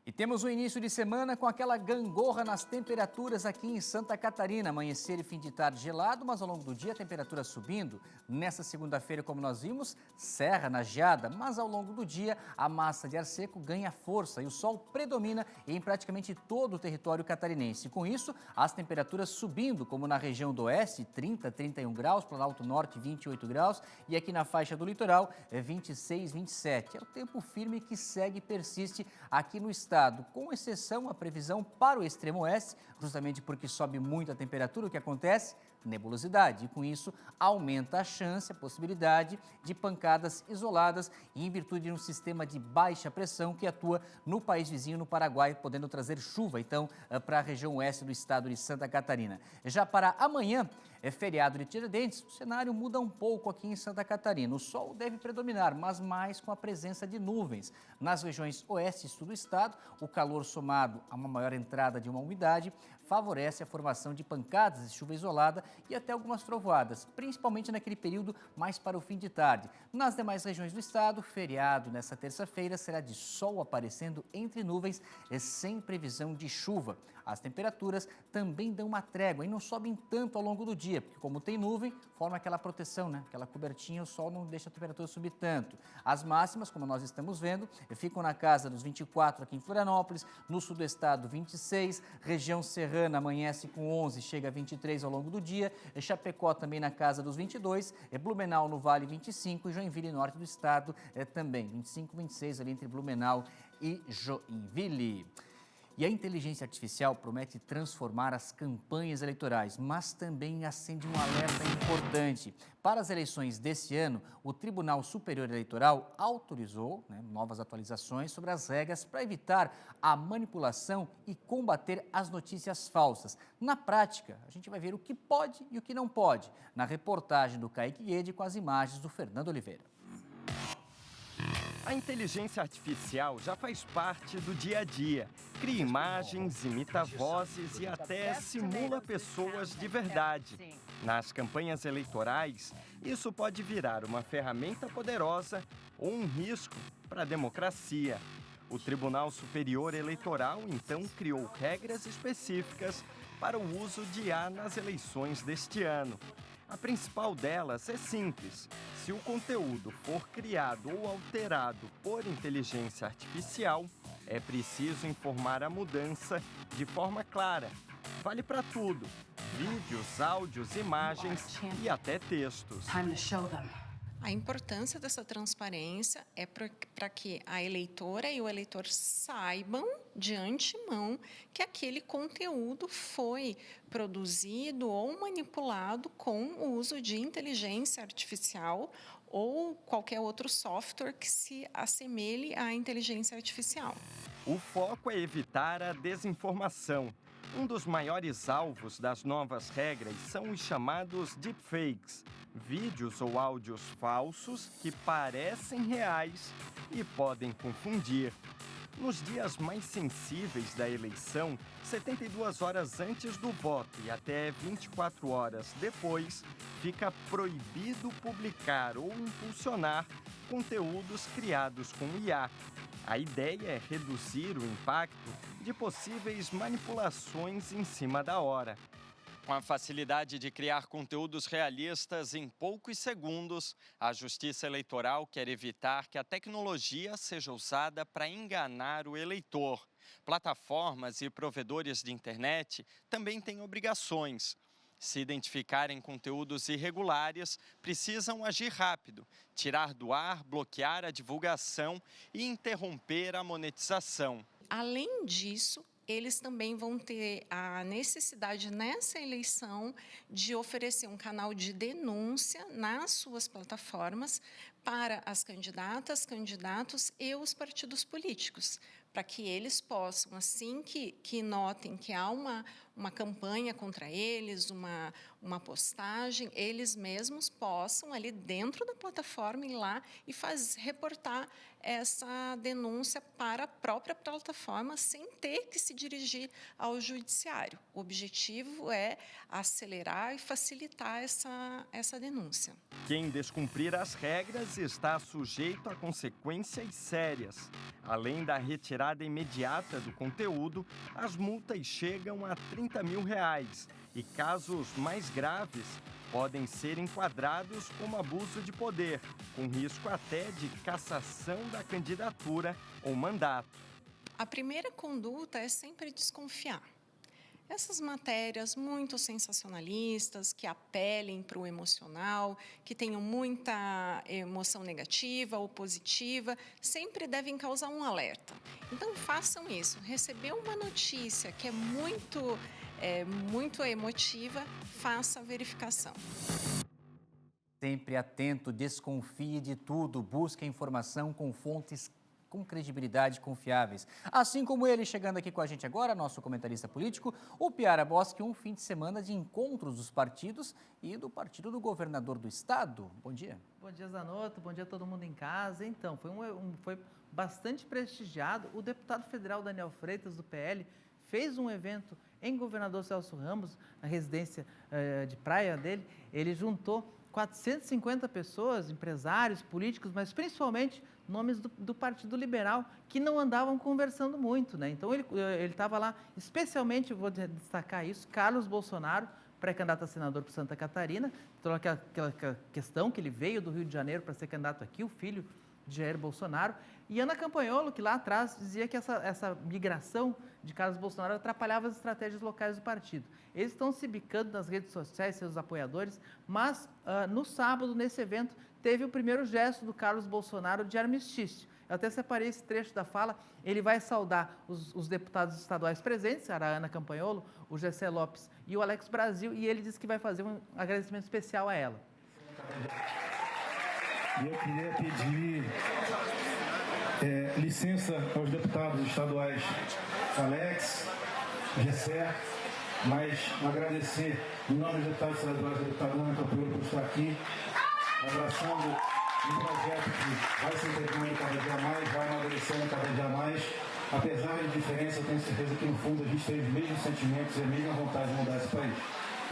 E temos o início de semana com aquela gangorra nas temperaturas aqui em Santa Catarina. Amanhecer e fim de tarde gelado, mas ao longo do dia a temperatura subindo. Nessa segunda-feira, como nós vimos, serra na geada, mas ao longo do dia a massa de ar seco ganha força e o sol predomina em praticamente todo o território catarinense. Com isso, as temperaturas subindo, como na região do oeste, 30, 31 graus, Planalto Norte, 28 graus e aqui na faixa do litoral, 26, 27. É o tempo firme que segue e persiste aqui no estado, com exceção a previsão para o extremo oeste, justamente porque sobe muito a temperatura, o que acontece? Nebulosidade, e com isso aumenta a chance, a possibilidade de pancadas isoladas e em virtude de um sistema de baixa pressão que atua no país vizinho, no Paraguai, podendo trazer chuva, então, para a região oeste do estado de Santa Catarina. Já para amanhã, é feriado de Tiradentes, o cenário muda um pouco aqui em Santa Catarina. O sol deve predominar, mas mais com a presença de nuvens. Nas regiões oeste e sul do estado, o calor somado a uma maior entrada de uma umidade favorece a formação de pancadas de chuva isolada e até algumas trovoadas, principalmente naquele período mais para o fim de tarde. Nas demais regiões do estado, feriado nessa terça-feira será de sol aparecendo entre nuvens e sem previsão de chuva. As temperaturas também dão uma trégua e não sobem tanto ao longo do dia, porque como tem nuvem, forma aquela proteção, né? Aquela cobertinha, o sol não deixa a temperatura subir tanto. As máximas, como nós estamos vendo, ficam na casa dos 24 aqui em Florianópolis, no sul do estado 26, região serrana amanhece com 11, chega a 23 ao longo do dia, Chapecó também na casa dos 22, Blumenau no Vale 25 e Joinville norte do estado também 25, 26 ali entre Blumenau e Joinville. E a inteligência artificial promete transformar as campanhas eleitorais, mas também acende um alerta importante. Para as eleições desse ano, o Tribunal Superior Eleitoral autorizou novas atualizações sobre as regras para evitar a manipulação e combater as notícias falsas. Na prática, a gente vai ver o que pode e o que não pode, na reportagem do Kaique Guede com as imagens do Fernando Oliveira. A inteligência artificial já faz parte do dia a dia. Cria imagens, imita vozes e até simula pessoas de verdade. Nas campanhas eleitorais, isso pode virar uma ferramenta poderosa ou um risco para a democracia. O Tribunal Superior Eleitoral, então, criou regras específicas para o uso de IA nas eleições deste ano. A principal delas é simples. Se o conteúdo for criado ou alterado por inteligência artificial, é preciso informar a mudança de forma clara. Vale para tudo: vídeos, áudios, imagens e até textos. A importância dessa transparência é para que a eleitora e o eleitor saibam de antemão que aquele conteúdo foi produzido ou manipulado com o uso de inteligência artificial ou qualquer outro software que se assemelhe à inteligência artificial. O foco é evitar a desinformação. Um dos maiores alvos das novas regras são os chamados deepfakes, vídeos ou áudios falsos que parecem reais e podem confundir. Nos dias mais sensíveis da eleição, 72 horas antes do voto e até 24 horas depois, fica proibido publicar ou impulsionar conteúdos criados com IA. A ideia é reduzir o impacto de possíveis manipulações em cima da hora. Com a facilidade de criar conteúdos realistas em poucos segundos, a Justiça Eleitoral quer evitar que a tecnologia seja usada para enganar o eleitor. Plataformas e provedores de internet também têm obrigações. Se identificarem conteúdos irregulares, precisam agir rápido, tirar do ar, bloquear a divulgação e interromper a monetização. Além disso, eles também vão ter a necessidade nessa eleição de oferecer um canal de denúncia nas suas plataformas para as candidatas, candidatos e os partidos políticos, para que eles possam, assim que notem que há uma campanha contra eles, uma postagem, eles mesmos possam, ali dentro da plataforma, ir lá e reportar essa denúncia para a própria plataforma sem ter que se dirigir ao judiciário. O objetivo é acelerar e facilitar essa denúncia. Quem descumprir as regras mas está sujeito a consequências sérias. Além da retirada imediata do conteúdo, as multas chegam a R$30 mil e casos mais graves podem ser enquadrados como abuso de poder, com risco até de cassação da candidatura ou mandato. A primeira conduta é sempre desconfiar. Essas matérias muito sensacionalistas, que apelem para o emocional, que tenham muita emoção negativa ou positiva, sempre devem causar um alerta. Então, façam isso. Receber uma notícia que é muito emotiva, faça a verificação. Sempre atento, desconfie de tudo, busque a informação com fontes com credibilidade confiáveis. Assim como ele chegando aqui com a gente agora, nosso comentarista político, o Piara Boschi, um fim de semana de encontros dos partidos e do partido do governador do estado. Bom dia. Bom dia, Zanotto. Bom dia a todo mundo em casa. Então, foi bastante prestigiado. O deputado federal Daniel Freitas, do PL, fez um evento em Governador Celso Ramos, na residência de praia dele. Ele juntou 450 pessoas, empresários, políticos, mas principalmente nomes do Partido Liberal, que não andavam conversando muito, né? Então, ele estava lá, especialmente, vou destacar isso, Carlos Bolsonaro, pré-candidato a senador por Santa Catarina, toda aquela questão que ele veio do Rio de Janeiro para ser candidato aqui, o filho de Jair Bolsonaro, e Ana Campanholo, que lá atrás dizia que essa migração de Carlos Bolsonaro atrapalhava as estratégias locais do partido. Eles estão se bicando nas redes sociais, seus apoiadores, mas no sábado, nesse evento, teve o primeiro gesto do Carlos Bolsonaro de armistício. Eu até separei esse trecho da fala. Ele vai saudar os deputados estaduais presentes, a Ana Campanholo, o Gessé Lopes e o Alex Brasil, e ele disse que vai fazer um agradecimento especial a ela. Eu queria pedir licença aos deputados estaduais Alex, Gessé, mas agradecer em nome dos deputados estaduais, a deputada Ana Campanholo, por estar aqui, abraçando um projeto que vai se integrando cada dia mais, vai amadurecendo cada dia mais. Apesar de diferença, eu tenho certeza que no fundo a gente tem os mesmos sentimentos e a mesma vontade de mudar esse país.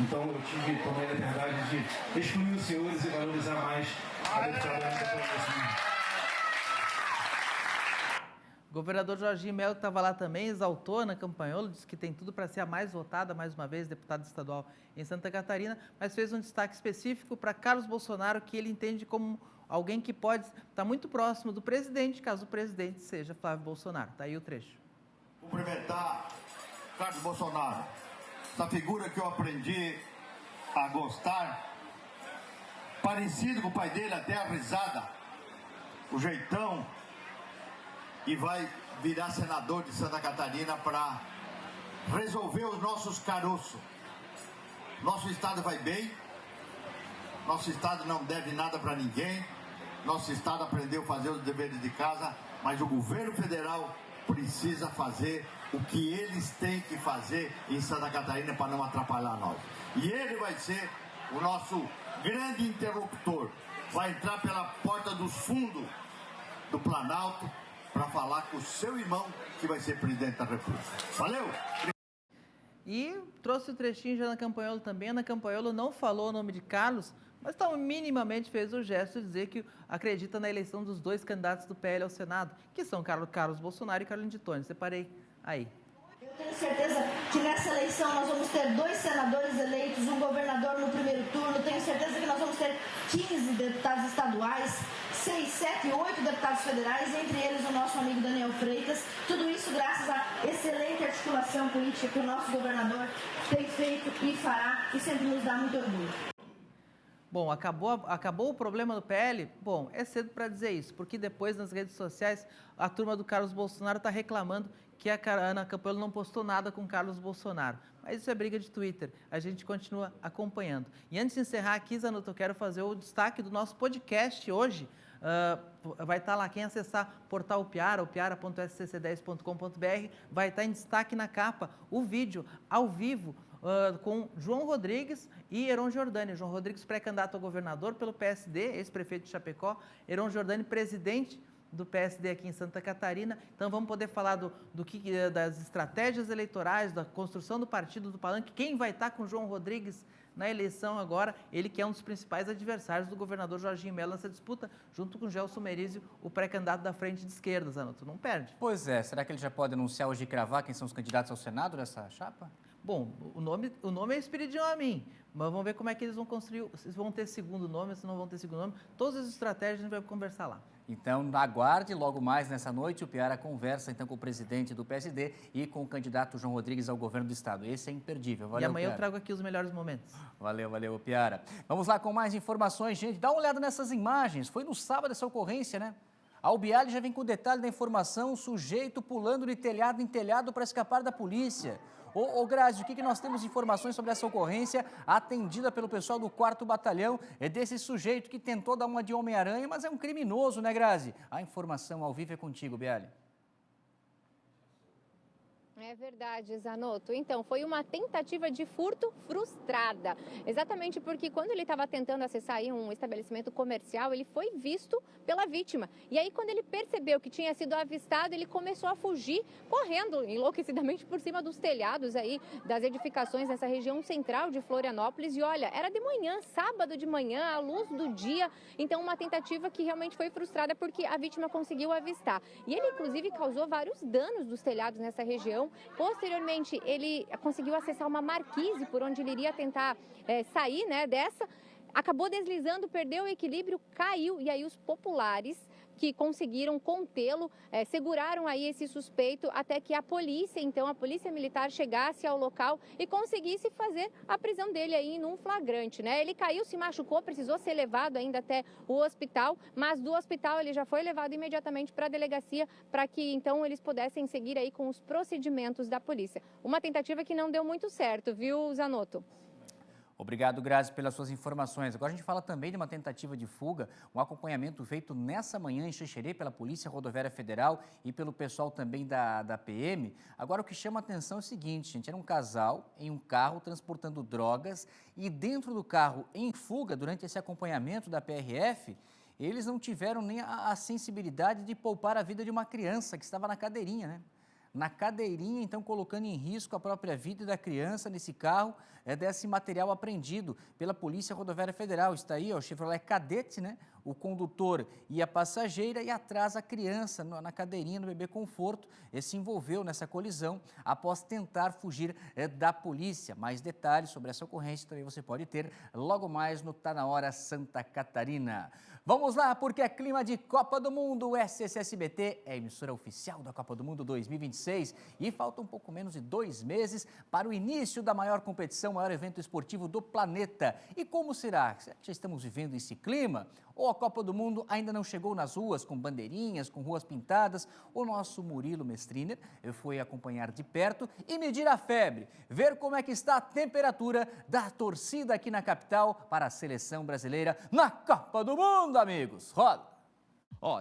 Então eu tomei a liberdade de excluir os senhores e valorizar mais a deputada Ana Campanholo. O governador Jorginho Melo estava lá também, exaltou Ana Campanholo, disse que tem tudo para ser a mais votada, mais uma vez, deputada estadual em Santa Catarina, mas fez um destaque específico para Carlos Bolsonaro, que ele entende como alguém que pode estar muito próximo do presidente, caso o presidente seja Flávio Bolsonaro. Está aí o trecho. Cumprimentar Carlos Bolsonaro, essa figura que eu aprendi a gostar, parecido com o pai dele, até a risada, o jeitão, e vai virar senador de Santa Catarina para resolver os nossos caroços. Nosso estado vai bem, nosso estado não deve nada para ninguém, nosso estado aprendeu a fazer os deveres de casa, mas o governo federal precisa fazer o que eles têm que fazer em Santa Catarina para não atrapalhar nós. E ele vai ser o nosso grande interlocutor, vai entrar pela porta dos fundos do Planalto, para falar com o seu irmão, que vai ser presidente da República. Valeu! E trouxe o trechinho de Ana Campanholo também. Ana Campanholo não falou o nome de Carlos, mas minimamente fez o gesto de dizer que acredita na eleição dos dois candidatos do PL ao Senado, que são Carlos Bolsonaro e Carolina de Tônia. Separei aí. Eu tenho certeza que nessa eleição nós vamos ter 2 senadores eleitos, um governador no primeiro turno. Tenho certeza que nós vamos ter 15 deputados estaduais, 6, 7, 8 deputados federais, entre eles o nosso amigo Daniel Freitas. Tudo isso graças à excelente articulação política que o nosso governador tem feito e fará, e sempre nos dá muito orgulho. Bom, acabou o problema do PL? Bom, é cedo para dizer isso, porque depois nas redes sociais a turma do Carlos Bolsonaro está reclamando que a Ana Campanholo não postou nada com Carlos Bolsonaro. Mas isso é briga de Twitter, a gente continua acompanhando. E antes de encerrar aqui, Zanotto, eu quero fazer o destaque do nosso podcast hoje. Vai estar lá, quem acessar o portal Piara, o piara.scc10.com.br, vai estar em destaque na capa o vídeo ao vivo com João Rodrigues e Heron Giordani. João Rodrigues, pré-candidato a governador pelo PSD, ex-prefeito de Chapecó, Heron Giordani, presidente do PSD aqui em Santa Catarina. Então vamos poder falar das estratégias eleitorais, da construção do partido do Palanque, quem vai estar com João Rodrigues na eleição agora, ele que é um dos principais adversários do governador Jorginho Mello nessa disputa, junto com Gelson Merizio, o pré-candidato da frente de esquerda, Zanotto. Não perde. Pois é, será que ele já pode anunciar hoje e cravar quem são os candidatos ao Senado nessa chapa? Bom, o nome é Espiridião a mim, mas vamos ver como é que eles vão construir, se vão ter segundo nome, se não vão ter segundo nome. Todas as estratégias a gente vai conversar lá. Então, aguarde, logo mais nessa noite, o Piara conversa então com o presidente do PSD e com o candidato João Rodrigues ao governo do estado. Esse é imperdível. Valeu, e amanhã Piara. Eu trago aqui os melhores momentos. Valeu, Piara. Vamos lá com mais informações, gente. Dá uma olhada nessas imagens. Foi no sábado essa ocorrência, né? A Albiali já vem com o detalhe da informação, o sujeito pulando de telhado em telhado para escapar da polícia. Ô Grazi, o que nós temos de informações sobre essa ocorrência atendida pelo pessoal do 4º Batalhão? É desse sujeito que tentou dar uma de Homem-Aranha, mas é um criminoso, né, Grazi? A informação ao vivo é contigo, Biali. É verdade, Zanotto. Então, foi uma tentativa de furto frustrada. Exatamente porque quando ele estava tentando acessar aí um estabelecimento comercial, ele foi visto pela vítima. E aí, quando ele percebeu que tinha sido avistado, ele começou a fugir, correndo enlouquecidamente por cima dos telhados aí das edificações nessa região central de Florianópolis. E olha, era de manhã, sábado de manhã, à luz do dia. Então, uma tentativa que realmente foi frustrada porque a vítima conseguiu avistar. E ele, inclusive, causou vários danos dos telhados nessa região. Posteriormente, ele conseguiu acessar uma marquise por onde ele iria tentar sair, né, dessa. Acabou deslizando, perdeu o equilíbrio, caiu e aí os populares que conseguiram contê-lo, seguraram aí esse suspeito até que a polícia militar chegasse ao local e conseguisse fazer a prisão dele aí num flagrante, né? Ele caiu, se machucou, precisou ser levado ainda até o hospital, mas do hospital ele já foi levado imediatamente para a delegacia para que então eles pudessem seguir aí com os procedimentos da polícia. Uma tentativa que não deu muito certo, viu, Zanotto? Obrigado, Grazi, pelas suas informações. Agora a gente fala também de uma tentativa de fuga, um acompanhamento feito nessa manhã em Xanxerê pela Polícia Rodoviária Federal e pelo pessoal também da PM. Agora o que chama a atenção é o seguinte, gente, era um casal em um carro transportando drogas e dentro do carro em fuga, durante esse acompanhamento da PRF, eles não tiveram nem a sensibilidade de poupar a vida de uma criança que estava na cadeirinha, né? Na cadeirinha, então colocando em risco a própria vida da criança nesse carro, desse material apreendido pela Polícia Rodoviária Federal. Está aí, ó, o Chevrolet Cadete, né? O condutor e a passageira e atrás a criança na cadeirinha do bebê conforto se envolveu nessa colisão após tentar fugir da polícia. Mais detalhes sobre essa ocorrência também você pode ter logo mais no Tá Na Hora Santa Catarina. Vamos lá, porque é clima de Copa do Mundo. O SCC-SBT é a emissora oficial da Copa do Mundo 2026 e falta um pouco menos de 2 meses para o início da maior competição, maior evento esportivo do planeta. E como será? Será que já estamos vivendo esse clima? Ou a Copa do Mundo ainda não chegou nas ruas com bandeirinhas, com ruas pintadas? O nosso Murilo Mestriner foi acompanhar de perto e medir a febre, ver como é que está a temperatura da torcida aqui na capital para a seleção brasileira na Copa do Mundo, amigos. Roda!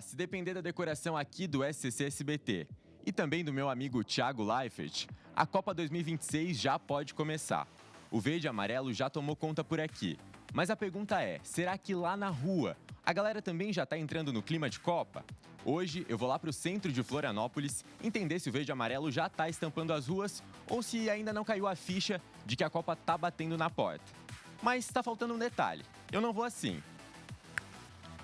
Se depender da decoração aqui do SCC-SBT e também do meu amigo Thiago Leifert, a Copa 2026 já pode começar. O verde e amarelo já tomou conta por aqui. Mas a pergunta é, será que lá na rua a galera também já está entrando no clima de Copa? Hoje eu vou lá para o centro de Florianópolis entender se o verde e amarelo já está estampando as ruas ou se ainda não caiu a ficha de que a Copa está batendo na porta. Mas está faltando um detalhe, eu não vou assim.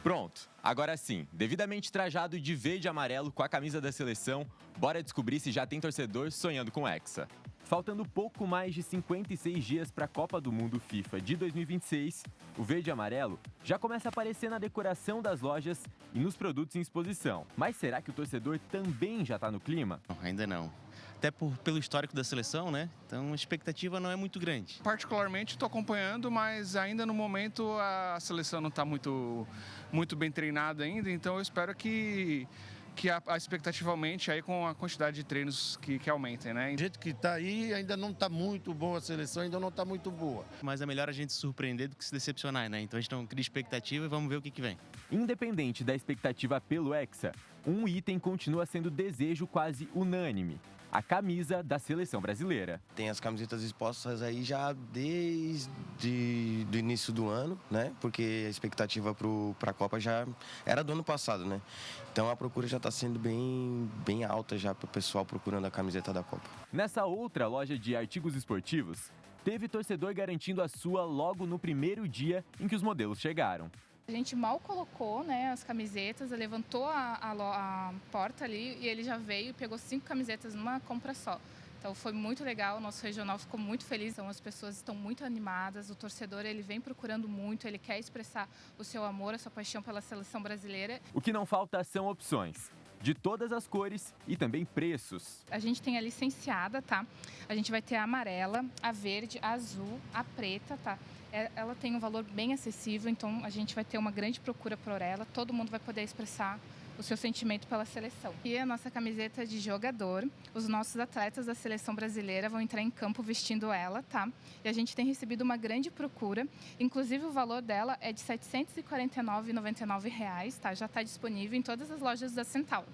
Pronto, agora sim, devidamente trajado de verde e amarelo com a camisa da seleção, bora descobrir se já tem torcedor sonhando com Hexa. Faltando pouco mais de 56 dias para a Copa do Mundo FIFA de 2026, o verde e amarelo já começa a aparecer na decoração das lojas e nos produtos em exposição. Mas será que o torcedor também já está no clima? Ainda não. Até pelo histórico da seleção, né? Então a expectativa não é muito grande. Particularmente estou acompanhando, mas ainda no momento a seleção não está muito bem treinada ainda, então eu espero que a expectativa aumente aí com a quantidade de treinos que aumentem, né? Do jeito que está aí, ainda não está muito boa a seleção, ainda não está muito boa. Mas é melhor a gente se surpreender do que se decepcionar, né? Então a gente não cria expectativa e vamos ver o que vem. Independente da expectativa pelo Hexa, um item continua sendo desejo quase unânime: a camisa da seleção brasileira. Tem as camisetas expostas aí já desde o início do ano, né? Porque a expectativa para a Copa já era do ano passado, né? Então a procura já está sendo bem alta já para o pessoal procurando a camiseta da Copa. Nessa outra loja de artigos esportivos, teve torcedor garantindo a sua logo no primeiro dia em que os modelos chegaram. A gente mal colocou, né, as camisetas, levantou a porta ali e ele já veio e pegou 5 camisetas numa compra só. Então foi muito legal, o nosso regional ficou muito feliz, então as pessoas estão muito animadas, o torcedor ele vem procurando muito, ele quer expressar o seu amor, a sua paixão pela seleção brasileira. O que não falta são opções, de todas as cores e também preços. A gente tem a licenciada, tá? A gente vai ter a amarela, a verde, a azul, a preta, tá? Ela tem um valor bem acessível, então a gente vai ter uma grande procura por ela, todo mundo vai poder expressar o seu sentimento pela seleção. E a nossa camiseta de jogador, os nossos atletas da seleção brasileira vão entrar em campo vestindo ela, tá? E a gente tem recebido uma grande procura, inclusive o valor dela é de R$ 749,99, tá? Já está disponível em todas as lojas da Centauro.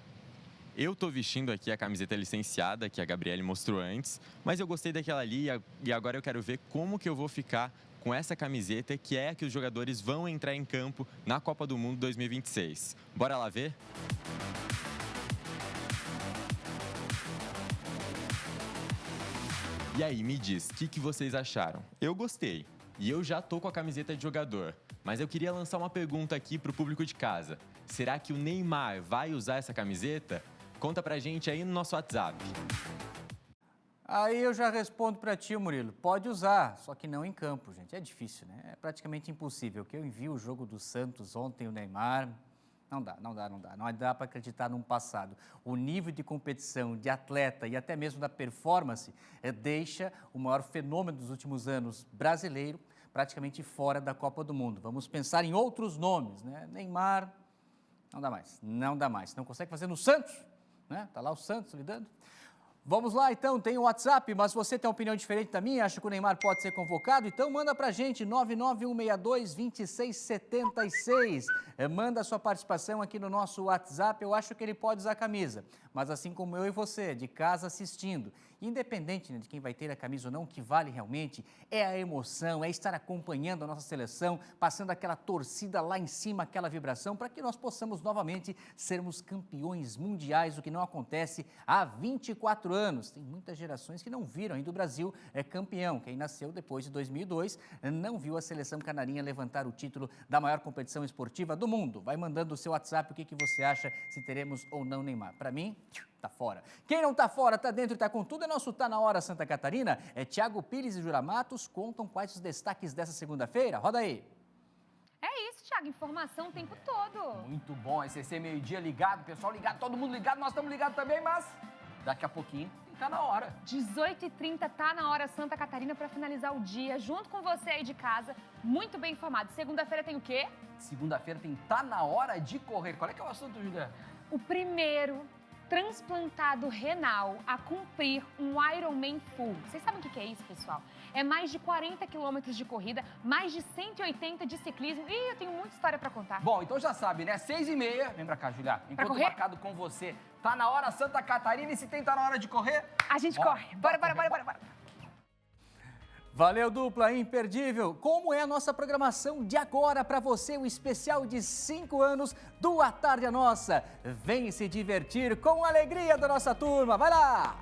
Eu tô vestindo aqui a camiseta licenciada que a Gabriele mostrou antes, mas eu gostei daquela ali e agora eu quero ver como que eu vou ficar com essa camiseta que é a que os jogadores vão entrar em campo na Copa do Mundo 2026. Bora lá ver? E aí, me diz, o que vocês acharam? Eu gostei. E eu já tô com a camiseta de jogador. Mas eu queria lançar uma pergunta aqui pro público de casa. Será que o Neymar vai usar essa camiseta? Conta pra gente aí no nosso WhatsApp. Aí eu já respondo para ti, Murilo. Pode usar, só que não em campo, gente. É difícil, né? É praticamente impossível. Que eu envio o jogo do Santos ontem, o Neymar... Não dá. Não dá para acreditar num passado. O nível de competição, de atleta e até mesmo da performance deixa o maior fenômeno dos últimos anos brasileiro praticamente fora da Copa do Mundo. Vamos pensar em outros nomes, né? Neymar, não dá mais. Não consegue fazer no Santos, né? Tá lá o Santos lidando. Vamos lá, então, tem o WhatsApp, mas você tem uma opinião diferente da minha, acha que o Neymar pode ser convocado? Então manda pra gente, 99162-2676. Manda a sua participação aqui no nosso WhatsApp, eu acho que ele pode usar a camisa. Mas assim como eu e você, de casa assistindo, independente, né, de quem vai ter a camisa ou não, o que vale realmente é a emoção, é estar acompanhando a nossa seleção, passando aquela torcida lá em cima, aquela vibração, para que nós possamos novamente sermos campeões mundiais, o que não acontece há 24 anos. Tem muitas gerações que não viram ainda o Brasil campeão. Quem nasceu depois de 2002 não viu a seleção canarinha levantar o título da maior competição esportiva do mundo. Vai mandando o seu WhatsApp o que você acha, se teremos ou não Neymar. Para mim, tá fora. Quem não tá fora, tá dentro e tá com tudo, é nosso Tá Na Hora Santa Catarina. Thiago Pires e Jura Matos contam quais os destaques dessa segunda-feira. Roda aí. É isso, Thiago, informação o tempo todo. Muito bom, SCC meio-dia ligado, pessoal ligado, todo mundo ligado, nós estamos ligados também, mas daqui a pouquinho tá na hora. 18h30, tá na hora Santa Catarina para finalizar o dia, junto com você aí de casa, muito bem informado. Segunda-feira tem o quê? Segunda-feira tem Tá Na Hora de Correr. Qual é que é o assunto, Julia? O primeiro transplantado renal a cumprir um Ironman full. Vocês sabem o que é isso, pessoal? É mais de 40 quilômetros de corrida, mais de 180 de ciclismo. E eu tenho muita história pra contar. Bom, então já sabe, né? 6h30. Vem pra cá, Julia. Enquanto marcado com você. Tá na hora Santa Catarina e se tem tá na hora de correr? A gente corre. Bora. Valeu, dupla imperdível. Como é a nossa programação de agora para você, o especial de 5 anos do A Tarde é Nossa. Vem se divertir com a alegria da nossa turma. Vai lá!